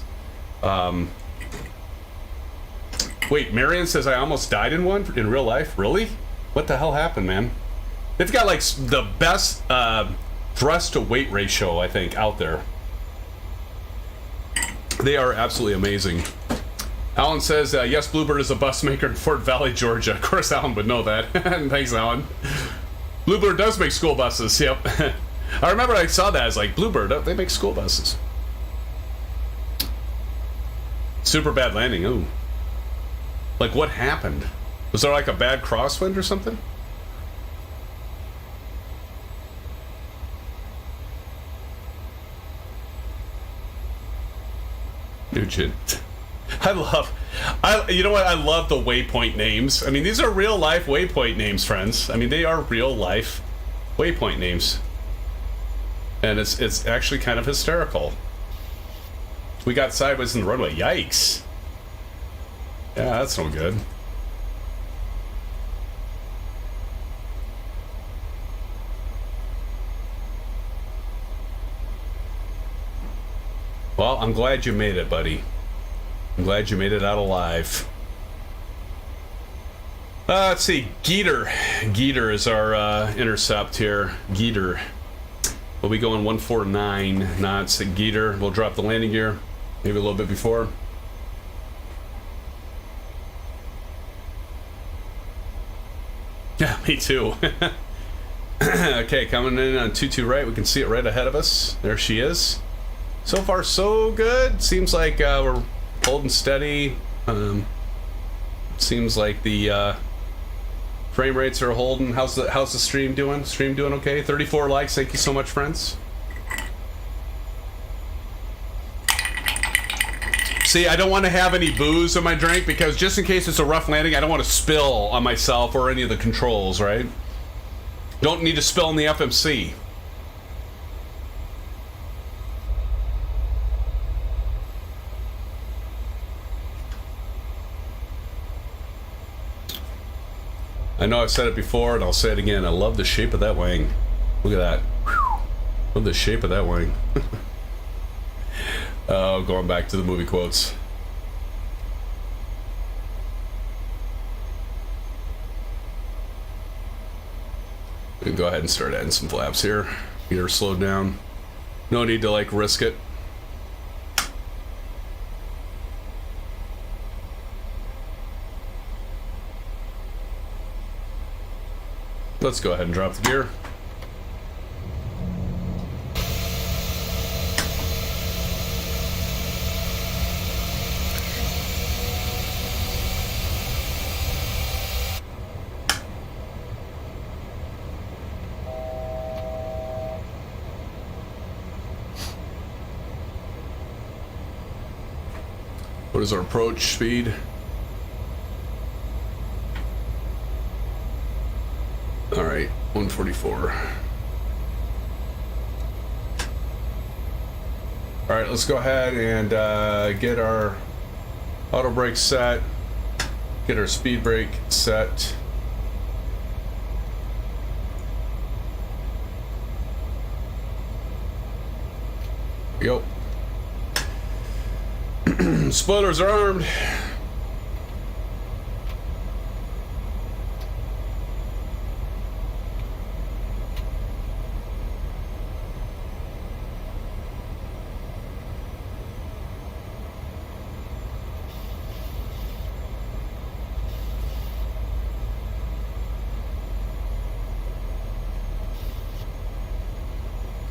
Wait, Marion says I almost died in one in real life? Really? What the hell happened, man? They've got like the best thrust to weight ratio, I think, out there. They are absolutely amazing. Alan says, yes, Bluebird is a bus maker in Fort Valley, Georgia. Of course, Alan would know that. Thanks, Alan. Bluebird does make school buses, yep. I remember I saw that, I was like, Bluebird, they make school buses. Super bad landing, ooh. Like, what happened? Was there like a bad crosswind or something? Nugent. You know what? I love the waypoint names. I mean, these are real life waypoint names, friends. I mean, they are real life waypoint names. And it's actually kind of hysterical. We got sideways in the runway. Yikes. Yeah, that's no good. Well, I'm glad you made it, buddy. I'm glad you made it out alive. Let's see. Geeter. Geeter is our intercept here. Geeter. We'll be going 149 knots at Geeter. We'll drop the landing gear maybe a little bit before. Yeah, Me too. Okay, coming in on 2-2 right. We can see it right ahead of us. There she is. So far, so good. Seems like we're holding steady. Seems like the frame rates are holding. How's the stream doing? Stream doing okay? 34 likes. Thank you so much, friends. See, I don't want to have any booze in my drink because just in case it's a rough landing, I don't want to spill on myself or any of the controls, right? Don't need to spill in the FMC. I know I've said it before and I'll say it again. I love the shape of that wing. Look at that. Love the shape of that wing. Oh, going back to the movie quotes. We can go ahead and start adding some flaps here. Get her slowed down. No need to like risk it. Let's go ahead and drop the gear. What is our approach speed? All right, 144. All right, let's go ahead and get our auto brake set, get our speed brake set. Yep. Spoilers are armed.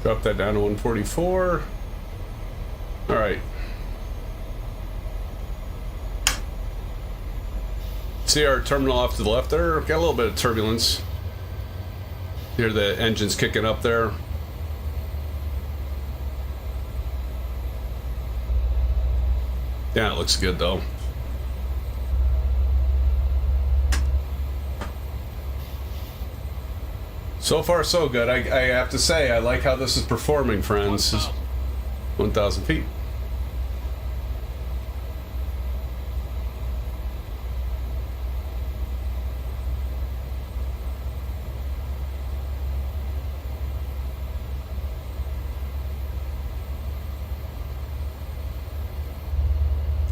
Drop that down to 144. All right. See our terminal off to the left there? Got a little bit of turbulence. Hear the engine's kicking up there. Yeah, it looks good though. So far so good. I have to say, I like how this is performing, friends. 1,000 feet.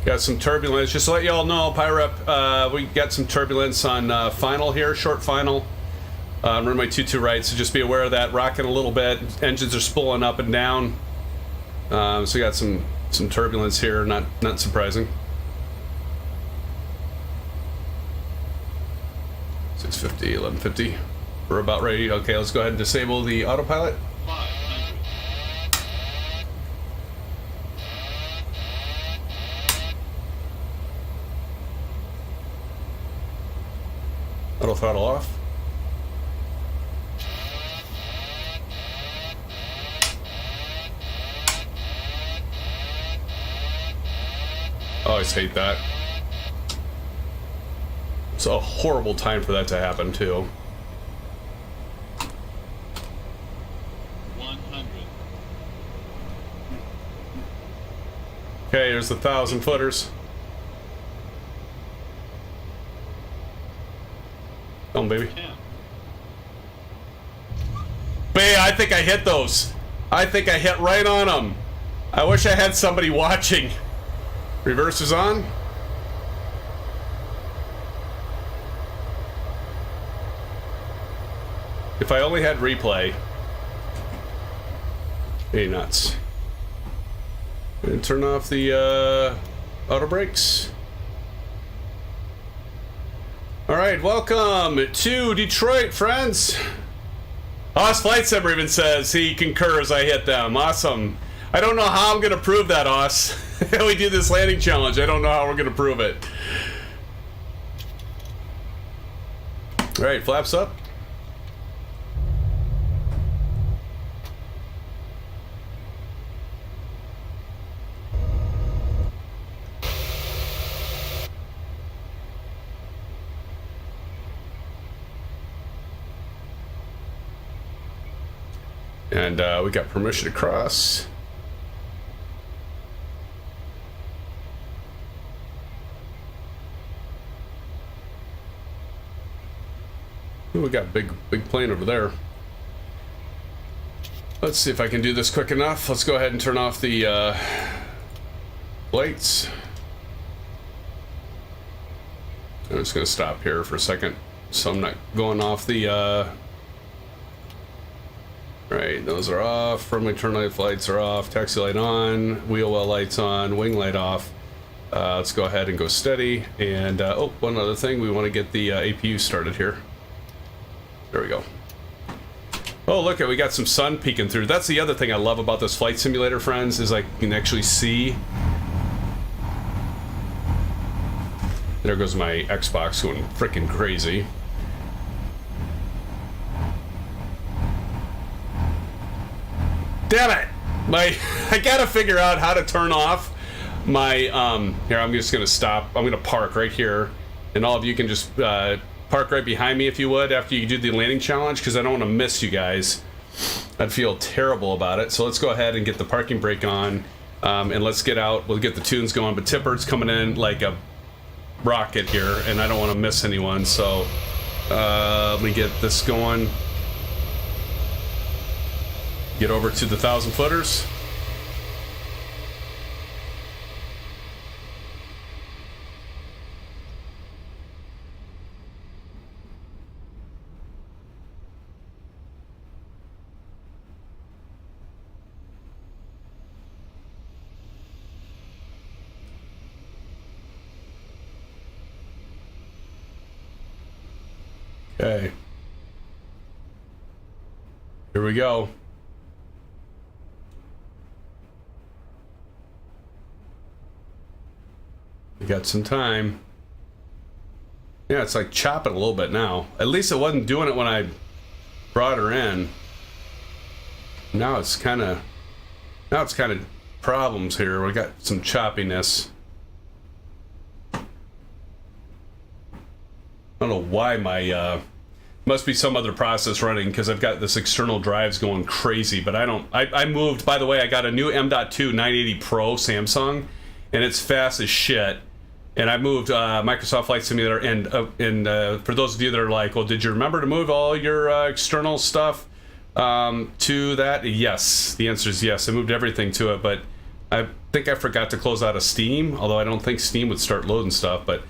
Got some turbulence. Just to let y'all know, Pyrep, we got some turbulence on final here, short final. Run my 2-2 right, so just be aware of that. Rocking a little bit. Engines are spooling up and down. So we got some turbulence here. Not surprising. 650, 1150. We're about ready. Okay, let's go ahead and disable the autopilot. Auto throttle off. I always hate that. It's a horrible time for that to happen too. 100. Okay, there's the 1,000 footers. Come on, baby. 10. Babe, I think I hit those. I think I hit right on them. I wish I had somebody watching. Reverse is on. If I only had replay. Hey, nuts. And turn off the auto brakes. All right, welcome to Detroit, friends. Os Flight Simmer even says he concurs I hit them. Awesome. I don't know how I'm going to prove that, Os. We do this landing challenge. I don't know how we're going to prove it. All right, flaps up. And we got permission to cross. Ooh, we got a big plane over there. Let's see if I can do this quick enough. Let's go ahead and turn off the lights. I'm just gonna stop here for a second so I'm not going off the right, those are off. Firmly turn lights are off. Taxi light on. Wheel well lights on. Wing light off. Let's go ahead and go steady. And oh, one other thing, we want to get the APU started here. There we go. Oh, look, we got some sun peeking through. That's the other thing I love about this flight simulator, friends, is I can actually see. There goes my Xbox going freaking crazy. Damn it! I gotta figure out how to turn off my here, I'm just gonna stop. I'm gonna park right here, and all of you can just park right behind me if you would after you do the landing challenge, because I don't want to miss you guys. I'd feel terrible about it. So let's go ahead and get the parking brake on, and let's get out. We'll get the tunes going. But Tipper's coming in like a rocket here, and I don't want to miss anyone. So let me get this going. Get over to the 1,000 footers. Okay. Here we go. We got some time. Yeah, it's like chopping a little bit now. At least it wasn't doing it when I brought her in. Now it's kind of problems here. We got some choppiness. I don't know why my must be some other process running, because I've got this external drives going crazy. But I moved. By the way, I got a new M.2 980 Pro Samsung, and it's fast as shit. And I moved Microsoft Flight Simulator, and for those of you that are like, well, did you remember to move all your external stuff to that? Yes, the answer is yes. I moved everything to it, but I think I forgot to close out of Steam, although I don't think Steam would start loading stuff. But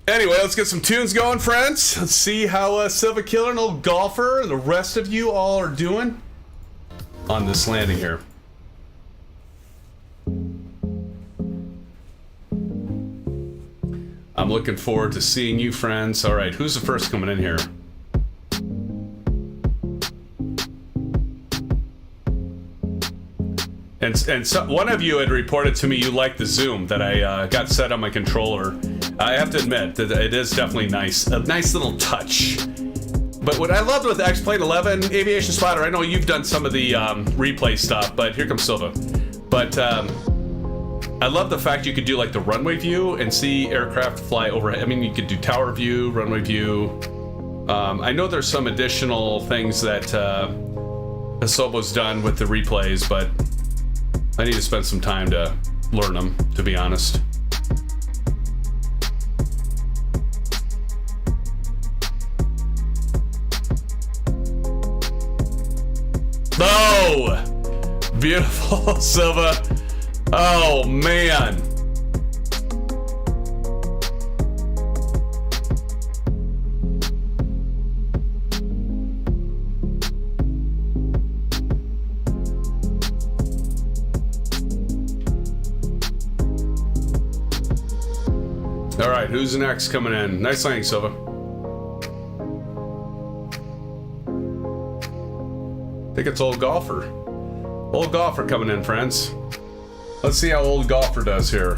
anyway, let's get some tunes going, friends. Let's see how Silva Killer and Old Golfer and the rest of you all are doing on this landing here. I'm looking forward to seeing you, friends. All right, who's the first coming in here? And so, one of you had reported to me you liked the zoom that I got set on my controller. I have to admit that it is definitely nice. A nice little touch. But what I loved with X-Plane 11, Aviation Spotter, I know you've done some of the replay stuff, but here comes Silva. But I love the fact you could do like the runway view and see aircraft fly overhead. I mean, you could do tower view, runway view. I know there's some additional things that Asobo's done with the replays, but I need to spend some time to learn them, to be honest. Oh! Beautiful, Silva. Oh, man. All right, who's next coming in? Nice landing, Silva. I think it's Old Golfer. Old Golfer coming in, friends. Let's see how Old Golfer does here.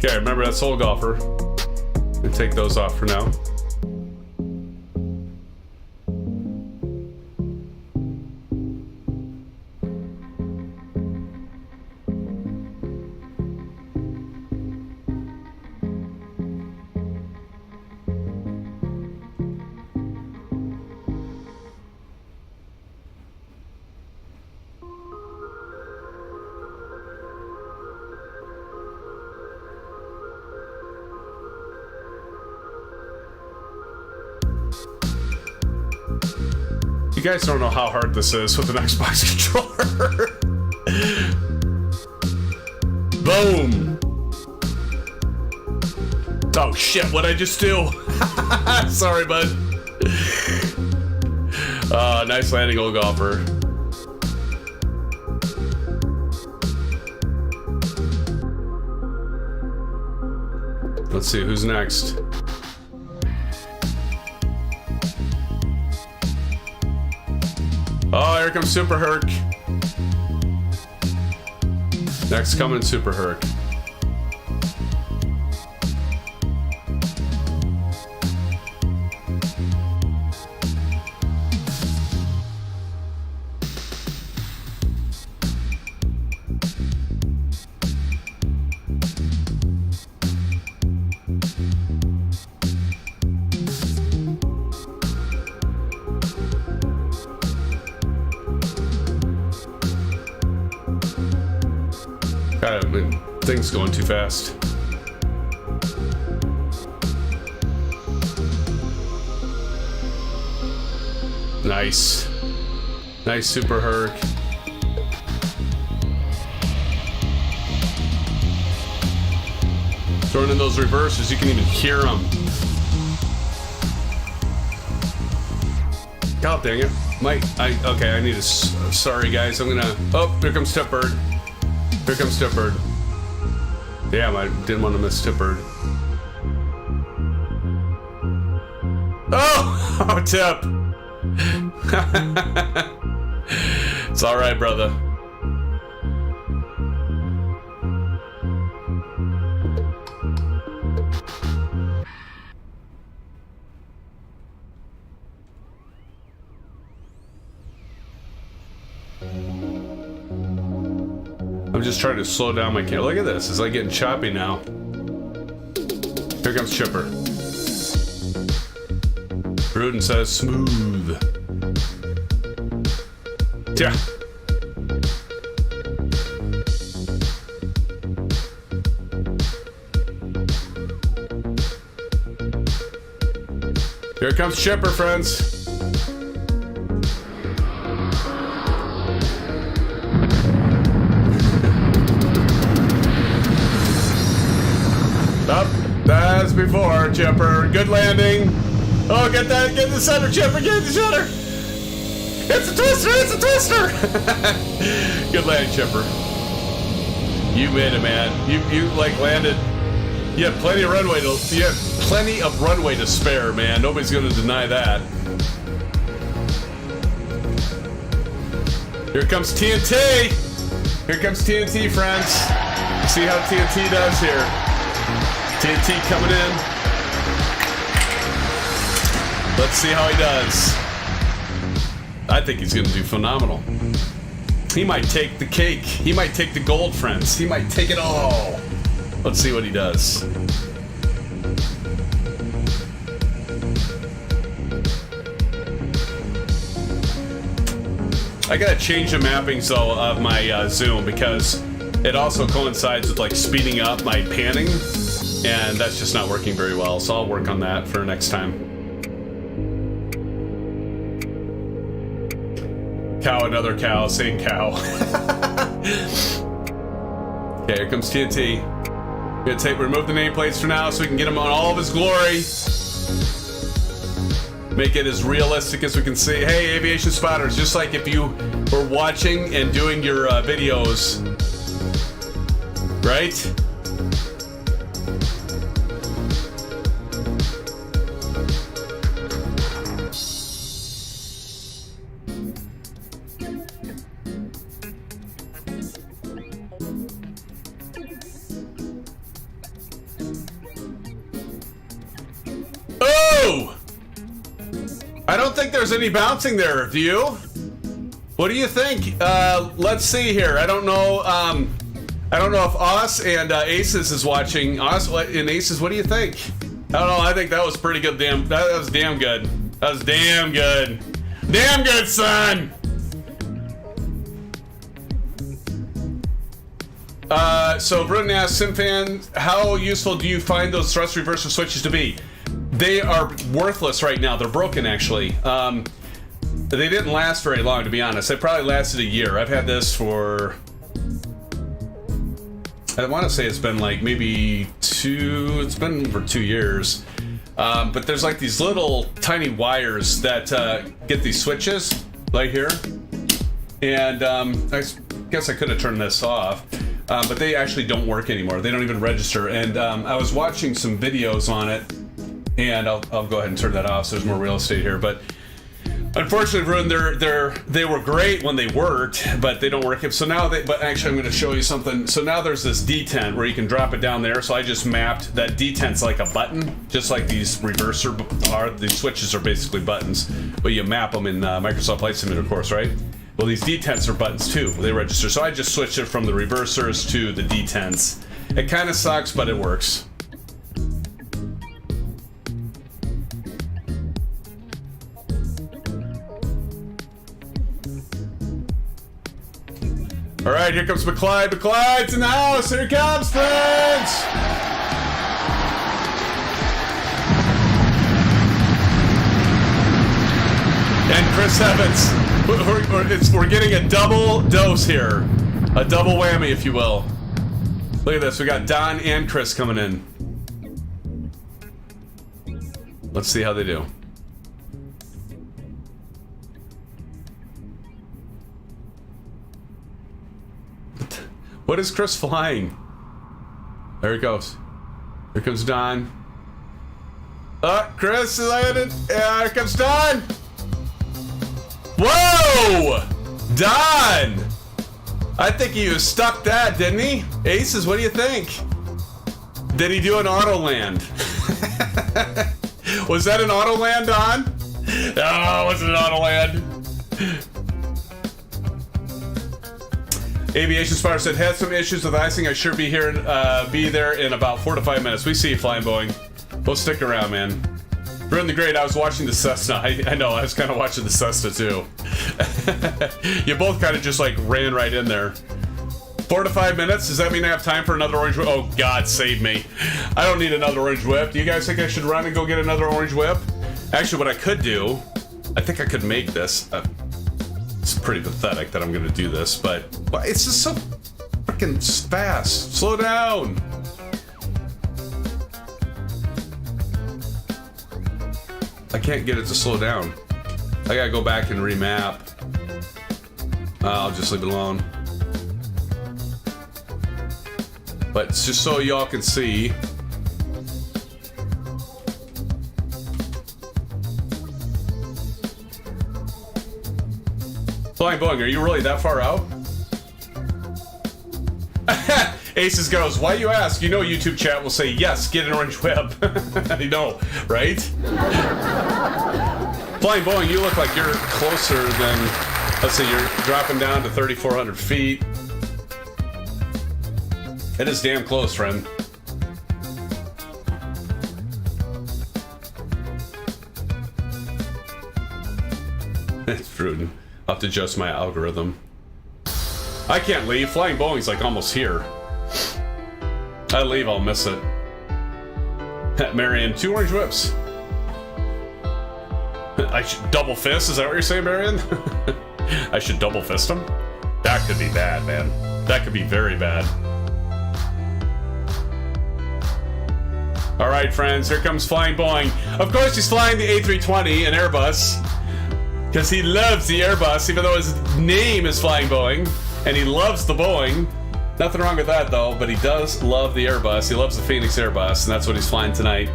Okay, remember that's Old Golfer. And take those off for now. You guys don't know how hard this is with an Xbox controller. Boom. Oh shit, what'd I just do? Sorry, bud. Nice landing, Old Golfer. Let's see, who's next? Oh, here comes Super Herc. Next coming, Super Herc. Things going too fast. Nice. Nice, Super Herc. Throwing in those reverses, you can even hear them. God dang it. Okay, I need a... Sorry, guys, I'm gonna... Oh, here comes Tipbird. Here comes Tipbird. Damn, I didn't want to miss Tipbird. Oh! Tip! It's alright, brother. I'm just trying to slow down my camera. Look at this. It's like getting choppy now. Here comes Chipper. Rudin says smooth. Yeah. Here comes Chipper, friends. As before, Chipper. Good landing. Oh, get that. Get the center, Chipper. Get the center. It's a twister. It's a twister. Good landing, Chipper. You made it, man. You like landed. You have plenty of runway to. You have plenty of runway to spare, man. Nobody's going to deny that. Here comes TNT. Here comes TNT, friends. See how TNT does here. TNT coming in. Let's see how he does. I think he's going to do phenomenal. He might take the cake. He might take the gold, friends. He might take it all. Let's see what he does. I gotta change the mappings though of my zoom because it also coincides with like speeding up my panning. And that's just not working very well, so I'll work on that for next time. Cow, another cow, same cow. Okay, here comes TNT. Gonna remove the nameplates for now so we can get him on all of his glory. Make it as realistic as we can see. Hey, aviation spotters, just like if you were watching and doing your videos, right? Oh! I don't think there's any bouncing there, do you? What do you think? Let's see here. I don't know. I don't know if Os and ASUS is watching. Os and ASUS, what do you think? I don't know. I think that was pretty good. That was damn good. That was damn good. Damn good, son. So Bruton asks, SimFan, how useful do you find those thrust reverser switches to be? They are worthless right now. They're broken, actually. They didn't last very long, to be honest. They probably lasted a year. I've had this for... I want to say it's been like maybe it's been over 2 years. But there's like these little tiny wires that get these switches right here. And I guess I could have turned this off. But they actually don't work anymore. They don't even register. And I was watching some videos on it. And I'll go ahead and turn that off so there's more real estate here. But unfortunately, Varun, they were great when they worked, but they don't work. So now but actually I'm going to show you something. So now there's this detent where you can drop it down there. So I just mapped that detent's like a button, just like these reverser are. These switches are basically buttons, but you map them in Microsoft Flight Simulator, of course, right? Well, these detents are buttons too. They register. So I just switched it from the reversers to the detents. It kind of sucks, but it works. All right, here comes McClyde. McClyde's in the house. Here he comes, friends. And Chris Evans. We're getting a double dose here. A double whammy, if you will. Look at this. We got Don and Chris coming in. Let's see how they do. What is Chris flying? There he goes. Here comes Don. Chris landed. Here comes Don. Whoa! Don! I think he was stuck that, didn't he? Aces, what do you think? Did he do an auto land? Was that an auto land, Don? No, it wasn't an auto land. Aviation Spotter said, had some issues with icing. I sure be there in about 4 to 5 minutes. We see you flying, Boeing. We'll stick around, man. Ruin the Great, I was watching the Cessna. I know, I was kind of watching the Cessna too. You both kind of just like ran right in there. 4 to 5 minutes? Does that mean I have time for another orange whip? Oh, God, save me. I don't need another orange whip. Do you guys think I should run and go get another orange whip? Actually, what I could do, I think I could make this. It's pretty pathetic that I'm going to do this, but it's just so freaking fast. Slow down. I can't get it to slow down. I gotta go back and remap. I'll just leave it alone. But it's just so y'all can see. Flying Boeing, are you really that far out? Aces goes, why you ask? You know YouTube chat will say, yes, get an orange whip. I know, right? Flying Boeing, you look like you're closer than, let's see, you're dropping down to 3,400 feet. It is damn close, friend. It's prudent. I'll have to adjust my algorithm. I can't leave. Flying Boeing's like almost here. I leave, I'll miss it. Marion, 2 orange whips. I should double fist? Is that what you're saying, Marion? I should double fist them? That could be bad, man. That could be very bad. All right, friends, here comes flying Boeing. Of course, he's flying the A320, an Airbus, because he loves the Airbus, even though his name is Flying Boeing, and he loves the Boeing. Nothing wrong with that, though, but he does love the Airbus. He loves the Phoenix Airbus, and that's what he's flying tonight.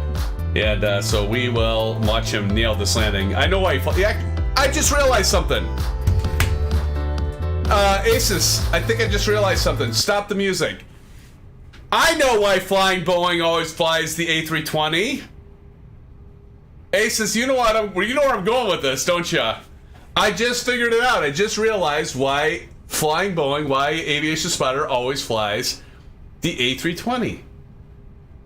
And so we will watch him nail this landing. I know why he I just realized something. ASUS, I think I just realized something. Stop the music. I know why Flying Boeing always flies the A320. ASUS, you know where I'm going with this, don't you? I just figured it out. I just realized why Flying Boeing, why Aviation Spotter always flies the A320.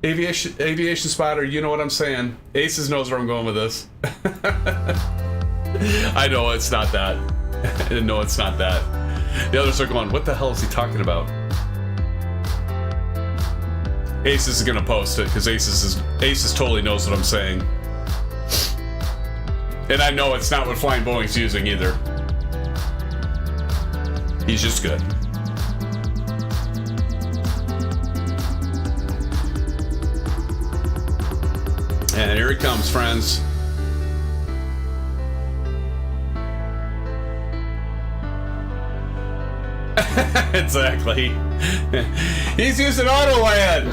Aviation Spotter, you know what I'm saying. ASUS knows where I'm going with this. I know it's not that. No, it's not that. The others are going, what the hell is he talking about? ASUS is gonna post it because ASUS totally knows what I'm saying. And I know it's not what Flying Boeing's using either. He's just good. And here it comes, friends. Exactly. He's using AutoLand.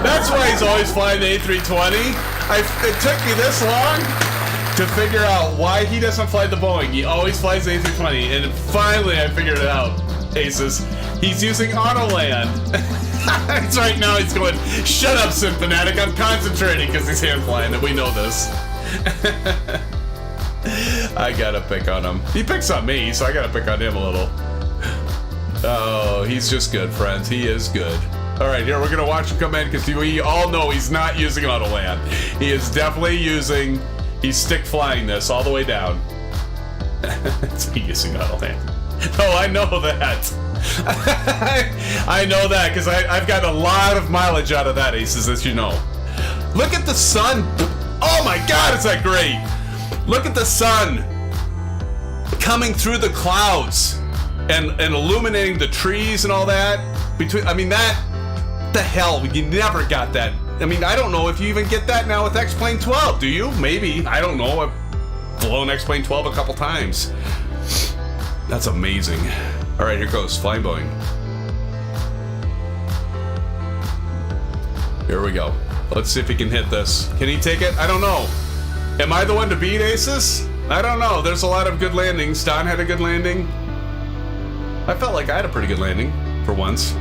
That's why he's always flying the A320. It took me this long to figure out why he doesn't fly the Boeing. He always flies the A320, and finally I figured it out. ASUS, he's using AutoLand. It's right now he's going, shut up, SimFanatic, I'm concentrating, because he's hand flying it. We know this. I gotta pick on him. He picks on me, so I gotta pick on him a little. Oh, he's just good, friends. He is good. All right, here, we're gonna watch him come in, because we all know he's not using AutoLand. He is definitely using... He's stick flying this all the way down. It's using AutoLand. Oh, I know that. I know that because I've got a lot of mileage out of that, ASUS, as you know. Look at the sun. Oh my God, is that great? Look at the sun coming through the clouds and illuminating the trees and all that. I mean, that, the hell, you never got that. I mean, I don't know if you even get that now with X-Plane 12. Do you? Maybe. I don't know. I've flown X-Plane 12 a couple times. That's amazing. All right, here goes. Flying Boeing. Here we go. Let's see if he can hit this. Can he take it? I don't know. Am I the one to beat ASUS? I don't know. There's a lot of good landings. Don had a good landing. I felt like I had a pretty good landing for once.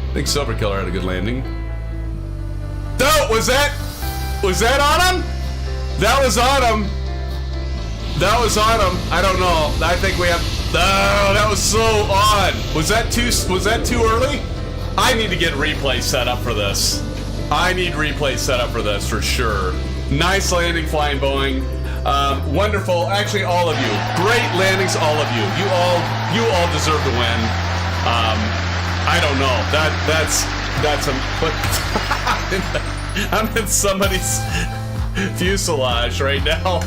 I think Silver Killer had a good landing. No, was that on him? That was on him. That was on him. I don't know. I think we have. Oh, that was so on. Was that too early? I need to get replay set up for this. I need replay set up for this for sure. Nice landing, Flying Boeing. Wonderful. Actually, all of you. Great landings, all of you. You all deserve to win. I don't know. That's I'm in somebody's fuselage right now.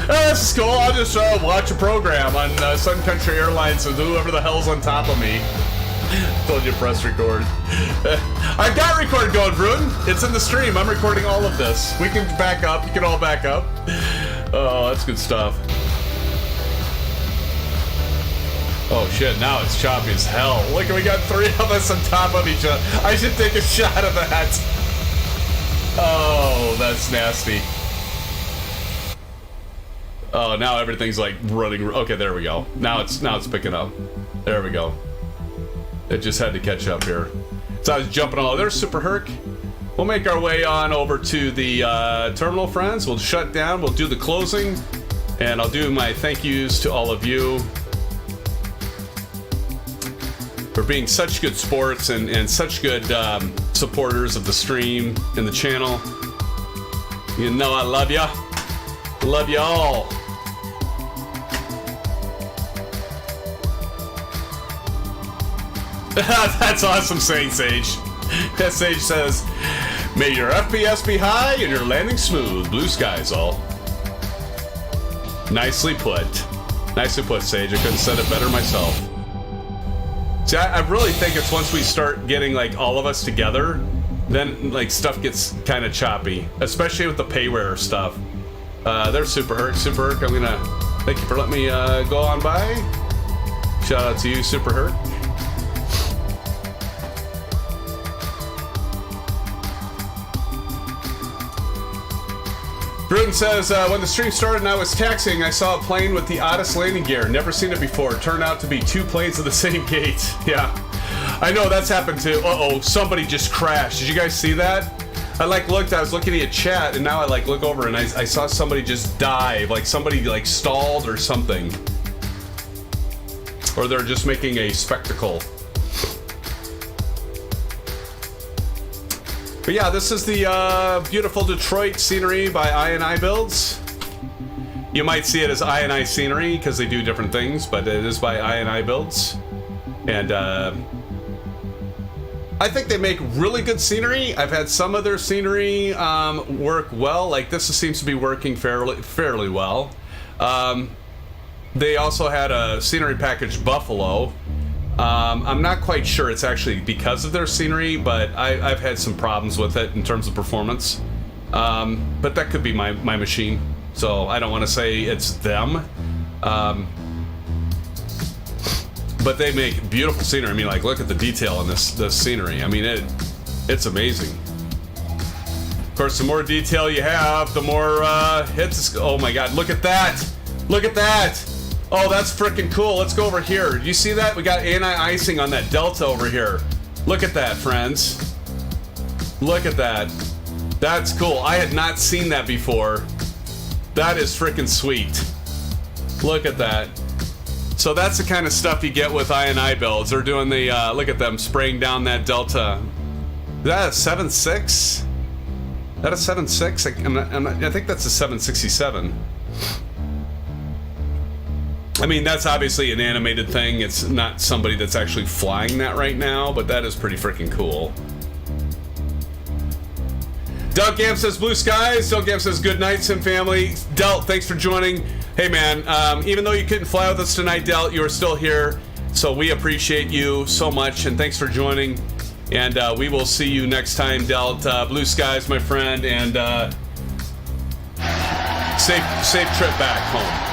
Oh, this is cool. I'll just watch a program on Sun Country Airlines with whoever the hell's on top of me. Told you press record. I've got record going, Bruden. It's in the stream. I'm recording all of this. We can back up. You can all back up. Oh, that's good stuff. Oh shit, now it's choppy as hell. Look, we got 3 of us on top of each other. I should take a shot of that. Oh, that's nasty. Oh, now everything's like running. Okay, there we go. Now it's picking up. There we go. It just had to catch up here. So I was jumping all. There's Super Herc. We'll make our way on over to the terminal, friends. We'll shut down. We'll do the closing. And I'll do my thank yous to all of you for being such good sports and such good supporters of the stream and the channel. You know I love ya. Love you all. That's awesome saying, Sage. That Sage says, may your FPS be high and your landing smooth. Blue skies all. Nicely put. Nicely put, Sage. I couldn't have said it better myself. See, I really think it's once we start getting like all of us together then like stuff gets kind of choppy, especially with the payware stuff. There's Super Herc. Super Herc, I'm gonna thank you for letting me go on by. Shout out to you, Super Herc. Bruton says, when the stream started and I was taxiing, I saw a plane with the oddest landing gear. Never seen it before. It turned out to be 2 planes of the same gate. Yeah. I know that's happened too. Uh-oh, somebody just crashed. Did you guys see that? I was looking at chat, and now I look over and I saw somebody just dive. Like somebody stalled or something. Or they're just making a spectacle. But yeah, this is the beautiful Detroit scenery by iniBuilds. You might see it as INI scenery because they do different things, but it is by iniBuilds. And I think they make really good scenery. I've had some of their scenery work well. Like this seems to be working fairly well. They also had a scenery package Buffalo. I'm not quite sure it's actually because of their scenery, but I've had some problems with it in terms of performance. But that could be my machine, so I don't want to say it's them. But they make beautiful scenery. I mean, like, look at the detail in this scenery. I mean, it's amazing. Of course, the more detail you have, the more hits. Oh my God, look at that! Look at that! Oh, that's freaking cool. Let's go over here. You see that? We got anti-icing on that delta over here. Look at that, friends. Look at that. That's cool. I had not seen that before. That is freaking sweet. Look at that. So that's the kind of stuff you get with iniBuilds. They're doing the, look at them spraying down that delta. Is that a 7.6? Is that a 7.6? I think that's a 767. I mean, that's obviously an animated thing. It's not somebody that's actually flying that right now, but that is pretty freaking cool. Delt Gam says blue skies. Delt Gam says good night, Sim family. Delt, thanks for joining. Hey man, even though you couldn't fly with us tonight, Delt, you are still here. So we appreciate you so much, and thanks for joining. And we will see you next time, Delt. Blue skies, my friend, and safe trip back home.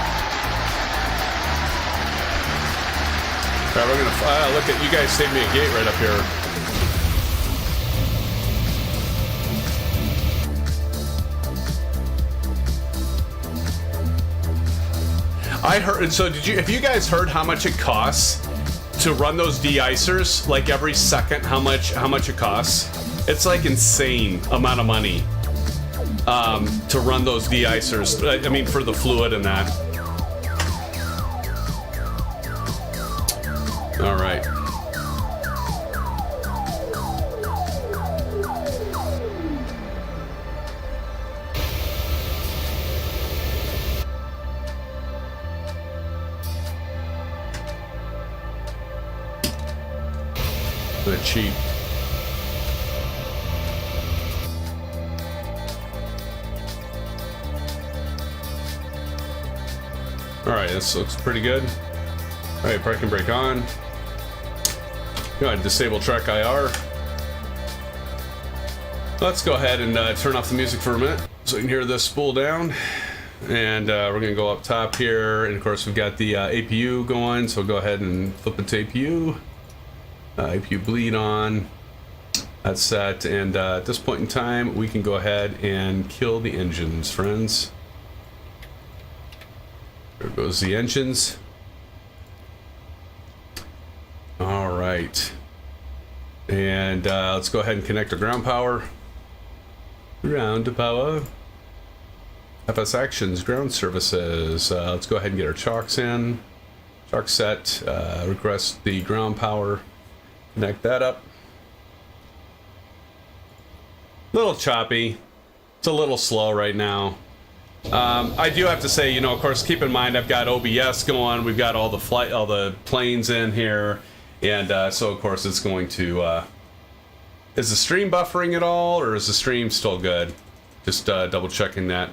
All right, we're gonna look at you guys. Saved me a gate right up here. I heard. So did you? Have you guys heard how much it costs to run those de-icers? Like every second, how much it costs? It's like insane amount of money to run those de-icers. I mean, for the fluid and that. All right. They're cheap. All right, this looks pretty good. All right, parking brake on. Go ahead and disable track IR. Let's go ahead and turn off the music for a minute so you can hear this spool down. And we're gonna go up top here, and of course we've got the APU going, so go ahead and flip it to APU. APU bleed on. That's set, and at this point in time, we can go ahead and kill the engines, friends. There goes the engines. All right. And let's go ahead and connect to ground power. Ground to power. FS actions, ground services. Let's go ahead and get our chocks in. Chalk set. Request the ground power. Connect that up. Little choppy. It's a little slow right now. I do have to say, you know, of course, keep in mind I've got OBS going. We've got all the planes in here, and so of course it's going to. Is the stream buffering at all, or is the stream still good? Just double checking that.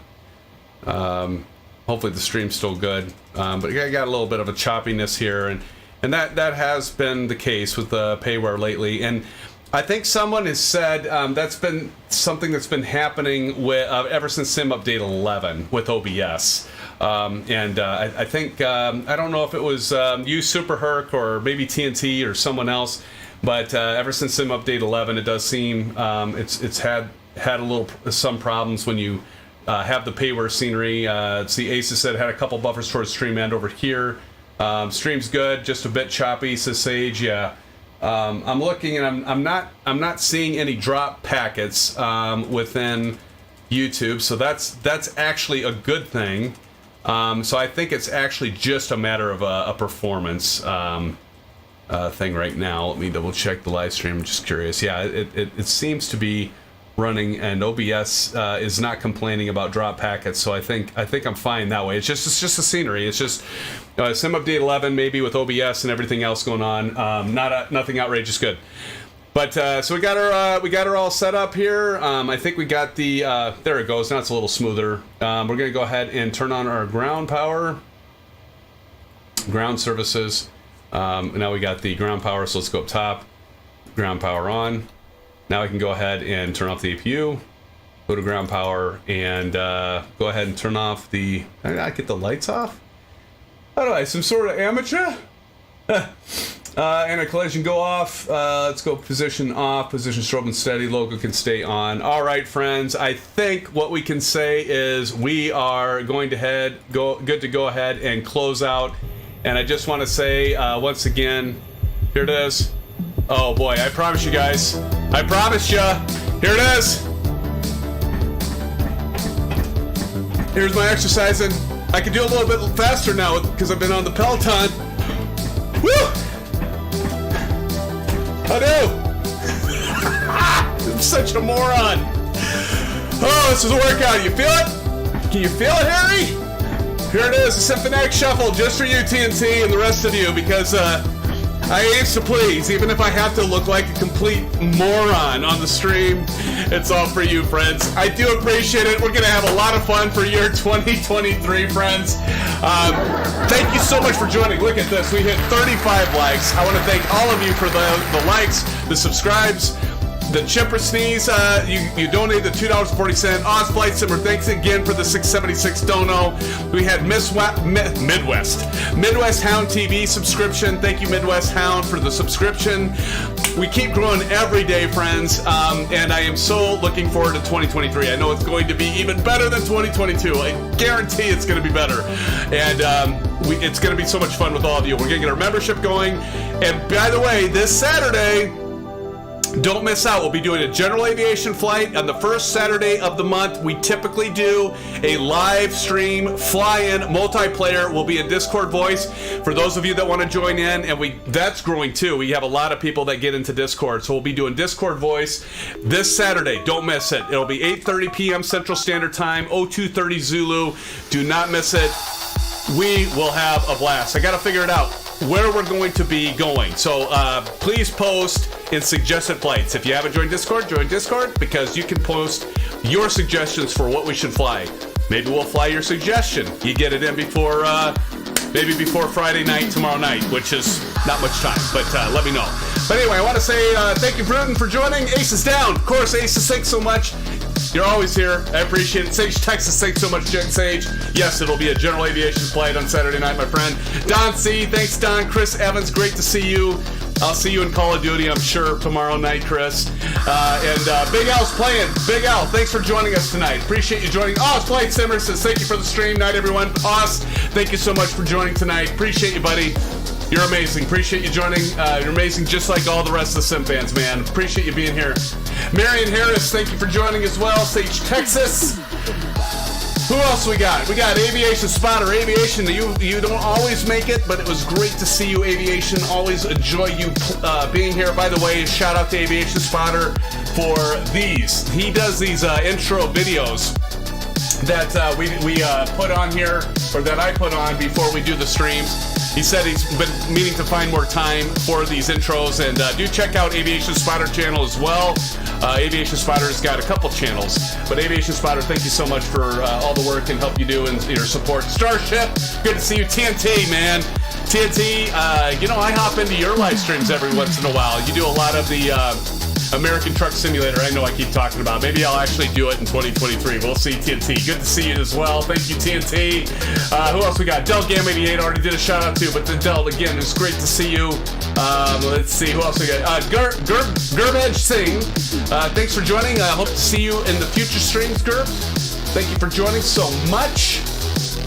Hopefully the stream's still good, but I got a little bit of a choppiness here, and that has been the case with the payware lately. And I think someone has said that's been something that's been happening with ever since Sim Update 11 with OBS. I think, I don't know if it was you, Super Herc, or maybe TNT or someone else, but ever since Sim Update 11, it does seem it's had some problems when you have the payware scenery. See, ASUS said had a couple buffers towards stream end over here. Stream's good, just a bit choppy, says Sage. Yeah. I'm looking and I'm not seeing any drop packets within YouTube, so that's actually a good thing. So I think it's actually just a matter of a performance thing right now. Let me double check the live stream. I'm just curious. Yeah, it seems to be running, and OBS is not complaining about drop packets, so I think I'm fine that way. It's just the scenery. It's just Sim Update 11 maybe with OBS and everything else going on. Nothing outrageous good. But so we got her all set up here. I think we got the there it goes. Now it's a little smoother. We're gonna go ahead and turn on our ground power, ground services. Now we got the ground power, so let's go up top. Ground power on. Now I can go ahead and turn off the APU, go to ground power, and go ahead and turn off the... Did I get the lights off? How do I? Some sort of amateur? And a collision go off. Let's go position off, position strobe and steady, logo can stay on. All right, friends, I think what we can say is we are going to good to go ahead and close out. And I just want to say, once again, here it is. Oh boy, I promise you guys. I promise you. Here it is. Here's my exercising. I can do a little bit faster now because I've been on the Peloton. Woo! I do. I'm such a moron. Oh, this is a workout. You feel it? Can you feel it, Harry? Here it is, a SimFanatic shuffle just for you, TNT, and the rest of you, because I aim to please, even if I have to look like a complete moron on the stream. It's all for you, friends. I do appreciate it. We're going to have a lot of fun for year 2023, friends. Thank you so much for joining. Look at this. We hit 35 likes. I want to thank all of you for the likes, the subscribes, the chipper sneeze. You donated the $2.40. Oz Flight Simmer, thanks again for the $6.76 dono. We had Midwest Hound TV subscription. Thank you, Midwest Hound, for the subscription. We keep growing every day, friends, and I am so looking forward to 2023. I know it's going to be even better than 2022. I guarantee it's going to be better, and it's going to be so much fun with all of you. We're going to get our membership going, and by the way, this Saturday, don't miss out. We'll be doing a general aviation flight on the first Saturday of the month. We typically do a live stream fly-in multiplayer. We'll be in Discord voice for those of you that want to join in, and that's growing too. We have a lot of people that get into Discord, so we'll be doing Discord voice this Saturday. Don't miss it. It'll be 8:30 p.m. Central Standard Time, 0230 Zulu. Do not miss it. We will have a blast. I got to figure it out where we're going to be going. So please post in suggested flights. If you haven't joined Discord, join Discord, because you can post your suggestions for what we should fly. Maybe we'll fly your suggestion. You get it in before, maybe before Friday night, tomorrow night, which is not much time, but let me know. But anyway, I want to say thank you, Bruton, for joining. Ace is down. Of course, Ace, thanks so much. You're always here. I appreciate it. Sage Texas, thanks so much, Sage. Yes, it'll be a general aviation flight on Saturday night, my friend. Don C, thanks, Don. Chris Evans, great to see you. I'll see you in Call of Duty, I'm sure, tomorrow night, Chris. And Big Al's playing. Big Al, thanks for joining us tonight. Appreciate you joining. Oz Flight Simmer says, thank you for the stream. Night, everyone. Oz, thank you so much for joining tonight. Appreciate you, buddy. You're amazing. Appreciate you joining. You're amazing, just like all the rest of the SimFans, man. Appreciate you being here. Marion Harris, thank you for joining as well. Sage Texas. Who else we got? We got Aviation Spotter. Aviation, you don't always make it, but it was great to see you, Aviation. Always enjoy you being here. By the way, shout out to Aviation Spotter for these. He does these intro videos that we put on here, or that I put on before we do the streams. He said he's been meaning to find more time for these intros, and do check out Aviation Spotter channel as well. Aviation Spotter's got a couple channels, but Aviation Spotter, thank you so much for all the work and help you do and your support. Starship, good to see you. TNT, man. TNT, I hop into your live streams every once in a while. You do a lot of the American Truck Simulator. I know I keep talking about. Maybe I'll actually do it in 2023. We'll see, TNT. Good to see you as well. Thank you, TNT. Who else we got? Del Gam 88 already did a shout out to, but the Del again, it's great to see you. Let's see who else we got. Gurbedge Singh. Thanks for joining. I hope to see you in the future streams, Gurb. Thank you for joining so much.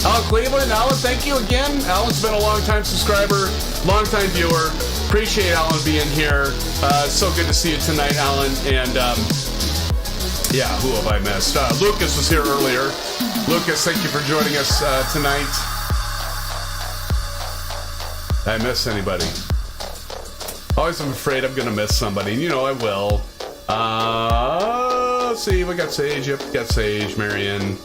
Alan Cleveland, Alan, thank you again. Alan's been a long-time subscriber, long-time viewer. Appreciate Alan being here. So good to see you tonight, Alan. And yeah, who have I missed? Lucas was here earlier. Lucas, thank you for joining us tonight. Did I miss anybody? Always I'm afraid I'm gonna miss somebody, and you know I will. Let's see, we got Sage, yep, got Sage, Marion.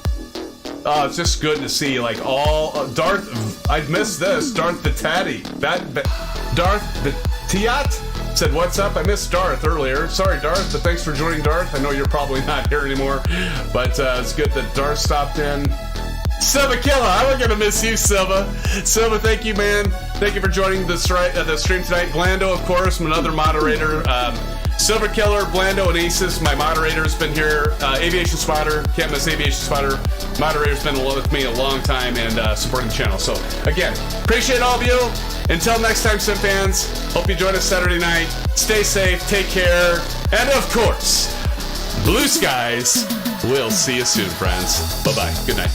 Oh, it's just good to see, like, all... Darth... I missed this. Darth Batati. Darth Batiat said, what's up? I missed Darth earlier. Sorry, Darth, but thanks for joining, Darth. I know you're probably not here anymore, but it's good that Darth stopped in. Silva Killa, I'm gonna miss you, Silva. Silva, thank you, man. Thank you for joining the stream tonight. Glando, of course, another moderator. Silver Killer, Blando, and Asus, my moderator, has been here. Aviation Spotter, can't miss Aviation Spotter. Moderator's been with me a long time and supporting the channel. So, again, appreciate all of you. Until next time, SimFans, hope you join us Saturday night. Stay safe, take care, and of course, blue skies. We'll see you soon, friends. Bye-bye. Good night.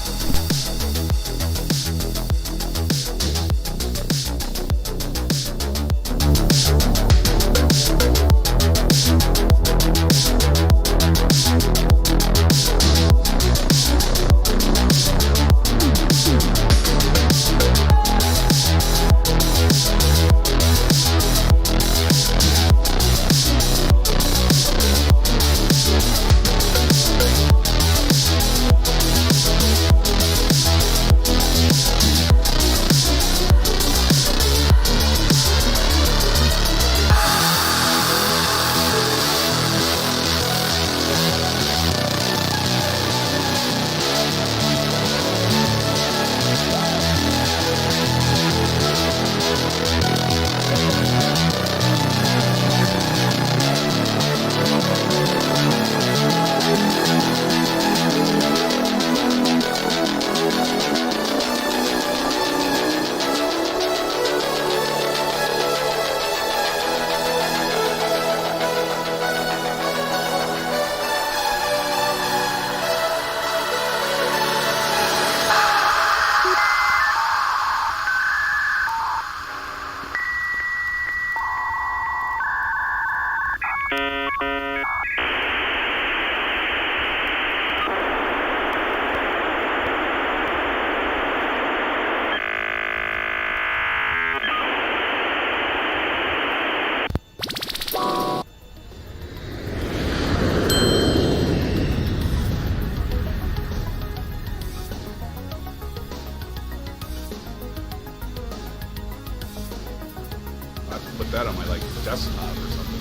That on my like desktop or something.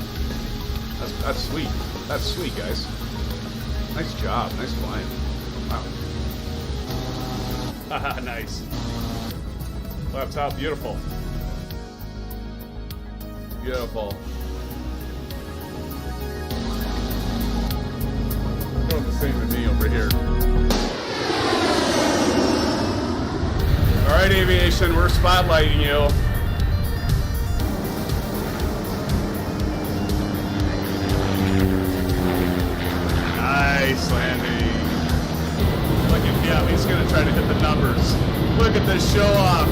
That's sweet. That's sweet, guys. Nice job. Nice flying. Wow. Haha, nice. Laptop, beautiful. Beautiful. Doing the same with me over here. All right, aviation, we're spotlighting you. Nice landing. Look at him. He's going to try to hit the numbers. Look at this show off.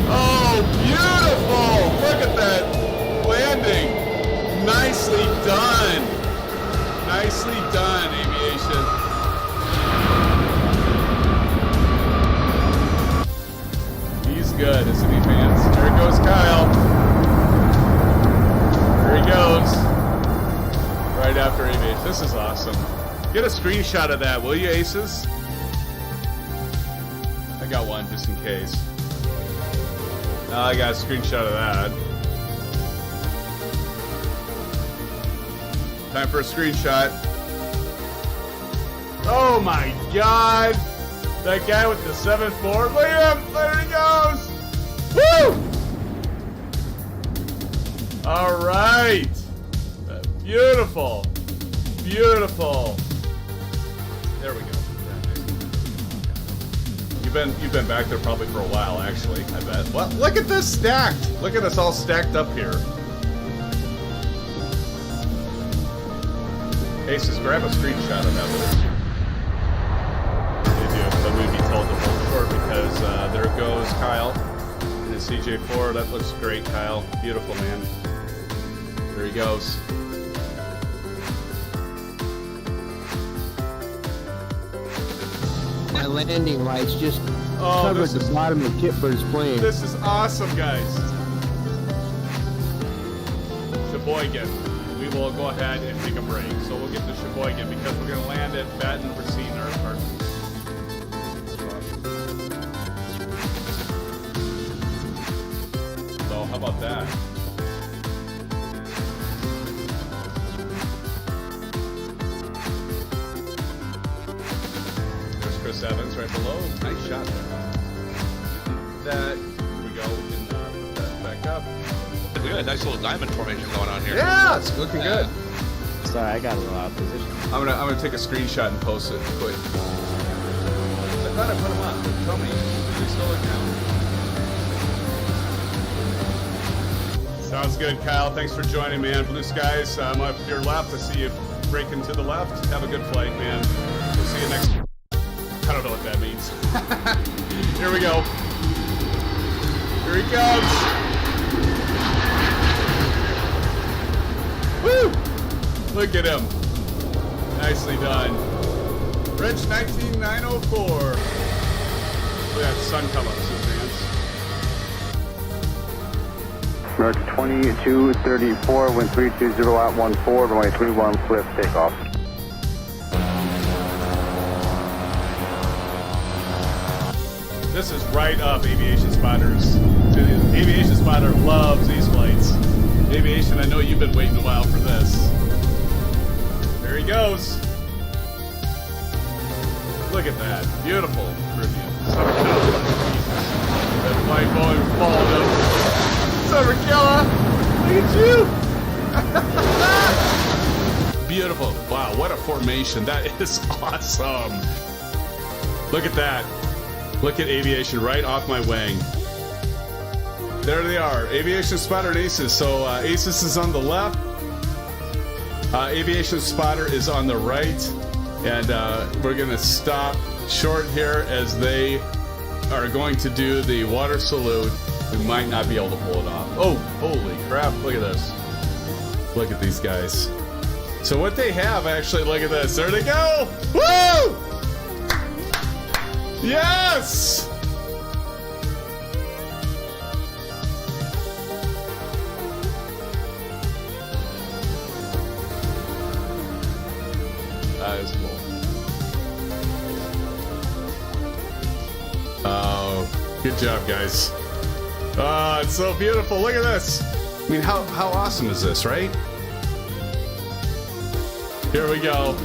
Oh, beautiful. Look at that landing. Nicely done. Nicely done, aviation. He's good, isn't he, fans? There goes Kyle. There he goes. Right after aviation. This is awesome. Get a screenshot of that, will you, Aces? I got one just in case. I got a screenshot of that. Time for a screenshot. Oh my god! That guy with the 7.4. Look at him! There he goes! Woo! All right. Beautiful. Beautiful. There we go. You've been back there probably for a while, actually, I bet. Well, look at this stacked. Look at us all stacked up here. Aces, grab a screenshot of that. They do, but we'd be told to hold short because there goes Kyle in his CJ4. That looks great, Kyle. Beautiful, man. There he goes. My landing lights just Oh, covered the bottom of Kitbird's plane. This is awesome, guys. Sheboygan. We will go ahead and take a break. So we'll get to Sheboygan because we're going to land at Baton Racine. So how about that? There's Chris Evans right below. Nice shot there. Here we go. We can put that back up. We got a nice little diamond formation going on here. Yeah, it's looking good. Sorry, I got a little out of position. I'm gonna take a screenshot and post it quick. I thought I put them on. Tell me, are they still down? Sounds good, Kyle. Thanks for joining, man. Blue skies. I'm up to your left. I see you breaking to the left. Have a good flight, man. We'll see you next. I don't know what that means. Here we go. Here he comes. Woo! Look at him. Nicely done. Rich 19904. Look at that sun come up, SimFans. American 2234, wind 320 at 14, runway 31, clear for takeoff. This is right up Aviation Spotters. Aviation Spotter loves these flights. Aviation, I know you've been waiting a while for this. There he goes. Look at that. Beautiful review. That white Boeing falling up. Summer Killer. Look at you. Beautiful. Wow, what a formation. That is awesome. Look at that. Look at Aviation right off my wing. There they are, Aviation Spotter and ASUS. So ASUS is on the left, Aviation Spotter is on the right, and we're gonna stop short here as they are going to do the water salute. We might not be able to pull it off. Oh, holy crap, look at this. Look at these guys. So what they have, actually, look at this. There they go! Woo! Yes! That is cool. Oh, good job, guys. Oh, it's so beautiful. Look at this. I mean, how awesome is this, right? Here we go.